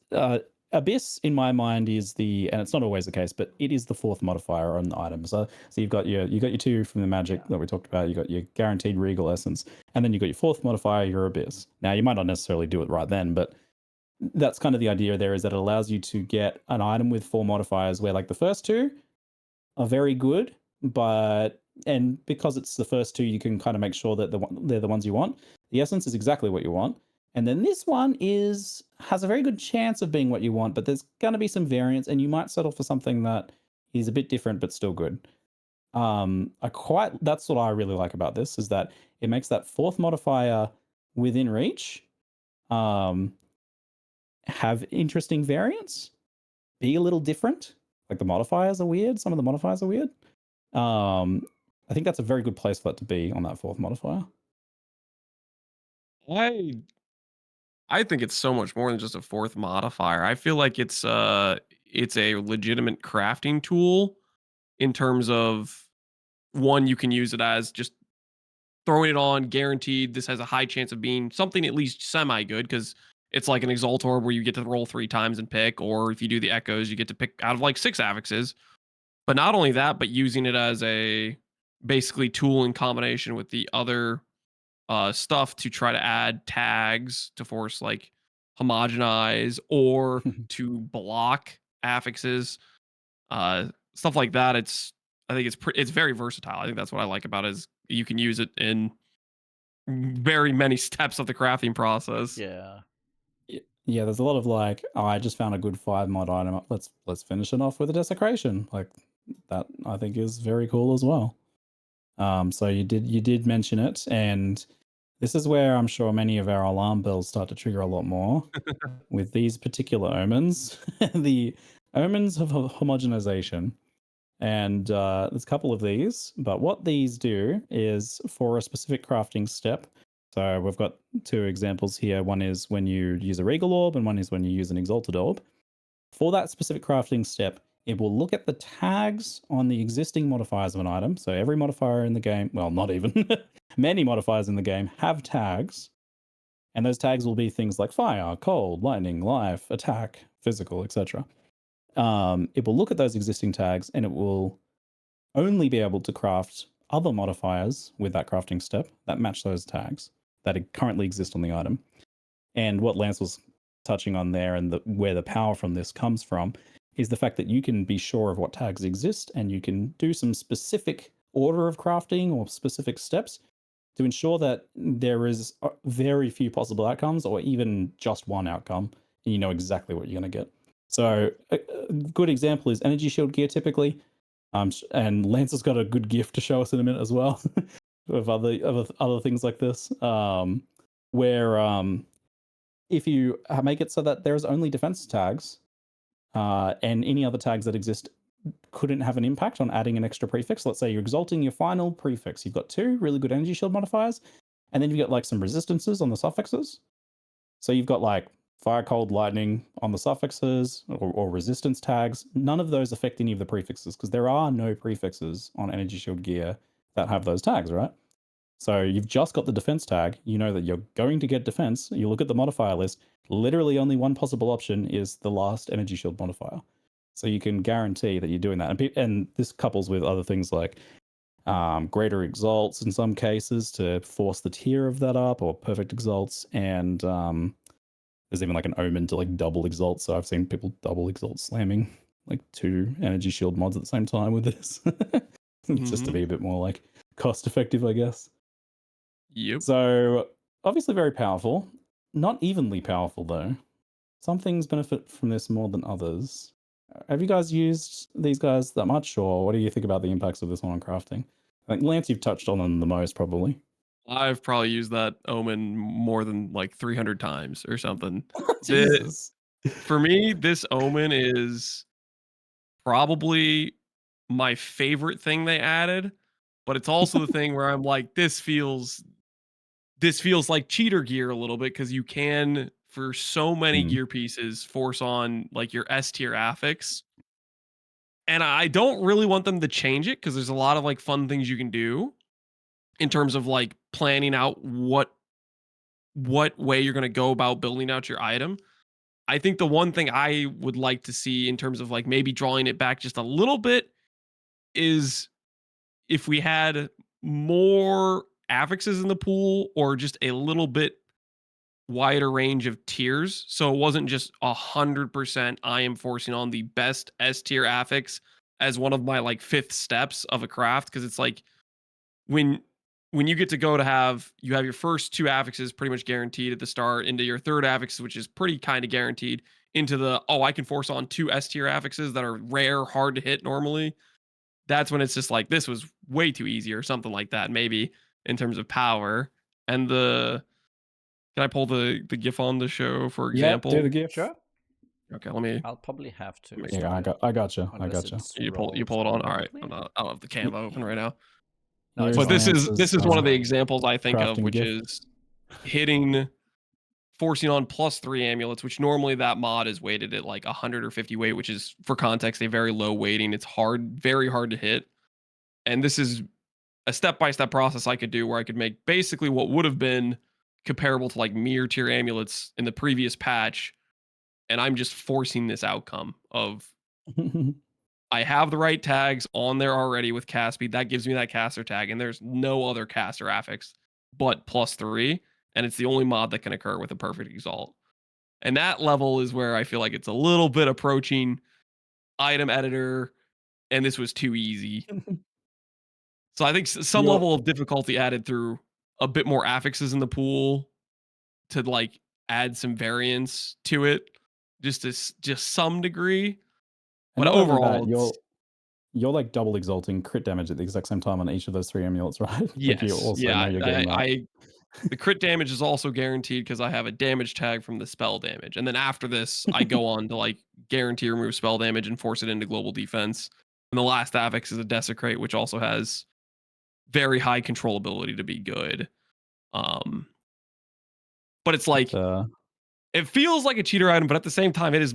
Abyss in my mind is and it's not always the case, but it is the fourth modifier on the item. So you've got your two from the magic that we talked about. You got your guaranteed regal essence, and then you got your fourth modifier, your Abyss. Now you might not necessarily do it right then, but that's kind of the idea there, is that it allows you to get an item with 4 modifiers where like the first 2 are very good, and because it's the first 2, you can kind of make sure that they're the ones you want. The essence is exactly what you want. And then this one has a very good chance of being what you want, but there's going to be some variance, and you might settle for something that is a bit different but still good. That's what I really like about this, is that it makes that fourth modifier within reach have interesting variants, be a little different. Like the modifiers are weird. Some of the modifiers are weird. I think that's a very good place for that to be on that fourth modifier. I think it's so much more than just a fourth modifier. I feel like it's a legitimate crafting tool in terms of, one, you can use it as just throwing it on, guaranteed. This has a high chance of being something at least semi good, because it's like an Exalt Orb where you get to roll 3 times and pick, or if you do the Echoes, you get to pick out of like 6 affixes. But not only that, but using it as a basically tool in combination with the other stuff to try to add tags to force like homogenize or to block affixes, stuff like that. I think it's very versatile. I think that's what I like about it, is you can use it in very many steps of the crafting process. Yeah. Yeah, there's a lot of like, oh, I just found a good 5 mod item. Let's finish it off with a desecration. Like that, I think is very cool as well. So you did mention it, and this is where I'm sure many of our alarm bells start to trigger a lot more with these particular omens, the omens of homogenization. And there's a couple of these, but what these do is for a specific crafting step. So we've got 2 examples here. One is when you use a regal orb, and one is when you use an exalted orb. For that specific crafting step, it will look at the tags on the existing modifiers of an item. So every modifier in the game, well, not even, many modifiers in the game have tags. And those tags will be things like fire, cold, lightning, life, attack, physical, etc. It will look at those existing tags, and it will only be able to craft other modifiers with that crafting step that match those tags that currently exist on the item. And what Lance was touching on there, and where the power from this comes from, is the fact that you can be sure of what tags exist, and you can do some specific order of crafting or specific steps to ensure that there is very few possible outcomes, or even just one outcome, and you know exactly what you're going to get. So a good example is energy shield gear typically. And Lance has got a good gift to show us in a minute as well of other things like this, where if you make it so that there's only defense tags, and any other tags that exist couldn't have an impact on adding an extra prefix. Let's say you're exalting your final prefix. You've got 2 really good energy shield modifiers, and then you've got like some resistances on the suffixes. So you've got like fire, cold, lightning on the suffixes, or resistance tags. None of those affect any of the prefixes, because there are no prefixes on energy shield gear that have those tags, right? So you've just got the defense tag. You know that you're going to get defense. You look at the modifier list. Literally only one possible option is the last energy shield modifier. So you can guarantee that you're doing that. And this couples with other things like greater exalts in some cases to force the tier of that up, or perfect exalts. And there's even like an omen to like double exalt. So I've seen people double exalt slamming like 2 energy shield mods at the same time with this. Just to be a bit more like cost effective, I guess. Yep. So obviously very powerful. Not evenly powerful though. Some things benefit from this more than others. Have you guys used these guys that much, or what do you think about the impacts of this one on crafting? I think Lance, you've touched on them the most probably. I've probably used that omen more than like 300 times or something. Jesus. For me, this omen is probably my favorite thing they added, but it's also the thing where I'm like, this feels like cheater gear a little bit, because you can for so many Mm. gear pieces force on like your S tier affix. And I don't really want them to change it because there's a lot of like fun things you can do in terms of like planning out what way you're going to go about building out your item. I think the one thing I would like to see in terms of like maybe drawing it back just a little bit is if we had more affixes in the pool or just a little bit wider range of tiers. So it wasn't just 100% I am forcing on the best S tier affix as one of my like fifth steps of a craft. Cause it's like when you get to go to have your first two affixes pretty much guaranteed at the start into your third affix, which is pretty kind of guaranteed, into the I can force on two S tier affixes that are rare, hard to hit normally. That's when it's just like this was way too easy or something like that, maybe in terms of power. And can I pull the GIF on the show, for example? Yeah, do the GIF. Sure. Okay, let me. I'll probably have to. Yeah, I got you. You pull it on. All right, I don't have the Canva open right now. No, but this is one of the examples I think of, which is hitting, forcing on +3 amulets, which normally that mod is weighted at like 100 or 50 weight, which is, for context, a very low weighting. It's very hard to hit. And this is a step-by-step process I could do where I could make basically what would have been comparable to like mere tier amulets in the previous patch. And I'm just forcing this outcome of I have the right tags on there already with cast speed. That gives me that caster tag, and there's no other caster affix but +3, and it's the only mod that can occur with a perfect exalt. And that level is where I feel like it's a little bit approaching item editor, and this was too easy. So I think some level of difficulty added through a bit more affixes in the pool to like add some variance to it, just some degree. But overall, you're like double exalting crit damage at the exact same time on each of those 3 amulets, right? Yes. Like you also know you're getting that. The crit damage is also guaranteed because I have a damage tag from the spell damage. And then after this, I go on to like guarantee remove spell damage and force it into global defense. And the last affix is a desecrate, which also has very high controllability to be good. But it's like it feels like a cheater item, but at the same time, it is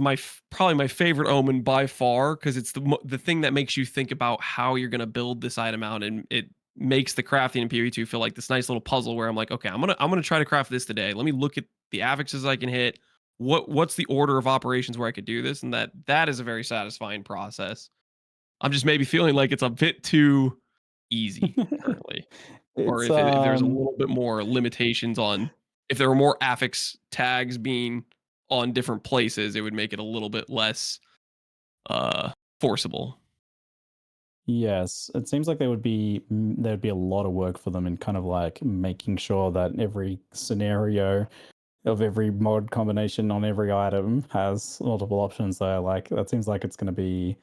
probably my favorite omen by far because it's the thing that makes you think about how you're going to build this item out, and it makes the crafting in PoE2 feel like this nice little puzzle where I'm like, okay, I'm gonna try to craft this today. Let me look at the affixes I can hit. What's the order of operations where I could do this, and that is a very satisfying process. I'm just maybe feeling like it's a bit too easy currently, or if there's a little bit more limitations on. If there were more affix tags being on different places, it would make it a little bit less forcible. Yes, it seems like there'd be a lot of work for them in kind of like making sure that every scenario of every mod combination on every item has multiple options there. Like that seems like it's going to be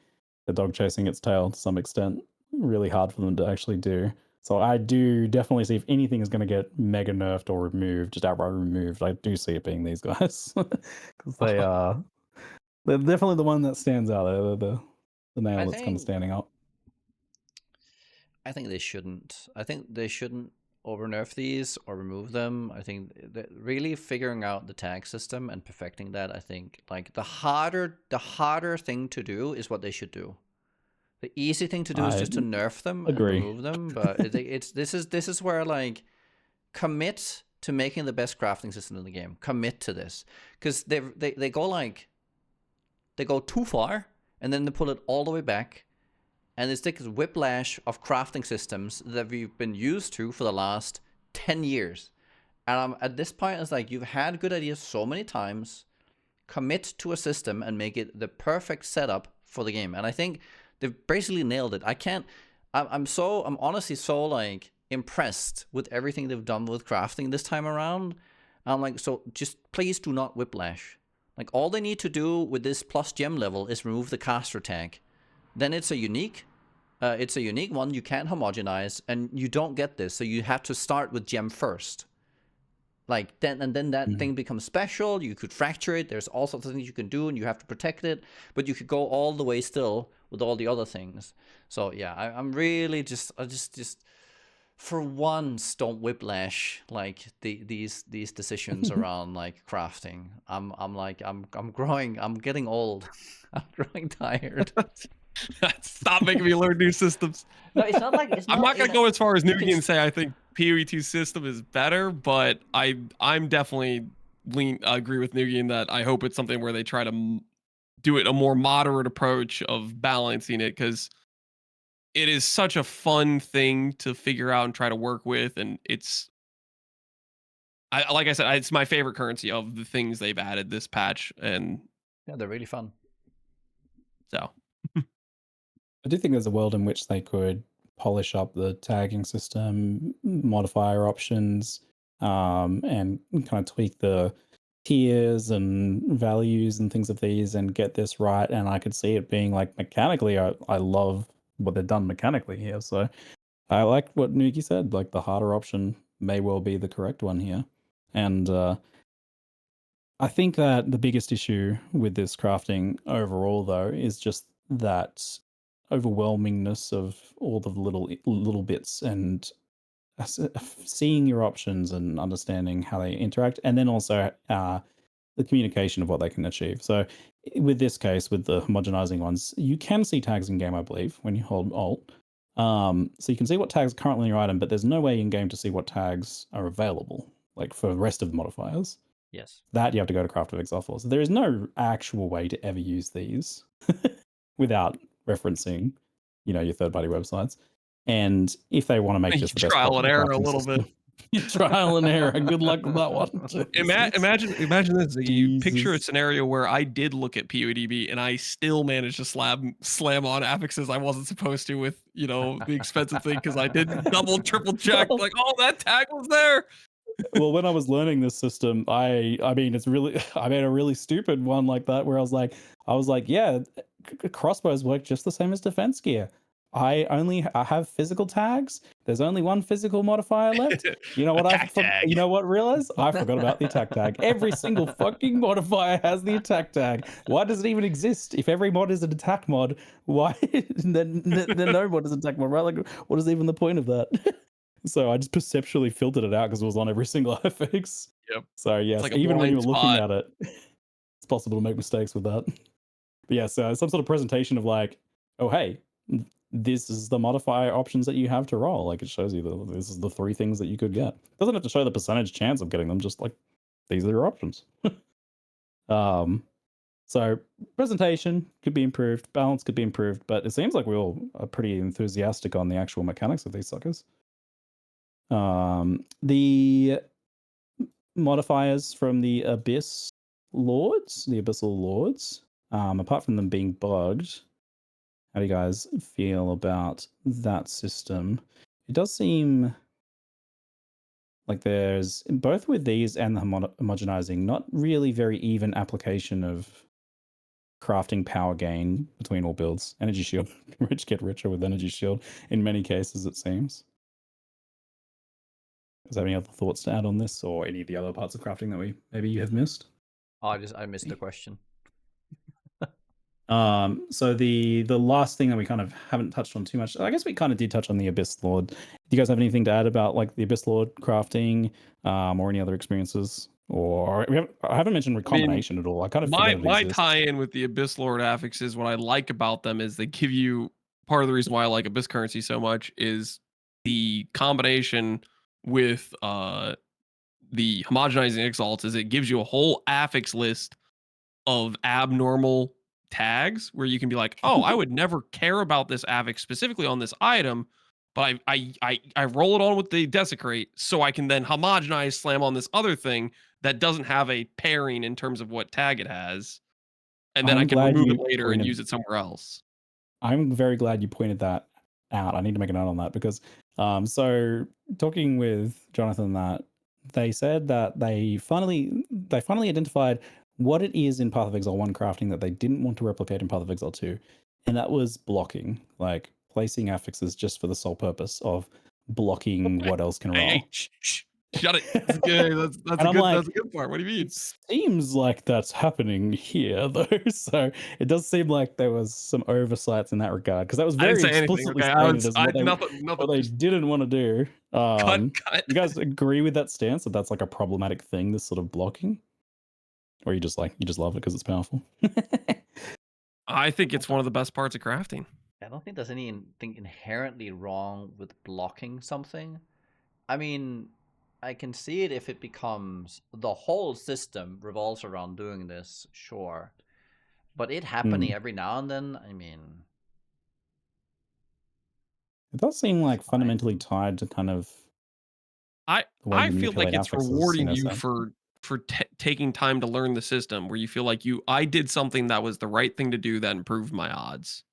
the dog chasing its tail to some extent. Really hard for them to actually do. So I do definitely see if anything is going to get mega nerfed or removed, just outright removed, I do see it being these guys. Because they're definitely the one that stands out. They're the nail that's kind of standing out. I think they shouldn't. I think they shouldn't over nerf these or remove them. I think really figuring out the tag system and perfecting that, I think like the harder thing to do is what they should do. The easy thing to do is just to nerf them and remove them, but this is where like commit to making the best crafting system in the game. Commit to this because they go too far and then they pull it all the way back, and it's this whiplash of crafting systems that we've been used to for the last 10 years. And at this point, it's like you've had good ideas so many times. Commit to a system and make it the perfect setup for the game, and I think they've basically nailed it. I'm honestly so like impressed with everything they've done with crafting this time around. I'm like, so just please do not whiplash. Like all they need to do with this plus gem level is remove the caster tag. Then it's a unique one you can't homogenize, and you don't get this. So you have to start with gem first. Like then that thing becomes special. You could fracture it. There's all sorts of things you can do, and you have to protect it. But you could go all the way still with all the other things. So yeah, I'm really just for once don't whiplash like these decisions around like crafting. I'm growing. I'm getting old. I'm growing tired. Stop making me learn new systems. No, it's not like I'm not gonna go as far as nugiyen and say I think PoE2 system is better, but I'm definitely agree with nugiyen that I hope it's something where they try to do it a more moderate approach of balancing it, because it is such a fun thing to figure out and try to work with, and it's like I said, it's my favorite currency of the things they've added this patch, and yeah, they're really fun. So I do think there's a world in which they could polish up the tagging system, modifier options, and kind of tweak the tiers and values and things of these and get this right. And I could see it being like mechanically, I love what they've done mechanically here. So I like what Nuki said, like the harder option may well be the correct one here. And I think that the biggest issue with this crafting overall, though, is just that overwhelmingness of all the little bits and seeing your options and understanding how they interact, and then also the communication of what they can achieve. So with this case, with the homogenizing ones, you can see tags in game, I believe, when you hold Alt. So you can see what tags are currently in your item, but there's no way in game to see what tags are available, like for the rest of the modifiers. Yes. That you have to go to Craft of Exile for. So there is no actual way to ever use these without referencing, your third-party websites. And if they want to make just the best trial and error a little system, bit. trial and error. Good luck with that one. Imagine this. You picture a Jesus. scenario where I did look at PoEDB and I still managed to slam on affixes I wasn't supposed to with, the expensive thing, because I didn't double, triple check. Like, oh, that tag was there. Well, when I was learning this system, I mean, it's really, I made a really stupid one like that where I was like, yeah, crossbows work just the same as defense gear. I have physical tags. There's only one physical modifier left. You know what tag. You know what? Realize I forgot about the attack tag. Every single fucking modifier has the attack tag. Why does it even exist? If every mod is an attack mod, why then no mod is an attack mod? Right? Like, what is even the point of that? So I just perceptually filtered it out because it was on every single affix. Yep. So yes, like even when you're blind looking spot. at it, it's possible to make mistakes with that. But yeah, so some sort of presentation of like, oh hey, this is the modifier options that you have to roll. Like it shows you this is the 3 things that you could get. It doesn't have to show the percentage chance of getting them, just like these are your options. So presentation could be improved, balance could be improved, but it seems like we all are pretty enthusiastic on the actual mechanics of these suckers. The modifiers from the Abyssal Lords, apart from them being bugged, how do you guys feel about that system? It does seem like there's, both with these and the homogenizing, not really very even application of crafting power gain between all builds. Energy shield, rich get richer with energy shield in many cases, it seems. Is there any other thoughts to add on this, or any of the other parts of crafting that maybe you have missed? I missed the question. So the last thing that we kind of haven't touched on too much, I guess we kind of did touch on the Abyss Lord. Do you guys have anything to add about like the Abyss Lord crafting, or any other experiences? Or I haven't mentioned recombination at all. I kind of my tie-in with the Abyss Lord affixes, what I like about them is they give you, part of the reason why I like Abyss currency so much is the combination with the homogenizing exalts, is it gives you a whole affix list of abnormal tags where you can be like, oh, I would never care about this affix specifically on this item, but I roll it on with the desecrate so I can then homogenize slam on this other thing that doesn't have a pairing in terms of what tag it has, and then I can remove it later and use it somewhere else. I'm very glad you pointed that out. I need to make a note on that because so talking with Jonathan, that they said that they finally identified what it is in Path of Exile 1 crafting that they didn't want to replicate in Path of Exile 2, and that was blocking, like placing affixes just for the sole purpose of blocking what else can roll. Hey, Shut it. That's good. That's And a I'm good. like, That's a good part. What do you mean? it seems like that's happening here, though. So it does seem like there was some oversights in that regard, because that was I didn't very say anything. explicitly Okay, stated as what they nothing. Just didn't want to do. cut. You guys agree with that stance, that that's like a problematic thing, this sort of blocking, or you just love it because it's powerful? I think it's one of the best parts of crafting. I don't think there's anything inherently wrong with blocking something. I mean, I can see it if it becomes the whole system revolves around doing this, sure. But it happening every now and then, I mean, It does seem like fine. fundamentally tied to kind of the way I you feel like manipulate it's affixes, rewarding in a you sense. for taking time to learn the system, where you feel like I did something that was the right thing to do that improved my odds.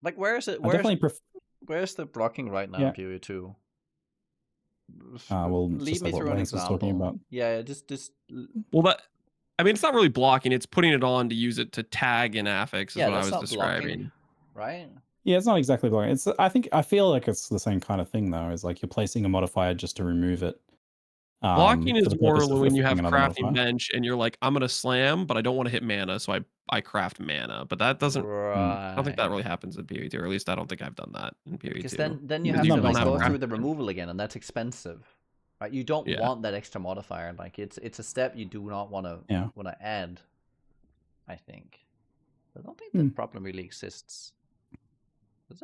Like, where is it? I definitely Where's the blocking right now in PoE 2? well, Lead just me like what through an Lance was talking example. about. Yeah, just Well, I mean, it's not really blocking. It's putting it on to use it to tag an affix. Is yeah, what I that's was not describing. blocking, right? Yeah, it's not exactly blocking. I feel like it's the same kind of thing, though. Is like you're placing a modifier just to remove it. Blocking For is the more purpose of when you have another crafting modifier. bench and you're like, I'm gonna slam, but I don't want to hit mana, so I craft mana. But that doesn't. I don't think that really happens in PoE2, or at least I don't think I've done that in PoE2. Because then you Yeah, have to none of like us go have through one. the removal again, and that's expensive. Right? You don't Yeah. want that extra modifier. Like it's a step you do not want to add. I think. I don't think that problem really exists.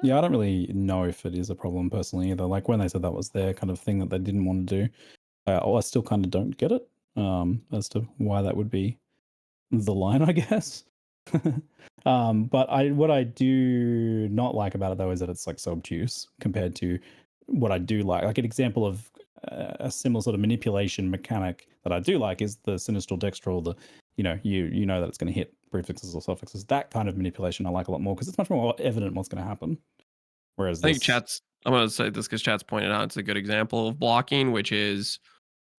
Yeah, I don't really know if it is a problem personally either. Like when they said that was their kind of thing that they didn't want to do, I still kind of don't get it as to why that would be the line, I guess. But what I do not like about it though is that it's like so obtuse compared to what I do like. Like an example of a similar sort of manipulation mechanic that I do like is the sinistral dextral. The you know that it's going to hit prefixes or suffixes. That kind of manipulation I like a lot more because it's much more evident what's going to happen. Whereas I think I'm gonna say this because chat's pointed out it's a good example of blocking, which is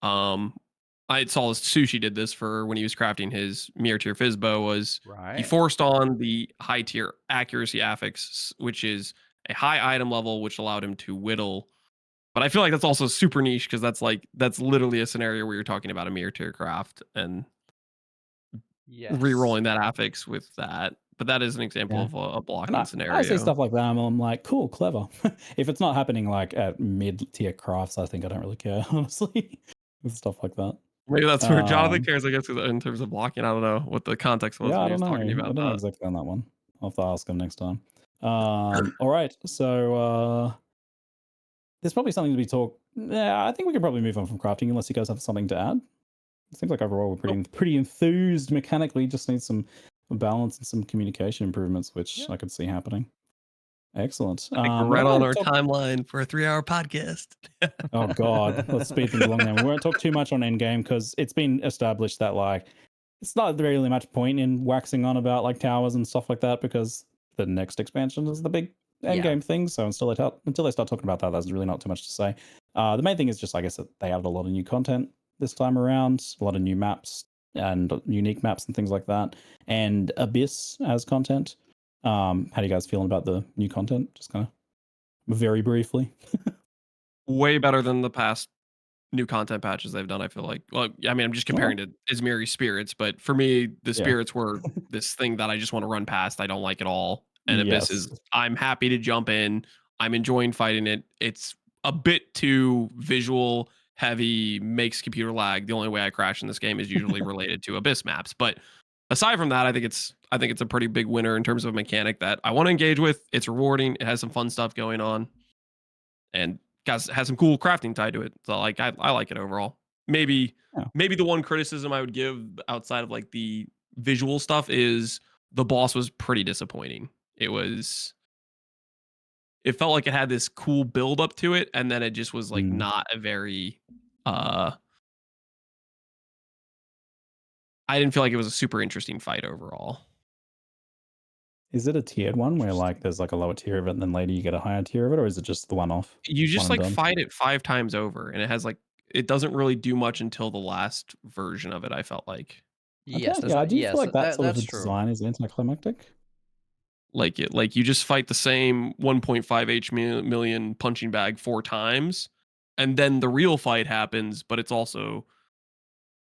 I saw Sushi did this for when he was crafting his mirror tier Fizzbow, was he forced on the high tier accuracy affix, which is a high item level, which allowed him to whittle. But I feel like that's also super niche because that's literally a scenario where you're talking about a mirror tier craft and re-rolling that affix with that. But that is an example of a blocking scenario. I see stuff like that and I'm like, cool, clever. If it's not happening like at mid-tier crafts, I think I don't really care, honestly, with stuff like that. Maybe that's where Jonathan cares, I guess, in terms of blocking. I don't know what the context was when he was talking about I don't know exactly on that one. I'll have to ask him next time. All right, so there's probably something to be talked. Yeah, I think we can probably move on from crafting unless you guys have something to add. It seems like overall we're pretty enthused mechanically. Just need some balance and some communication improvements, which I could see happening. Excellent. I think we're right on our timeline for a 3-hour podcast. Oh God, let's speed things along then. We won't talk too much on Endgame because it's been established that like it's not really much point in waxing on about like towers and stuff like that because the next expansion is the big Endgame thing. So until they start talking about that, there's really not too much to say. The main thing is just I guess that they added a lot of new content this time around, a lot of new maps and unique maps and things like that, and Abyss as content. How do you guys feeling about the new content? Just kind of very briefly. Way better than the past new content patches they've done, I feel like. Well, I mean, I'm just comparing to Izmiri Spirits, but for me, the Spirits were this thing that I just want to run past. I don't like it all. And Abyss is, I'm happy to jump in. I'm enjoying fighting it. It's a bit too visual heavy, makes computer lag. The only way I crash in this game is usually related to Abyss maps. But aside from that, I think it's a pretty big winner in terms of a mechanic that I want to engage with. It's rewarding. It has some fun stuff going on. And has some cool crafting tied to it. So like I like it overall. Maybe the one criticism I would give outside of like the visual stuff is the boss was pretty disappointing. It felt like it had this cool build up to it, and then it just was like not a very I didn't feel like it was a super interesting fight overall. Is it a tiered one where like there's like a lower tier of it and then later you get a higher tier of it, or is it just the one off? You just like fight it 5 times over, and it has like it doesn't really do much until the last version of it, I felt like. Yes, I do feel like that sort of design is anticlimactic. Like you just fight the same 1.5 million punching bag 4 times, and then the real fight happens, but it's also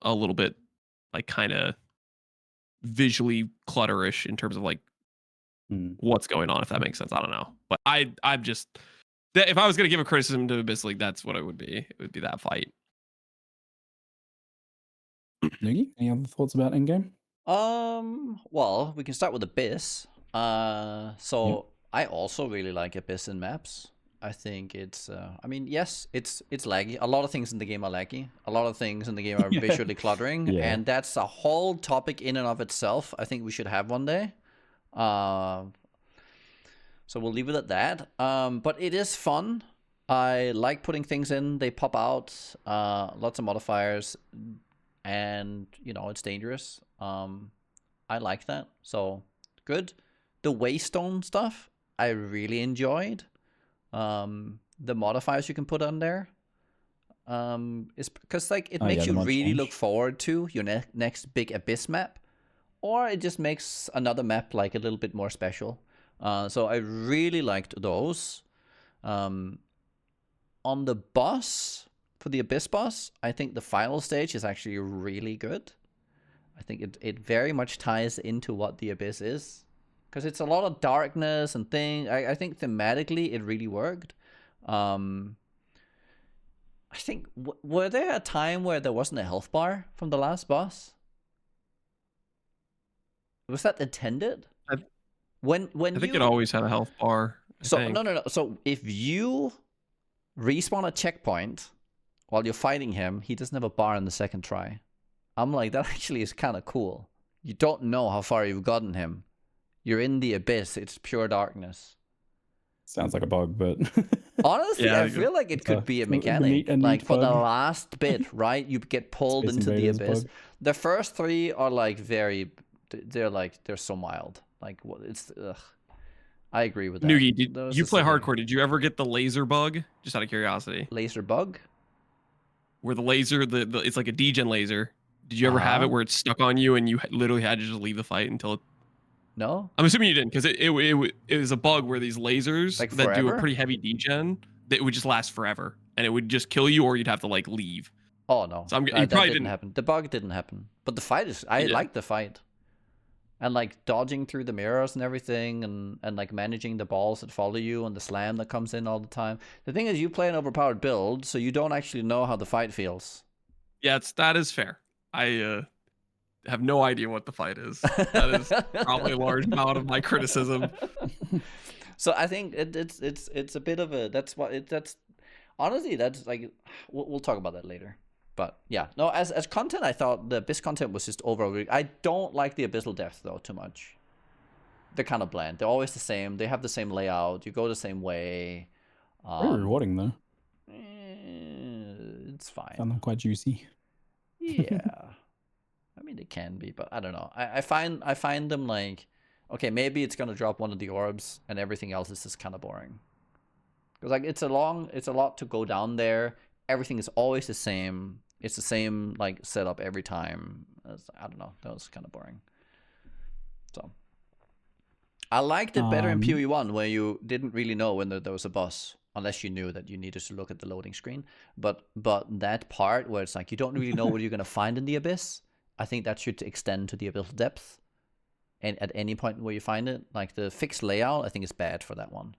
a little bit like kind of visually clutterish in terms of like what's going on, if that makes sense. I don't know, but I'm just if I was gonna give a criticism to Abyss League, that's what it would be. It would be that fight. Nugi, any other thoughts about Endgame? Well, we can start with Abyss. So I also really like Abyss in maps. I think it's I mean, yes, it's laggy. A lot of things in the game are laggy. A lot of things in the game are visually cluttering, and that's a whole topic in and of itself. I think we should have one day. So we'll leave it at that. But it is fun. I like putting things in. They pop out. Lots of modifiers, and you know it's dangerous. I like that. So good. The Waystone stuff I really enjoyed. The modifiers you can put on there. Is because like it makes you really look forward to your next big Abyss map, or it just makes another map like a little bit more special. So I really liked those. On the boss, for the Abyss boss, I think the final stage is actually really good. I think it very much ties into what the Abyss is. Because it's a lot of darkness and things. I think thematically it really worked. I think, were there a time where there wasn't a health bar from the last boss? Was that intended? I think it always had a health bar. No. So if you respawn a checkpoint while you're fighting him, he doesn't have a bar in the second try. I'm like, that actually is kind of cool. You don't know how far you've gotten him. You're in the Abyss. It's pure darkness. Sounds like a bug, but honestly, I feel like it could be a mechanic. Like for the last bit, right? You get pulled into the Abyss. Bug. The first three are like they're so mild. Like what? It's I agree with that. Nugi, did you play hardcore? Did you ever get the laser bug? Just out of curiosity. Laser bug? Where the laser, it's like a degen laser. Did you ever have it where it's stuck on you and you literally had to just leave the fight until it? No. I'm assuming you didn't, because it was a bug where these lasers like that do a pretty heavy degen, that would just last forever, and it would just kill you, or you'd have to like leave. Oh no, so that didn't happen. The bug didn't happen, but the fight is. I like the fight, and like dodging through the mirrors and everything, and like managing the balls that follow you and the slam that comes in all the time. The thing is, you play an overpowered build, so you don't actually know how the fight feels. Yeah, that is fair. I have no idea what the fight is. That is probably a large amount of my criticism. So I think it's a bit of a that's honestly that's like we'll talk about that later. But yeah, no, as content, I thought the Abyss content was just overall. I don't like the Abyssal Depths though too much. They're kind of bland. They're always the same. They have the same layout. You go the same way. Very rewarding though. It's fine. Found them quite juicy. Yeah. I mean, they can be, but I don't know. I find them like, okay, maybe it's gonna drop one of the orbs, and everything else is just kind of boring. Because like it's a lot to go down there. Everything is always the same. It's the same like setup every time. I don't know. That was kind of boring. So I liked it better in PoE 1, where you didn't really know when there was a boss, unless you knew that you needed to look at the loading screen. But that part where it's like you don't really know what you're gonna find in the Abyss. I think that should extend to the Abyssal Depth, and at any point where you find it, like the fixed layout, I think is bad for that one.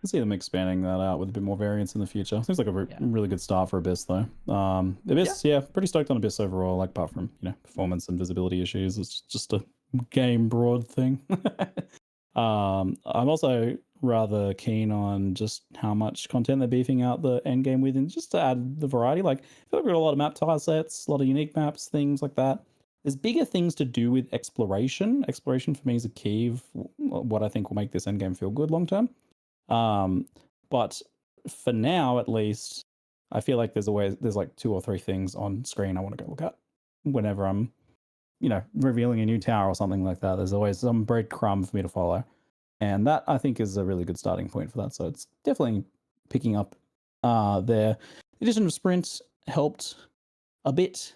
I see them expanding that out with a bit more variance in the future. Seems like a really good start for Abyss, though. Abyss, pretty stoked on Abyss overall. Like apart from performance and visibility issues, it's just a game broad thing. I'm also rather keen on just how much content they're beefing out the end game with, and just to add the variety. Like, I feel like we've got a lot of map tile sets, a lot of unique maps, things like that. There's bigger things to do with exploration. Exploration for me is a key of what I think will make this end game feel good long term. But for now, at least, I feel like there's like 2 or 3 things on screen I want to go look at whenever I'm, revealing a new tower or something like that. There's always some breadcrumb for me to follow. And that, I think, is a really good starting point for that. So it's definitely picking up there. The addition of sprint helped a bit,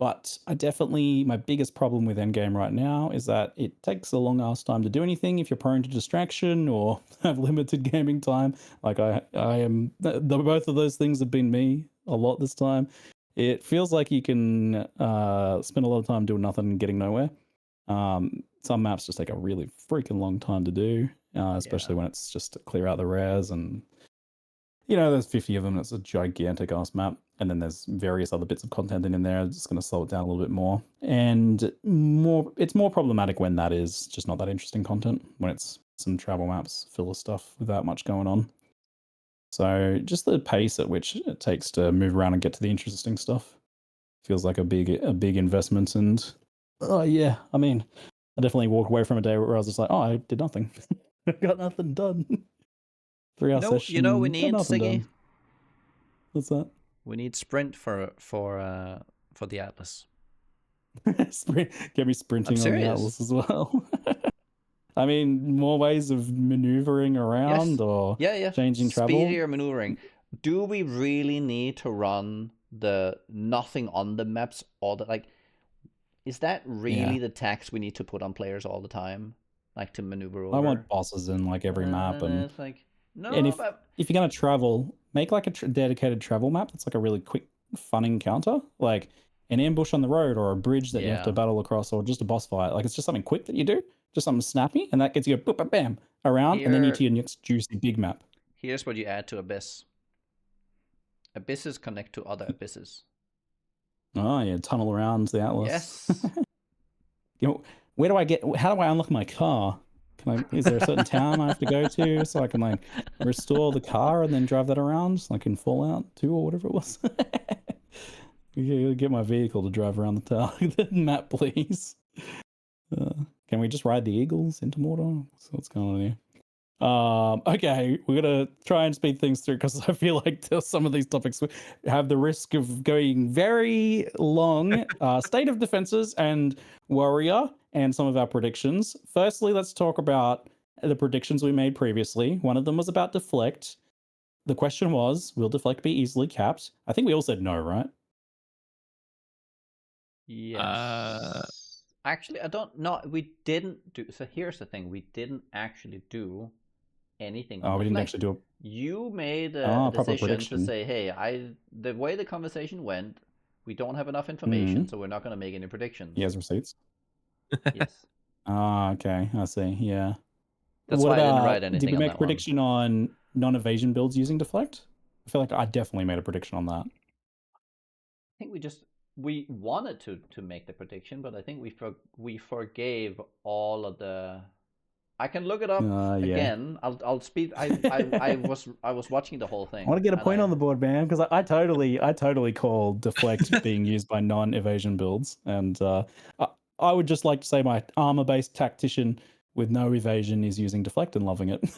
But my biggest problem with Endgame right now is that it takes a long ass time to do anything if you're prone to distraction or have limited gaming time. Like I am, both of those things have been me a lot this time. It feels like you can spend a lot of time doing nothing and getting nowhere. Some maps just take a really freaking long time to do, especially when it's just to clear out the rares, and there's 50 of them. It's a gigantic ass map, and then there's various other bits of content in there. It's just going to slow it down a little bit more, and it's more problematic when that is just not that interesting content, when it's some travel maps full of stuff without much going on. So just the pace at which it takes to move around and get to the interesting stuff feels like a big investment. And yeah, I mean, I definitely walked away from a day where I was just like, oh, I did nothing. I got nothing done. 3-hour session. You know, we need Siggy. What's that? We need sprint for the Atlas. Get me sprinting on the Atlas as well. I mean, more ways of maneuvering around or changing travel. Speedier maneuvering. Do we really need to run the nothing on the maps all the like? Is that really the tax we need to put on players all the time, like to maneuver over? I want bosses in like every map, and it's like no. And if you're gonna travel, make like a dedicated travel map that's like a really quick, fun encounter, like an ambush on the road or a bridge that you have to battle across, or just a boss fight. Like it's just something quick that you do, just something snappy, and that gets you a boop, bam, bam around, and then you to your next juicy big map. Here's what you add to Abyss. Abysses connect to other abysses. Oh yeah, tunnel around the Atlas. Yes. How do I unlock my car? Is there a certain town I have to go to so I can like restore the car and then drive that around, like in Fallout 2 or whatever it was? Get my vehicle to drive around the map, please. Can we just ride the Eagles into Mordor? What's going on here? Okay, we're gonna try and speed things through because I feel like some of these topics have the risk of going very long. State of defenses and warrior, and some of our predictions. Firstly, let's talk about the predictions we made previously. One of them was about deflect. The question was, will deflect be easily capped? I think we all said no, right? Yes. Actually, I don't know. We didn't do. So here's the thing: we didn't actually do anything. Oh, we didn't actually do it. You made a decision to say, "Hey, the way the conversation went, we don't have enough information, so we're not going to make any predictions." He has receipts. Yes. Okay, I see. Yeah. That's why I didn't write anything. Did we make a prediction on non-evasion builds using deflect? I feel like I definitely made a prediction on that. I think we wanted to make the prediction, but I think we forgave all of the. I can look it up again. I'll speed. I was watching the whole thing. I want to get a point on the board, man, because I totally called deflect being used by non-evasion builds, and I would just like to say my armor-based tactician with no evasion is using deflect and loving it.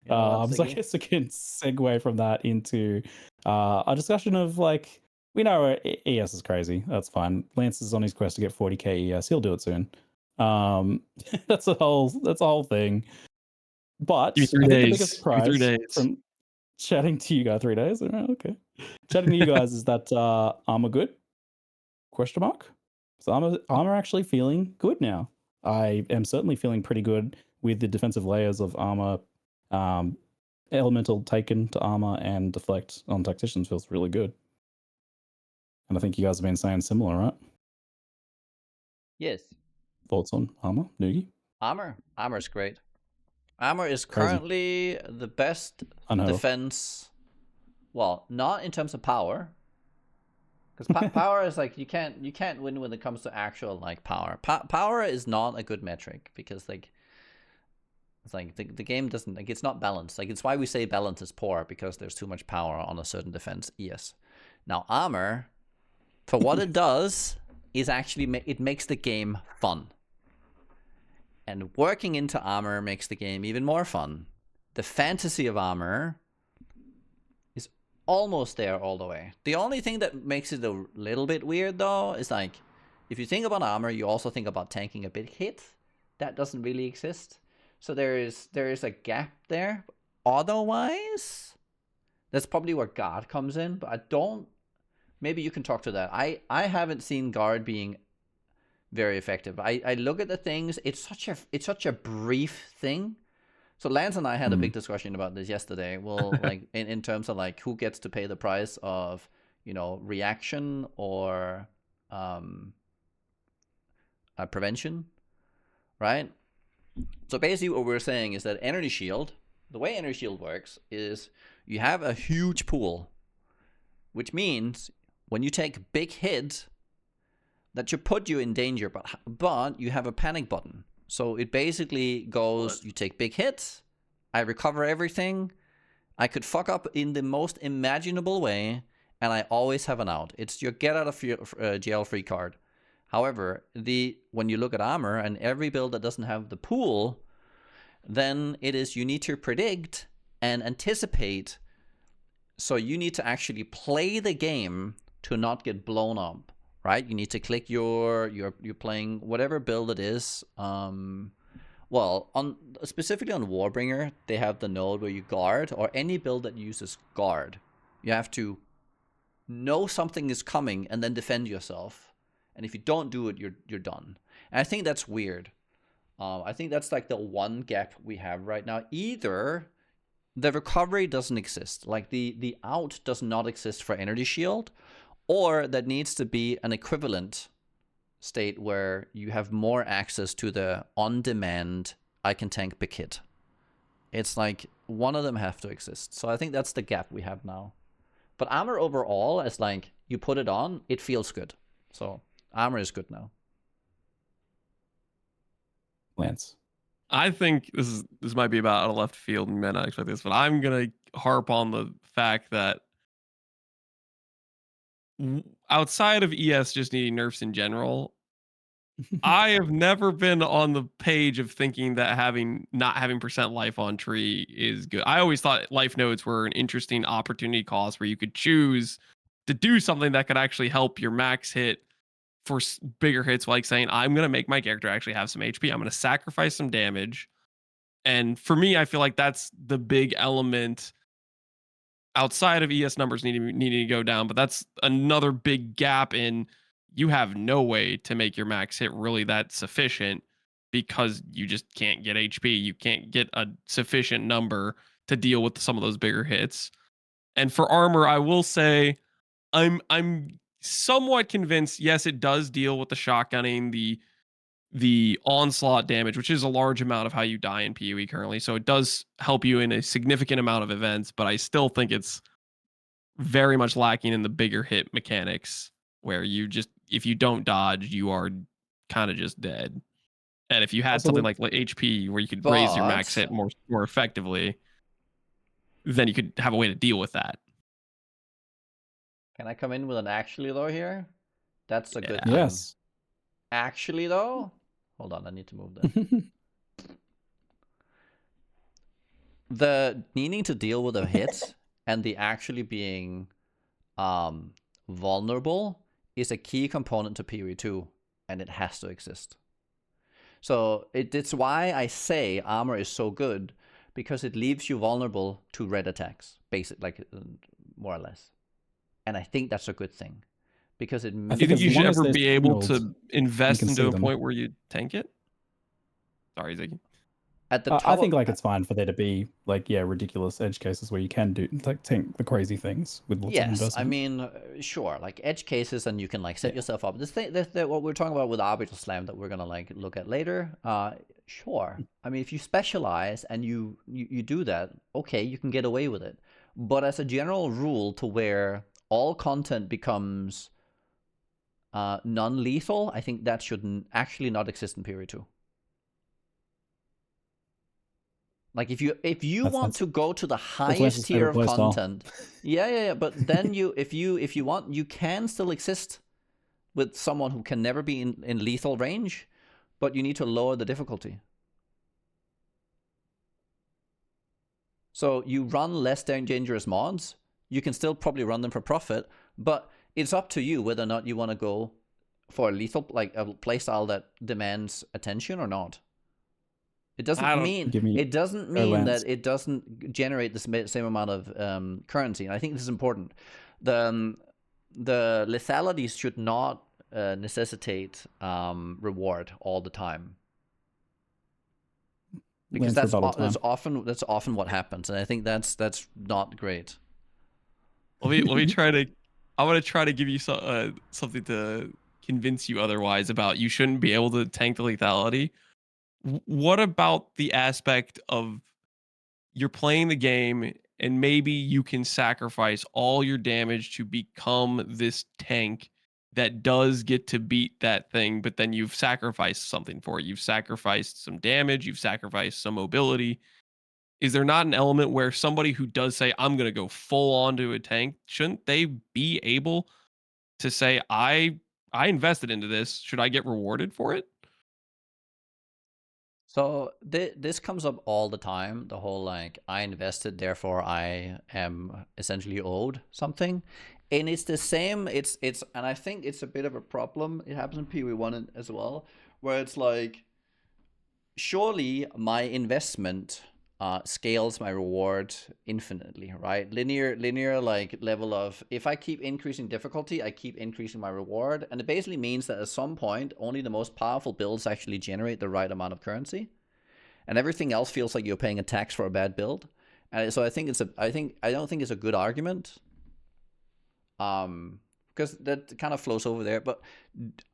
So I guess we can segue from that into a discussion of like, we know ES is crazy. That's fine. Lance is on his quest to get 40k ES. He'll do it soon. That's a whole thing. But I think the biggest surprise from chatting to you guys 3 days. Okay. Chatting to you guys is that armor good? Question mark. So armor actually feeling good now. I am certainly feeling pretty good with the defensive layers of armor. Elemental taken to armor and deflect on tacticians feels really good. And I think you guys have been saying similar, right? Yes. Thoughts on armor, Nugi? Armor's great. Armor is currently the best defense. Well, not in terms of power, because power is like you can't win when it comes to actual like power. Power is not a good metric because like it's like the game doesn't like it's not balanced. Like it's why we say balance is poor, because there's too much power on a certain defense. Yes. Now armor, for what it does, is actually it makes the game fun. And working into armor makes the game even more fun. The fantasy of armor is almost there all the way. The only thing that makes it a little bit weird, though, is like, if you think about armor, you also think about tanking a big hit. That doesn't really exist. So there is a gap there. Otherwise, that's probably where God comes in. But maybe you can talk to that. I haven't seen guard being very effective. I look at the things. It's such a brief thing. So Lance and I had a big discussion about this yesterday. Well, like in terms of like who gets to pay the price of, you know, reaction or prevention, right? So basically what we're saying is that energy shield, the way energy shield works is you have a huge pool, which means when you take big hits, that should put you in danger, but you have a panic button. So it basically goes, you take big hits, I recover everything, I could fuck up in the most imaginable way, and I always have an out. It's your get out of jail free card. However, when you look at armor and every build that doesn't have the pool, then it is you need to predict and anticipate. So you need to actually play the game to not get blown up, right? You need to click you're playing whatever build it is. Well, specifically on Warbringer, they have the node where you guard, or any build that uses guard. You have to know something is coming and then defend yourself. And if you don't do it, you're done. And I think that's weird. I think that's like the one gap we have right now. Either the recovery doesn't exist, like the out does not exist for energy shield, or that needs to be an equivalent state where you have more access to the on-demand I can tank big hit. It's like one of them have to exist. So I think that's the gap we have now. But armor overall, as like you put it on, it feels good. So armor is good now. Lance. I think this might be about out of left field and may not expect this, but I'm gonna harp on the fact that outside of ES just needing nerfs in general, I have never been on the page of thinking that not having percent life on tree is good. I always thought life nodes were an interesting opportunity cost where you could choose to do something that could actually help your max hit for bigger hits, like saying, I'm going to make my character actually have some HP. I'm going to sacrifice some damage. And for me, I feel like that's the big element outside of ES numbers needing to go down. But that's another big gap in you have no way to make your max hit really that sufficient because you just can't get HP. You can't get a sufficient number to deal with some of those bigger hits. And for armor, I will say I'm somewhat convinced, yes, it does deal with the shotgunning, the onslaught damage, which is a large amount of how you die in PoE currently. So it does help you in a significant amount of events, but I still think it's very much lacking in the bigger hit mechanics where you just, if you don't dodge, you are kind of just dead. And if you had something like HP where you could raise your max hit more effectively, then you could have a way to deal with that. Can I come in with an actually though here? That's a good thing. Yes. Actually though, hold on, I need to move that. The needing to deal with a hit and the actually being vulnerable is a key component to PoE 2, and it has to exist. So it's why I say armor is so good, because it leaves you vulnerable to red attacks, like more or less. And I think that's a good thing, because it. Do you think you should ever be able to invest into a point where you tank it? Sorry, Ziggy. At the top I think like it's fine for there to be like ridiculous edge cases where you can do like tank the crazy things with lots of investment. I mean, sure, like edge cases, and you can like set yourself up. This thing, what we're talking about with Arbitral Slam that we're gonna like look at later. Sure. I mean, if you specialize and you do that, okay, you can get away with it. But as a general rule, to where all content becomes non-lethal, I think that should actually not exist in PoE 2. Like if you want to go to the highest tier of content, but then if you want, you can still exist with someone who can never be in lethal range, but you need to lower the difficulty. So you run less dangerous mods. You can still probably run them for profit, but it's up to you whether or not you want to go for a lethal, like a playstyle that demands attention or not. It doesn't mean that it doesn't generate the same amount of currency. And I think this is important. the lethality should not necessitate reward all the time, because that's often what happens, and I think that's not great. Let me try to. I want to try to give you something to convince you otherwise about. You shouldn't be able to tank the lethality. What about the aspect of you're playing the game and maybe you can sacrifice all your damage to become this tank that does get to beat that thing, but then you've sacrificed something for it. You've sacrificed some damage, you've sacrificed some mobility. Is there not an element where somebody who does say, I'm going to go full on to a tank, shouldn't they be able to say, I invested into this. Should I get rewarded for it? So this comes up all the time. The whole like, I invested, therefore I am essentially owed something. And it's the same. It's and I think it's a bit of a problem. It happens in PoE1 as well, where it's like, surely my investment scales my reward infinitely, right? Linear like level of, if I keep increasing difficulty, I keep increasing my reward. And it basically means that at some point, only the most powerful builds actually generate the right amount of currency. And everything else feels like you're paying a tax for a bad build. And so I don't think it's a good argument. Because that kind of flows over there. But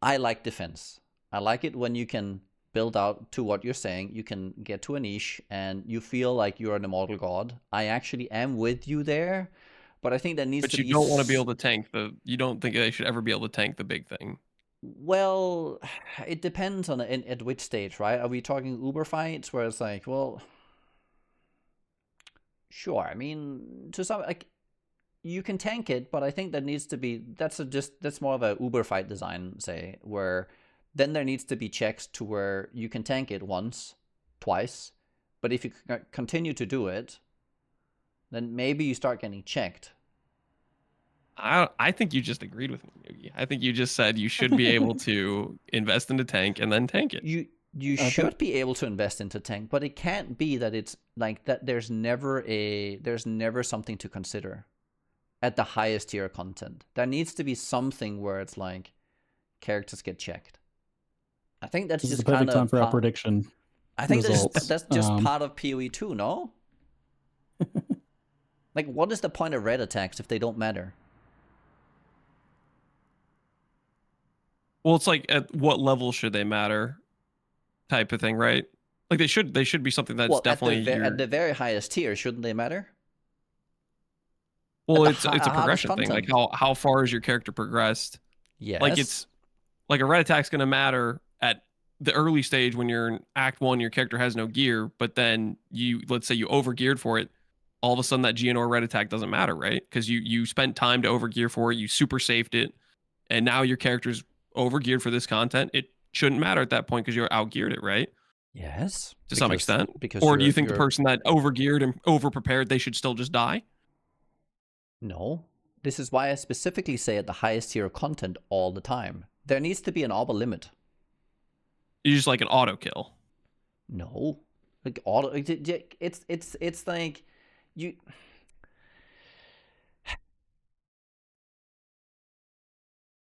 I like defense. I like it when you can build out to what you're saying. You can get to a niche and you feel like you're an immortal god. I actually am with you there, but I think that needs to be... But you don't want to be able to tank you don't think they should ever be able to tank the big thing. Well, it depends on at which stage, right? Are we talking Uber fights where it's like, well, sure. I mean, to some, like, you can tank it, but I think that needs to be, that's more of a Uber fight design, say, where then there needs to be checks to where you can tank it once, twice, but if you continue to do it, then maybe you start getting checked. I think you just agreed with me, Nugi. I think you just said you should be able to invest in the tank and then tank it. You should be able to invest into tank, but it can't be that it's like that. There's never something to consider at the highest tier content. There needs to be something where it's like characters get checked. I think that's just the perfect time for our prediction. I think that's just part of PoE 2, no? Like, what is the point of red attacks if they don't matter? Well, it's like, at what level should they matter, type of thing, right? Like they should be something that's definitely at the very highest tier, shouldn't they matter? Well, it's a progression thing. Like how far is your character progressed? Yes. Like it's like a red attack's going to matter at the early stage when you're in Act 1, your character has no gear, but then let's say you overgeared for it, all of a sudden that GN or red attack doesn't matter, right? Because you spent time to overgear for it, you super safed it, and now your character's overgeared for this content. It shouldn't matter at that point because you're outgeared it, right? Yes. To some extent. Or do you think the person that overgeared and overprepared, they should still just die? No. This is why I specifically say at the highest tier of content all the time. There needs to be an upper limit. You just like an auto kill. No. Like auto, it's like you...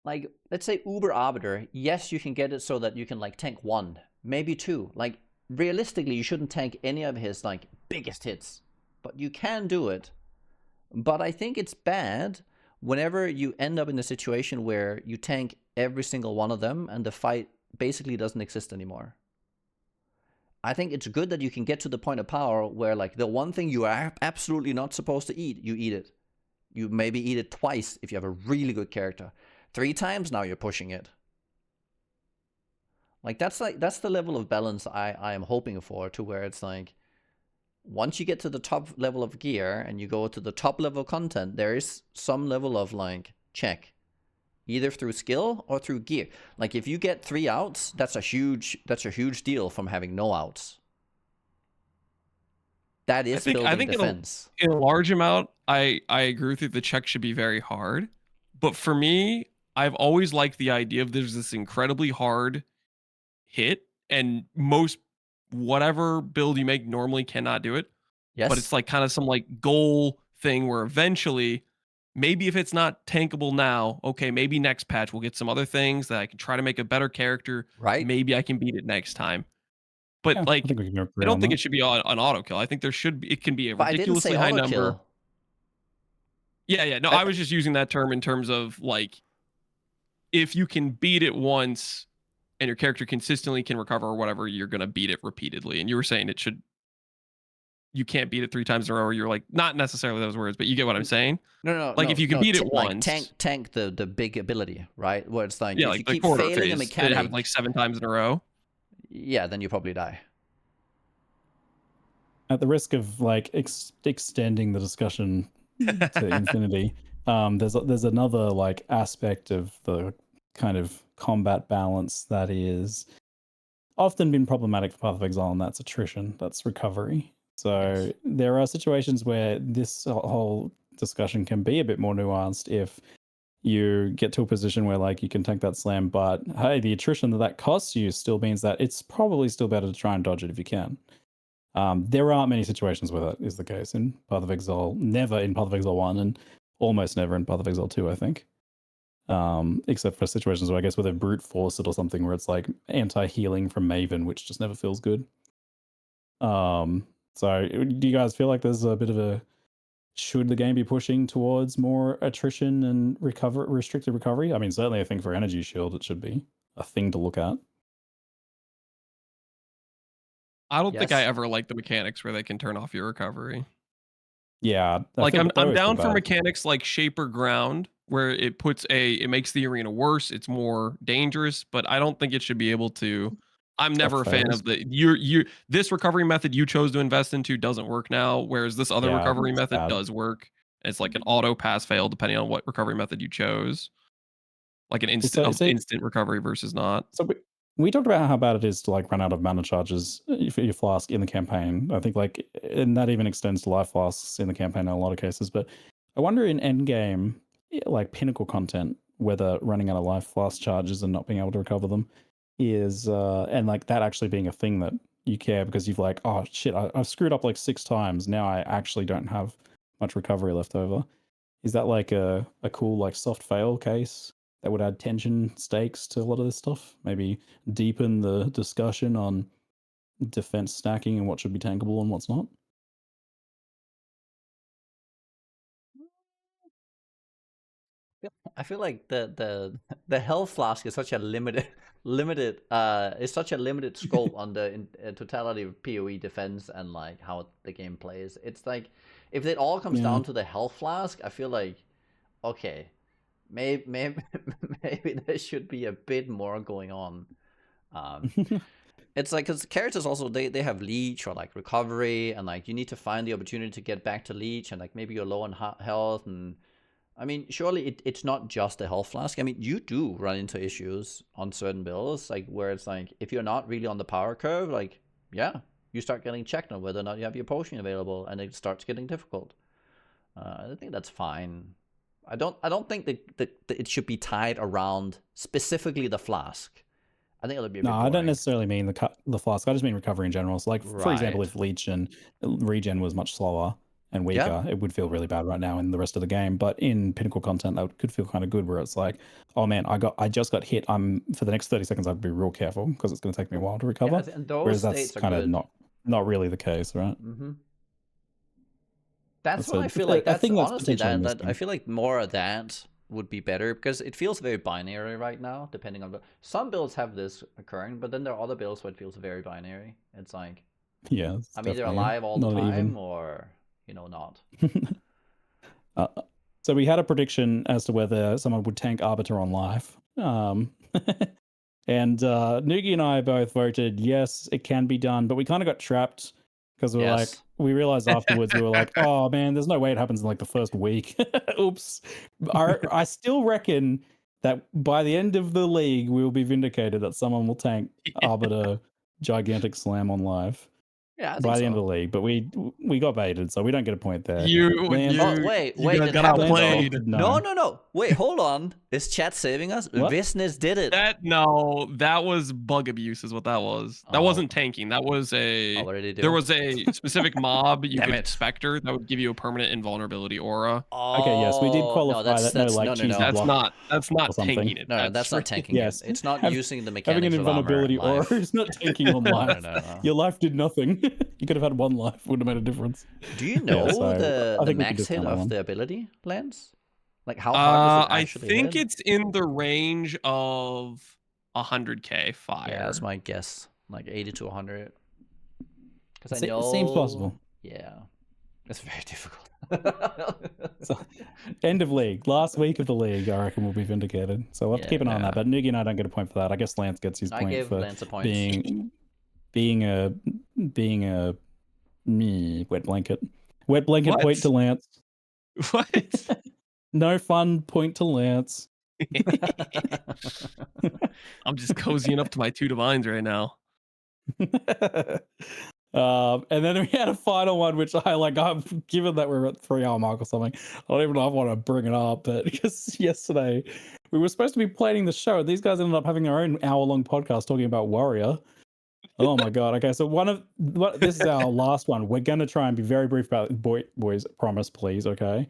Like, let's say Uber Arbiter, yes, you can get it so that you can like tank 1, maybe 2. Like, realistically, you shouldn't tank any of his like biggest hits, but you can do it. But I think it's bad whenever you end up in a situation where you tank every single one of them and the fight basically doesn't exist anymore. I think it's good that you can get to the point of power where like the one thing you are absolutely not supposed to eat, you eat it. You maybe eat it twice if you have a really good character. 3 times, now you're pushing it. Like that's the level of balance I am hoping for, to where it's like, once you get to the top level of gear and you go to the top level content, there is some level of like check, either through skill or through gear. Like if you get 3 outs, that's a huge deal from having no outs. That is building defense. In a large amount, I agree with you. The check should be very hard, but for me, I've always liked the idea of there's this incredibly hard hit, and most whatever build you make normally cannot do it. Yes. But it's like kind of some like goal thing where eventually maybe if it's not tankable now, okay, maybe next patch we'll get some other things that I can try to make a better character. Right. Maybe I can beat it next time. But Yeah, I like, think we can I agree don't on think that. it should be on auto kill. I think there should be. It can be a But I didn't say ridiculously high auto number. kill. Yeah. No, I was just using that term in terms of like, if you can beat it once and your character consistently can recover or whatever, you're gonna beat it repeatedly. And you were saying you can't beat it 3 times in a row. Or you're like, not necessarily those words, but you get what I'm saying. No, Like if you can beat it like once, tank the big ability, right? Where it's like, yeah, if like you the keep corridor failing a phase, it happens mechanic, like 7 times in a row. yeah, then you probably die. At the risk of like extending the discussion to infinity, there's another like aspect of the kind of combat balance that is often been problematic for Path of Exile, and that's attrition, that's recovery. So Yes. there are situations where this whole discussion can be a bit more nuanced if you get to a position where like you can tank that slam, but hey, the attrition that costs you still means that it's probably still better to try and dodge it if you can. There aren't many situations where that is the case in Path of Exile, never in Path of Exile 1 and almost never in Path of Exile 2, I think. Except for situations where I guess where they brute force it or something where it's like anti-healing from Maven, which just never feels good. So do you guys feel like there's a bit of a, should the game be pushing towards more attrition and restricted recovery? I mean, certainly I think for Energy Shield it should be a thing to look at. I don't think I Yes. ever like the mechanics where they can turn off your recovery. Yeah, Like I'm always feel down for bad. mechanics like Shaper Ground, where it makes the arena worse, it's more dangerous, but I don't think it should be able to. I'm Soft never a fan fails. of this recovery method you chose to invest into doesn't work now, whereas this other Yeah, recovery it's method bad. does work. It's like an auto pass fail depending on what recovery method you chose. Like an instant recovery versus not. So we talked about how bad it is to like run out of mana charges for your flask in the campaign. I think like, and that even extends to life flasks in the campaign in a lot of cases. But I wonder in Endgame, like pinnacle content, whether running out of life flask charges and not being able to recover them is, and like that actually being a thing that you care because you've like, oh shit, I've screwed up like 6 times. Now I actually don't have much recovery left over. Is that like a cool like soft fail case that would add tension stakes to a lot of this stuff? Maybe deepen the discussion on defense stacking and what should be tankable and what's not? I feel like the health flask is such a limited is such a limited scope on the totality of PoE defense and like how the game plays. It's like if it all comes down to the health flask, I feel like okay, maybe maybe there should be a bit more going on. It's like because characters also they have leech or like recovery, and like you need to find the opportunity to get back to leech, and like maybe you're low on health. And I mean, surely it's not just a health flask. I mean, you do run into issues on certain builds, like where it's like if you're not really on the power curve, like yeah, you start getting checked on whether or not you have your potion available, and it starts getting difficult. I think that's fine. I don't think that it should be tied around specifically the flask. I think it'll be a bit No, boring. I don't necessarily mean the flask. I just mean recovery in general. So, like for example, if leech and regen was much slower and weaker, it would feel really bad right now in the rest of the game. But in pinnacle content, that could feel kind of good, where it's like, oh man, I just got hit. I'm for the next 30 seconds, I'd be real careful because it's going to take me a while to recover. Yeah, and those whereas that's states are kind of good. not really the case, right? Mm-hmm. That's what I feel like. That's honestly that I feel like more of that would be better because it feels very binary right now. Depending on some builds have this occurring, but then there are other builds where it feels very binary. It's like, yeah, I'm either alive all the time or not. So we had a prediction as to whether someone would tank Arbiter on life. And Nugi and I both voted yes, it can be done, but we kind of got trapped because we were like, we realized afterwards, we were like, oh man, there's no way it happens in like the first week. Oops. I still reckon that by the end of the league, we will be vindicated that someone will tank Arbiter Gigantic Slam on live. Yeah, I think by the so. end of the league, but we got baited, so we don't get a point there. Wait, guys it got happened outplayed. though. No. Wait, hold on. Is chat saving us? What? Business did it. That was bug abuse, is what that was. That wasn't tanking. That was there was a specific mob you could specter that would give you a permanent invulnerability aura. Okay, yes, we did qualify that. That's not tanking it. No, that's not tanking yes. it. It's not using the mechanics having an of invulnerability aura is not tanking on life. No. Your life did nothing. You could have had one life, would have made a difference. Do you know the max hit of the ability, Lance? Like how hard does it actually hit? I think it's in the range of 100k fire. Yeah, that's my guess. Like 80 to 100. Because I know it seems possible. Yeah, it's very difficult. So, end of league, last week of the league, I reckon we'll be vindicated. So we'll have to keep an eye on that. But Nugi and I don't get a point for that. I guess Lance gets his point for Lance a point. being a wet blanket. Wet blanket What? point to Lance. What? No fun point to Lance. I'm just cozying up to my 2 divines right now. And then we had a final one, which I'm given that we're at 3 hour mark or something. I don't even know if I want to bring it up, but because yesterday we were supposed to be planning the show, these guys ended up having their own hour-long podcast talking about Warrior. Oh my god! Okay, so this is our last one. We're gonna try and be very brief about it. Boys, promise, please. Okay.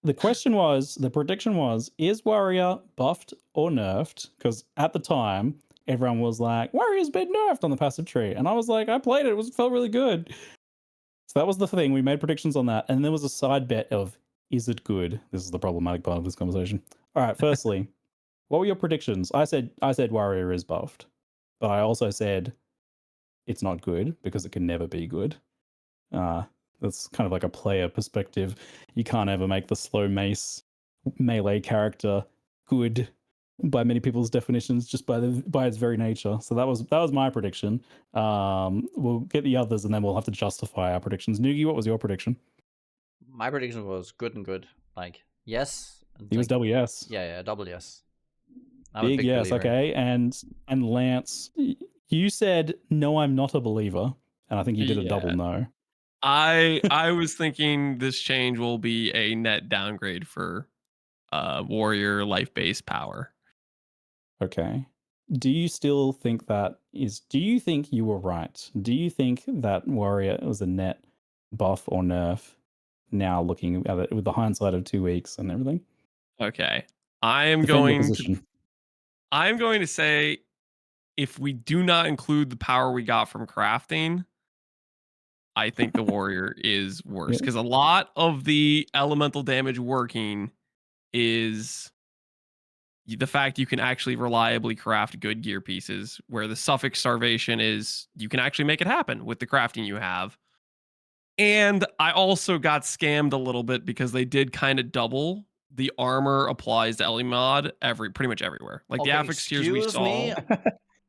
The prediction was, is Warrior buffed or nerfed? Because at the time, everyone was like, Warrior's been nerfed on the passive tree. And I was like, I played it. It felt really good. So that was the thing. We made predictions on that. And there was a side bet of, is it good? This is the problematic part of this conversation. All right, firstly, what were your predictions? I said Warrior is buffed. But I also said it's not good because it can never be good. That's kind of like a player perspective. You can't ever make the slow melee character good by many people's definitions, just by its very nature. So that was my prediction. We'll get the others and then we'll have to justify our predictions. Nugi, what was your prediction? My prediction was good and good. Like yes. He was double yes. Yeah, double yes. Big yes, believer. Okay. And Lance, you said no, I'm not a believer, and I think you did a double no. I was thinking this change will be a net downgrade for warrior life-based power. Okay. Do you still think do you think you were right? Do you think that warrior was a net buff or nerf now looking at it with the hindsight of 2 weeks and everything? Okay. I'm going to say if we do not include the power we got from crafting, I think the warrior is worse because a lot of the elemental damage working is the fact you can actually reliably craft good gear pieces, where the suffix starvation is you can actually make it happen with the crafting you have. And I also got scammed a little bit because they did kind of double the armor applies to Ellie mod pretty much everywhere. Like the affix tiers we saw.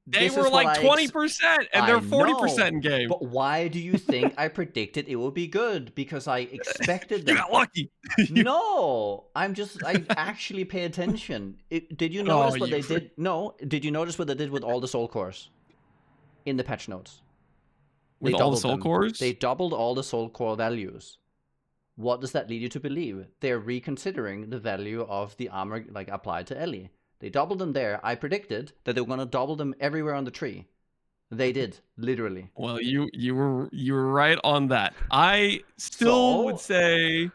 They were like 20% and they're 40% in game. But why do you think I predicted it would be good? Because I expected them. You got lucky. No, I actually pay attention. Did you notice what they did? No, did you notice what they did with all the soul cores in the patch notes? With all the soul cores? They doubled all the soul core values. What does that lead you to believe? They're reconsidering the value of the armor like applied to Ellie. They doubled them there. I predicted that they were going to double them everywhere on the tree. They did, literally. Well, you were right on that. I still would say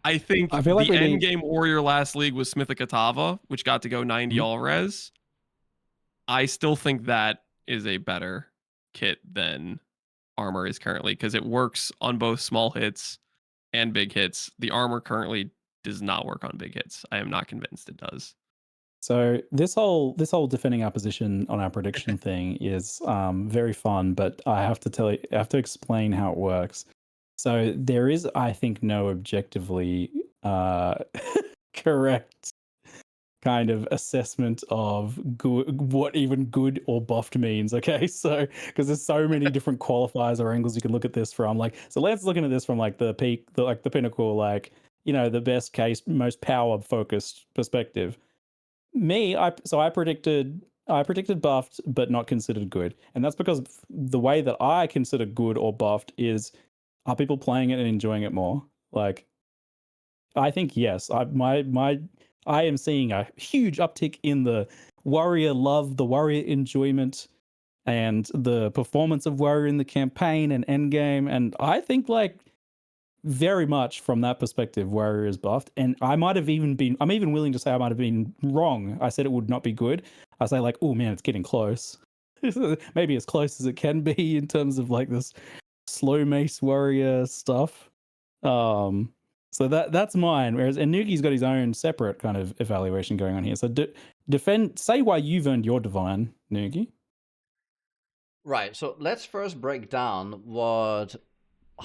I think the endgame warrior last league was Smithic Atava, which got to go 90 all res. I still think that is a better kit than armor is currently because it works on both small hits and big hits. The armor currently does not work on big hits. I am not convinced it does. So this whole defending our position on our prediction thing is very fun, but I have to explain how it works. So there is, I think, no objectively correct kind of assessment of what even good or buffed means. Okay, so because there's so many different qualifiers or angles you can look at this from. Like, so Lance is looking at this from like the peak, the pinnacle, like, you know, the best case, most power focused perspective. I predicted I predicted buffed, but not considered good. And that's because the way that I consider good or buffed is, are people playing it and enjoying it more? Like, I think yes. I am seeing a huge uptick in the warrior love, the warrior enjoyment, and the performance of warrior in the campaign and endgame. And I think like very much from that perspective, warrior is buffed. And I'm even willing to say I might have been wrong. I said it would not be good. I say like, oh man, it's getting close. Maybe as close as it can be in terms of like this slow mace warrior stuff. So that's mine. Whereas Nugi's got his own separate kind of evaluation going on here. So say why you've earned your divine, Nugi. Right. So let's first break down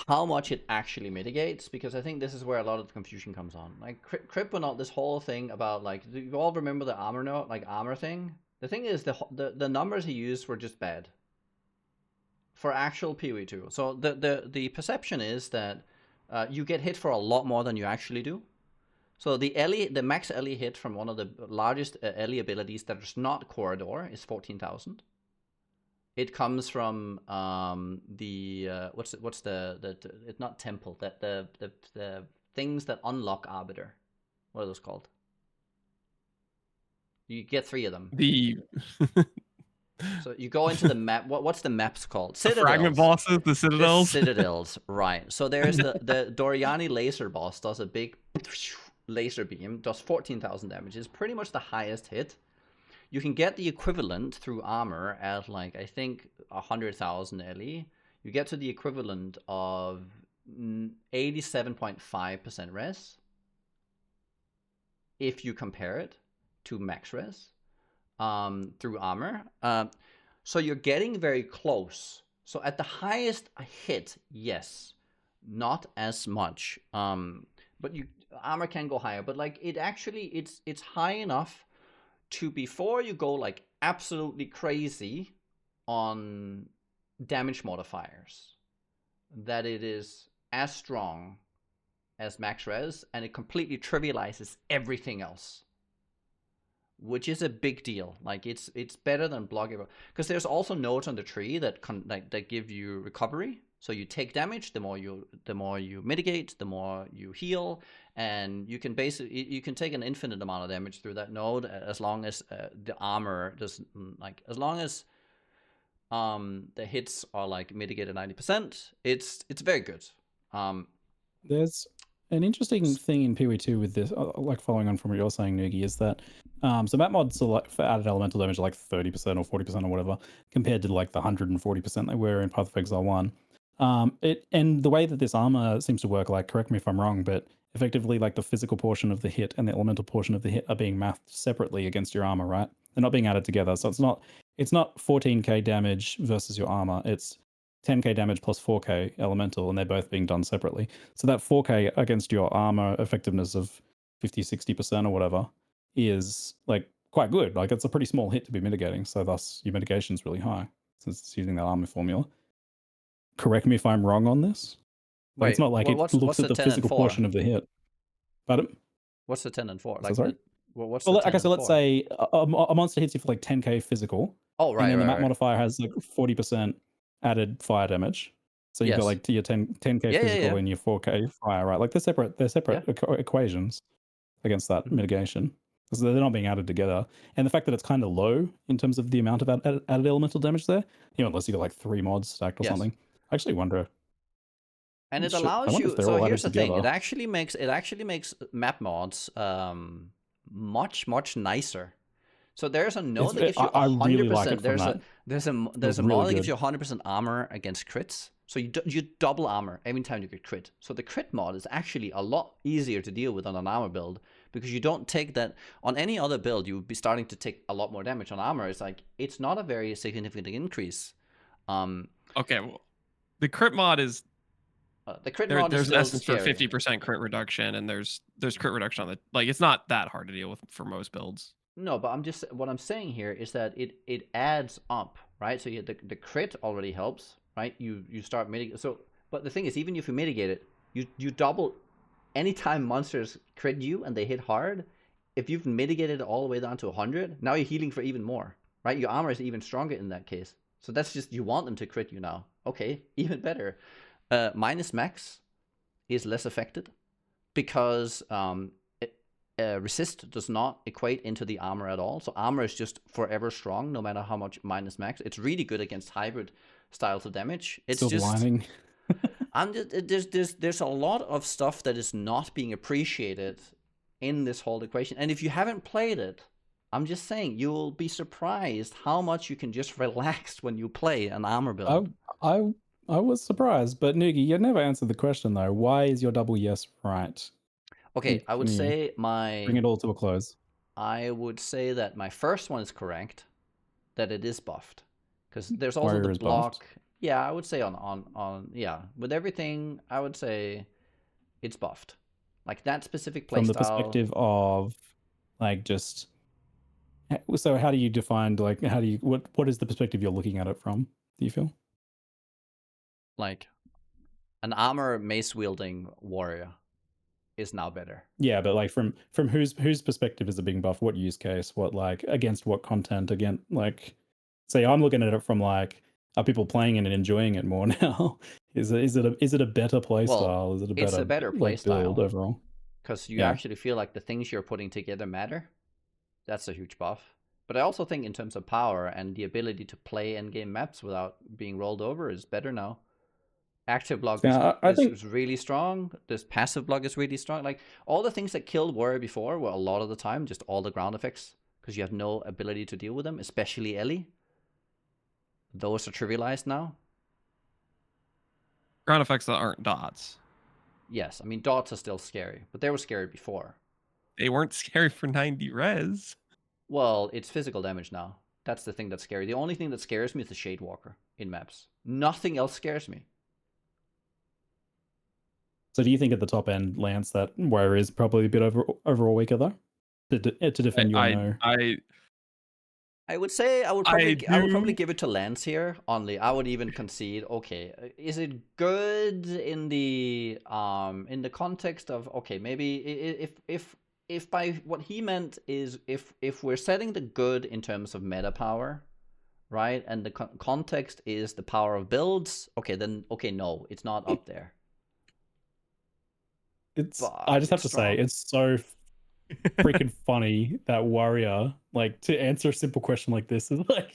how much it actually mitigates, because I think this is where a lot of the confusion comes on. Like Kryptonaut, this whole thing about like, do you all remember the armor note, like armor thing? The thing is, the numbers he used were just bad for actual PoE 2. So the perception is that you get hit for a lot more than you actually do. So the max Ellie hit from one of the largest Ellie abilities that is not Corridor is 14,000. It comes from what's it's not temple, that the things that unlock Arbiter. What are those called? You get 3 of them. So you go into the map. What's the maps called? Citadels. The fragment bosses, the citadels. The citadels, right. So there's the Doriani laser boss does a big laser beam, does 14,000 damage. It's pretty much the highest hit. You can get the equivalent through armor at like, I think 100,000 LE. You get to the equivalent of 87.5% res if you compare it to max res through armor. So you're getting very close. So at the highest hit, yes, not as much. But armor can go higher. But like it's high enough to, before you go like absolutely crazy on damage modifiers, that it is as strong as max res, and it completely trivializes everything else, which is a big deal. Like it's better than blocking, because there's also nodes on the tree that that give you recovery. So you take damage, the more you mitigate, the more you heal, and you can take an infinite amount of damage through that node, as long as the armor doesn't, like, as long as the hits are like mitigated 90%. It's very good. There's an interesting thing in PoE 2 with this, like following on from what you're saying, Nugi, is that so map mods are like, for added elemental damage, like 30% or 40% or whatever, compared to like the 140% they were in Path of Exile 1. And the way that this armor seems to work, like, correct me if I'm wrong, but effectively like the physical portion of the hit and the elemental portion of the hit are being mathed separately against your armor, right? They're not being added together. So it's not 14k damage versus your armor. It's 10k damage plus 4k elemental, and they're both being done separately. So that 4k against your armor effectiveness of 50-60% or whatever is like quite good. Like it's a pretty small hit to be mitigating, so thus your mitigation is really high since it's using that armor formula. Correct me if I'm wrong on this. Wait, it's not like it looks at the physical portion of the hit. But what's the 10 and 4? Like, sorry? What's well, the 10 okay, so and let's 4? say a monster hits you for like 10k physical. Oh, right. And then the map right. modifier has like 40% added fire damage. So you've got like your 10k physical and your 4k fire, right? Like they're separate equations against that mitigation. So they're not being added together. And the fact that it's kind of low in terms of the amount of added elemental damage there, unless you got like 3 mods stacked or something. I actually wonder. And it allows you. So here's the thing: it actually makes map mods much nicer. So there's a node that gives you 100%. Really like there's a mod that gives you 100% armor against crits. So you double armor every time you get crit. So the crit mod is actually a lot easier to deal with on an armor build, because you don't take that on any other build. You would be starting to take a lot more damage on armor. It's like it's not a very significant increase. Okay, well, the crit mod is. The crit mod is there's still essence for 50% crit reduction, and there's crit reduction on the, like, it's not that hard to deal with for most builds. No, but what I'm saying here is that it adds up, right? So the crit already helps, right? You start mitigating. So, but the thing is, even if you mitigate it, you double. Anytime monsters crit you and they hit hard, if you've mitigated it all the way down to 100, now you're healing for even more. right? Your armor is even stronger in that case. So that's just, you want them to crit you now. Okay, even better. Minus max is less affected because resist does not equate into the armor at all. So armor is just forever strong, no matter how much minus max. It's really good against hybrid styles of damage. It's Still just blinding. there's a lot of stuff that is not being appreciated in this whole equation. And if you haven't played it, I'm just saying, you'll be surprised how much you can just relax when you play an armor build. I was surprised, but Nugi, you never answered the question though. Why is your double yes right? Okay, I would say bring it all to a close. I would say that my first one is correct, that it is buffed, because there's also Warrior the block. Buffed. Yeah, I would say on yeah, with everything, I would say it's buffed. Like that specific playstyle. From the perspective of like just. So how do you define, like, how do you, what is the perspective you're looking at it from, do you feel? Like, an armor mace wielding warrior is now better. Yeah, but like from whose perspective is it being buffed? What use case? What, like, against what content? Again, like, say I'm looking at it from like, are people playing it and enjoying it more now? Is it a better play style? Is it a better play style build overall? Because you actually feel like the things you're putting together matter. That's a huge buff. But I also think in terms of power and the ability to play endgame maps without being rolled over is better now. Active block is really strong. This passive block is really strong. Like, all the things that killed warrior before were a lot of the time just all the ground effects, because you have no ability to deal with them, especially Ellie. Those are trivialized now. Ground effects that aren't dots. Yes, I mean, dots are still scary, but they were scary before. They weren't scary for 90 res. Well, it's physical damage now. That's the thing that's scary. The only thing that scares me is the Shade Walker in maps. Nothing else scares me. So do you think at the top end, Lance, that Warrior is probably a bit overall weaker though? To defend your no? I would say I would probably give it to Lance here. Only I would even concede. Okay, is it good in the context of, okay, maybe if by what he meant is if we're setting the good in terms of meta power, right, and the context is the power of builds, okay, then okay, no, it's not up there. I just have to say, it's so freaking funny that Warrior, like, to answer a simple question like this is like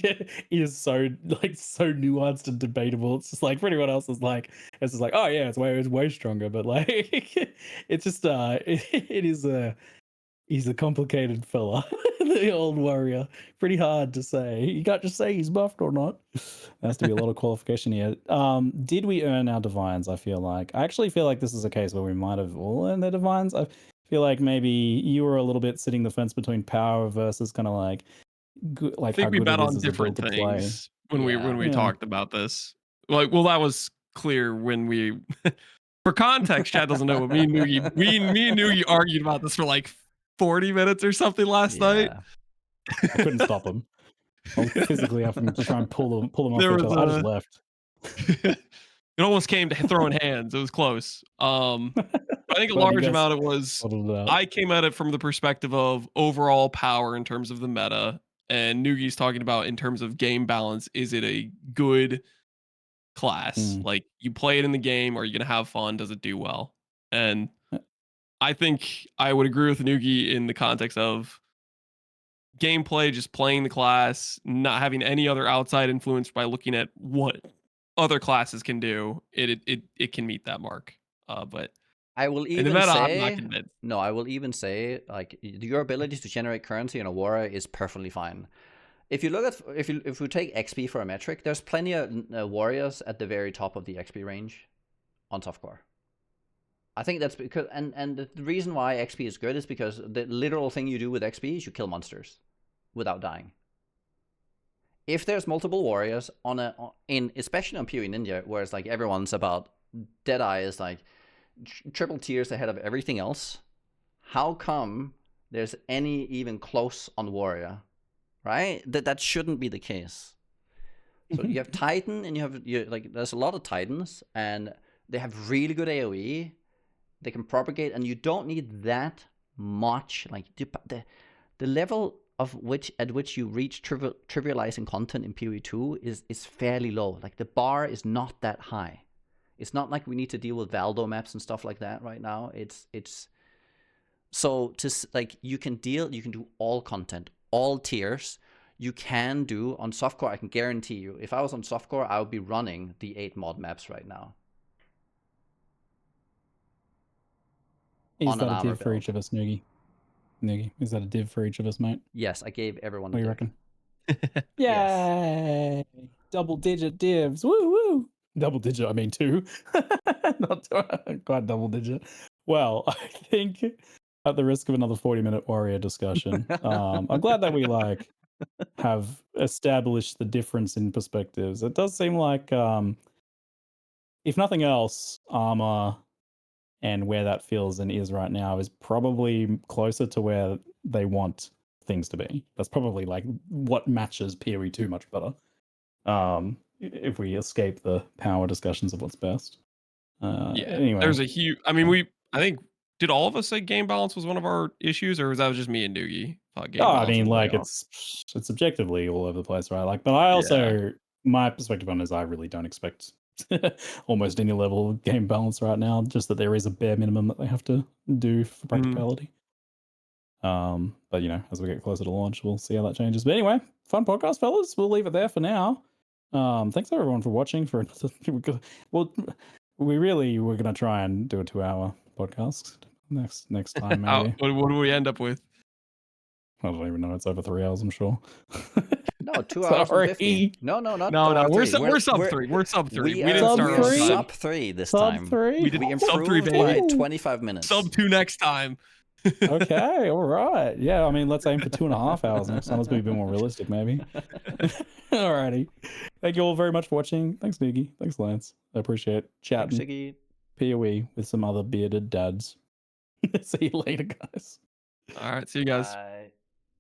is so nuanced and debatable. It's just like for anyone else, it's just like, oh yeah, it's way stronger, but like it's just he's a complicated fella. The old Warrior, pretty hard to say. You can't just say he's buffed or not. There has to be a lot of qualification here. Did we earn our divines? I actually feel like this is a case where we might have all earned their divines. I feel like maybe you were a little bit sitting the fence between power versus kind of like I think we bet on different things when we talked about this. Like, well, that was clear when we. For context, Chad doesn't know, but me and Nugi argued about this for like 40 minutes or something last night. I couldn't stop him. I was physically having to try and pull them off each other. I just left. It almost came to throwing hands. It was close. I think a large amount of it was, I came at it from the perspective of overall power in terms of the meta, and Nugi's talking about in terms of game balance. Is it a good class? Like, you play it in the game, are you going to have fun? Does it do well? And I think I would agree with Nugi in the context of gameplay, just playing the class, not having any other outside influence by looking at what other classes can do. It can meet that mark. But I will even say, no, I will even say, like, your ability to generate currency in a warrior is perfectly fine. If you look at, if we take XP for a metric, there's plenty of warriors at the very top of the XP range on softcore. I think that's because, and the reason why XP is good is because the literal thing you do with XP is you kill monsters without dying. If there's multiple warriors especially on PoE Ninja, where it's like everyone's about, Deadeye is like triple tiers ahead of everything else. How come there's any even close on warrior, right? That shouldn't be the case. So you have Titan, and there's a lot of Titans, and they have really good AoE. They can propagate, and you don't need that much. Like the level at which you reach trivializing content in PoE 2 is fairly low. Like the bar is not that high. It's not like we need to deal with Valdo maps and stuff like that right now. It's so like you can do all content, all tiers. You can do on softcore. I can guarantee you, if I was on softcore, I would be running the 8 mod maps right now. Is that a div for each of us, Nugi? Is that a div for each of us, mate? Yes, I gave everyone. What do you reckon? Yay! Yes. Double-digit divs. Woo woo. Double-digit. I mean 2. Not quite double-digit. Well, I think at the risk of another 40-minute warrior discussion, I'm glad that we have established the difference in perspectives. It does seem like, if nothing else, armor and where that feels and is right now is probably closer to where they want things to be. That's probably like what matches PoE 2 much better. If we escape the power discussions of what's best. Anyway, there's a huge. I mean, I think, did all of us say game balance was one of our issues, or was that just me and Nugi? I mean, like it's objectively all over the place, right? Like, but I also my perspective on it is I really don't expect almost any level of game balance right now. Just that there is a bare minimum that they have to do for practicality. But you know, as we get closer to launch, we'll see how that changes. But anyway, fun podcast, fellas. We'll leave it there for now. Thanks everyone for watching. Well, we're gonna try and do a 2-hour podcast next time. Maybe. What do we end up with? I don't even know. It's over 3 hours, I'm sure. No, 2 hours and 50. No, not no. We're sub 3. We're sub 3. We didn't start sub 3 this time. We improved by 25 minutes. Sub 2 next time. Okay, all right. Yeah, I mean, let's aim for 2.5 hours next time. Let's be a bit more realistic, maybe. Alrighty. Thank you all very much for watching. Thanks, Nugi. Thanks, Lance. I appreciate chatting. Thanks, PoE with some other bearded dads. See you later, guys. All right, see you guys. Bye.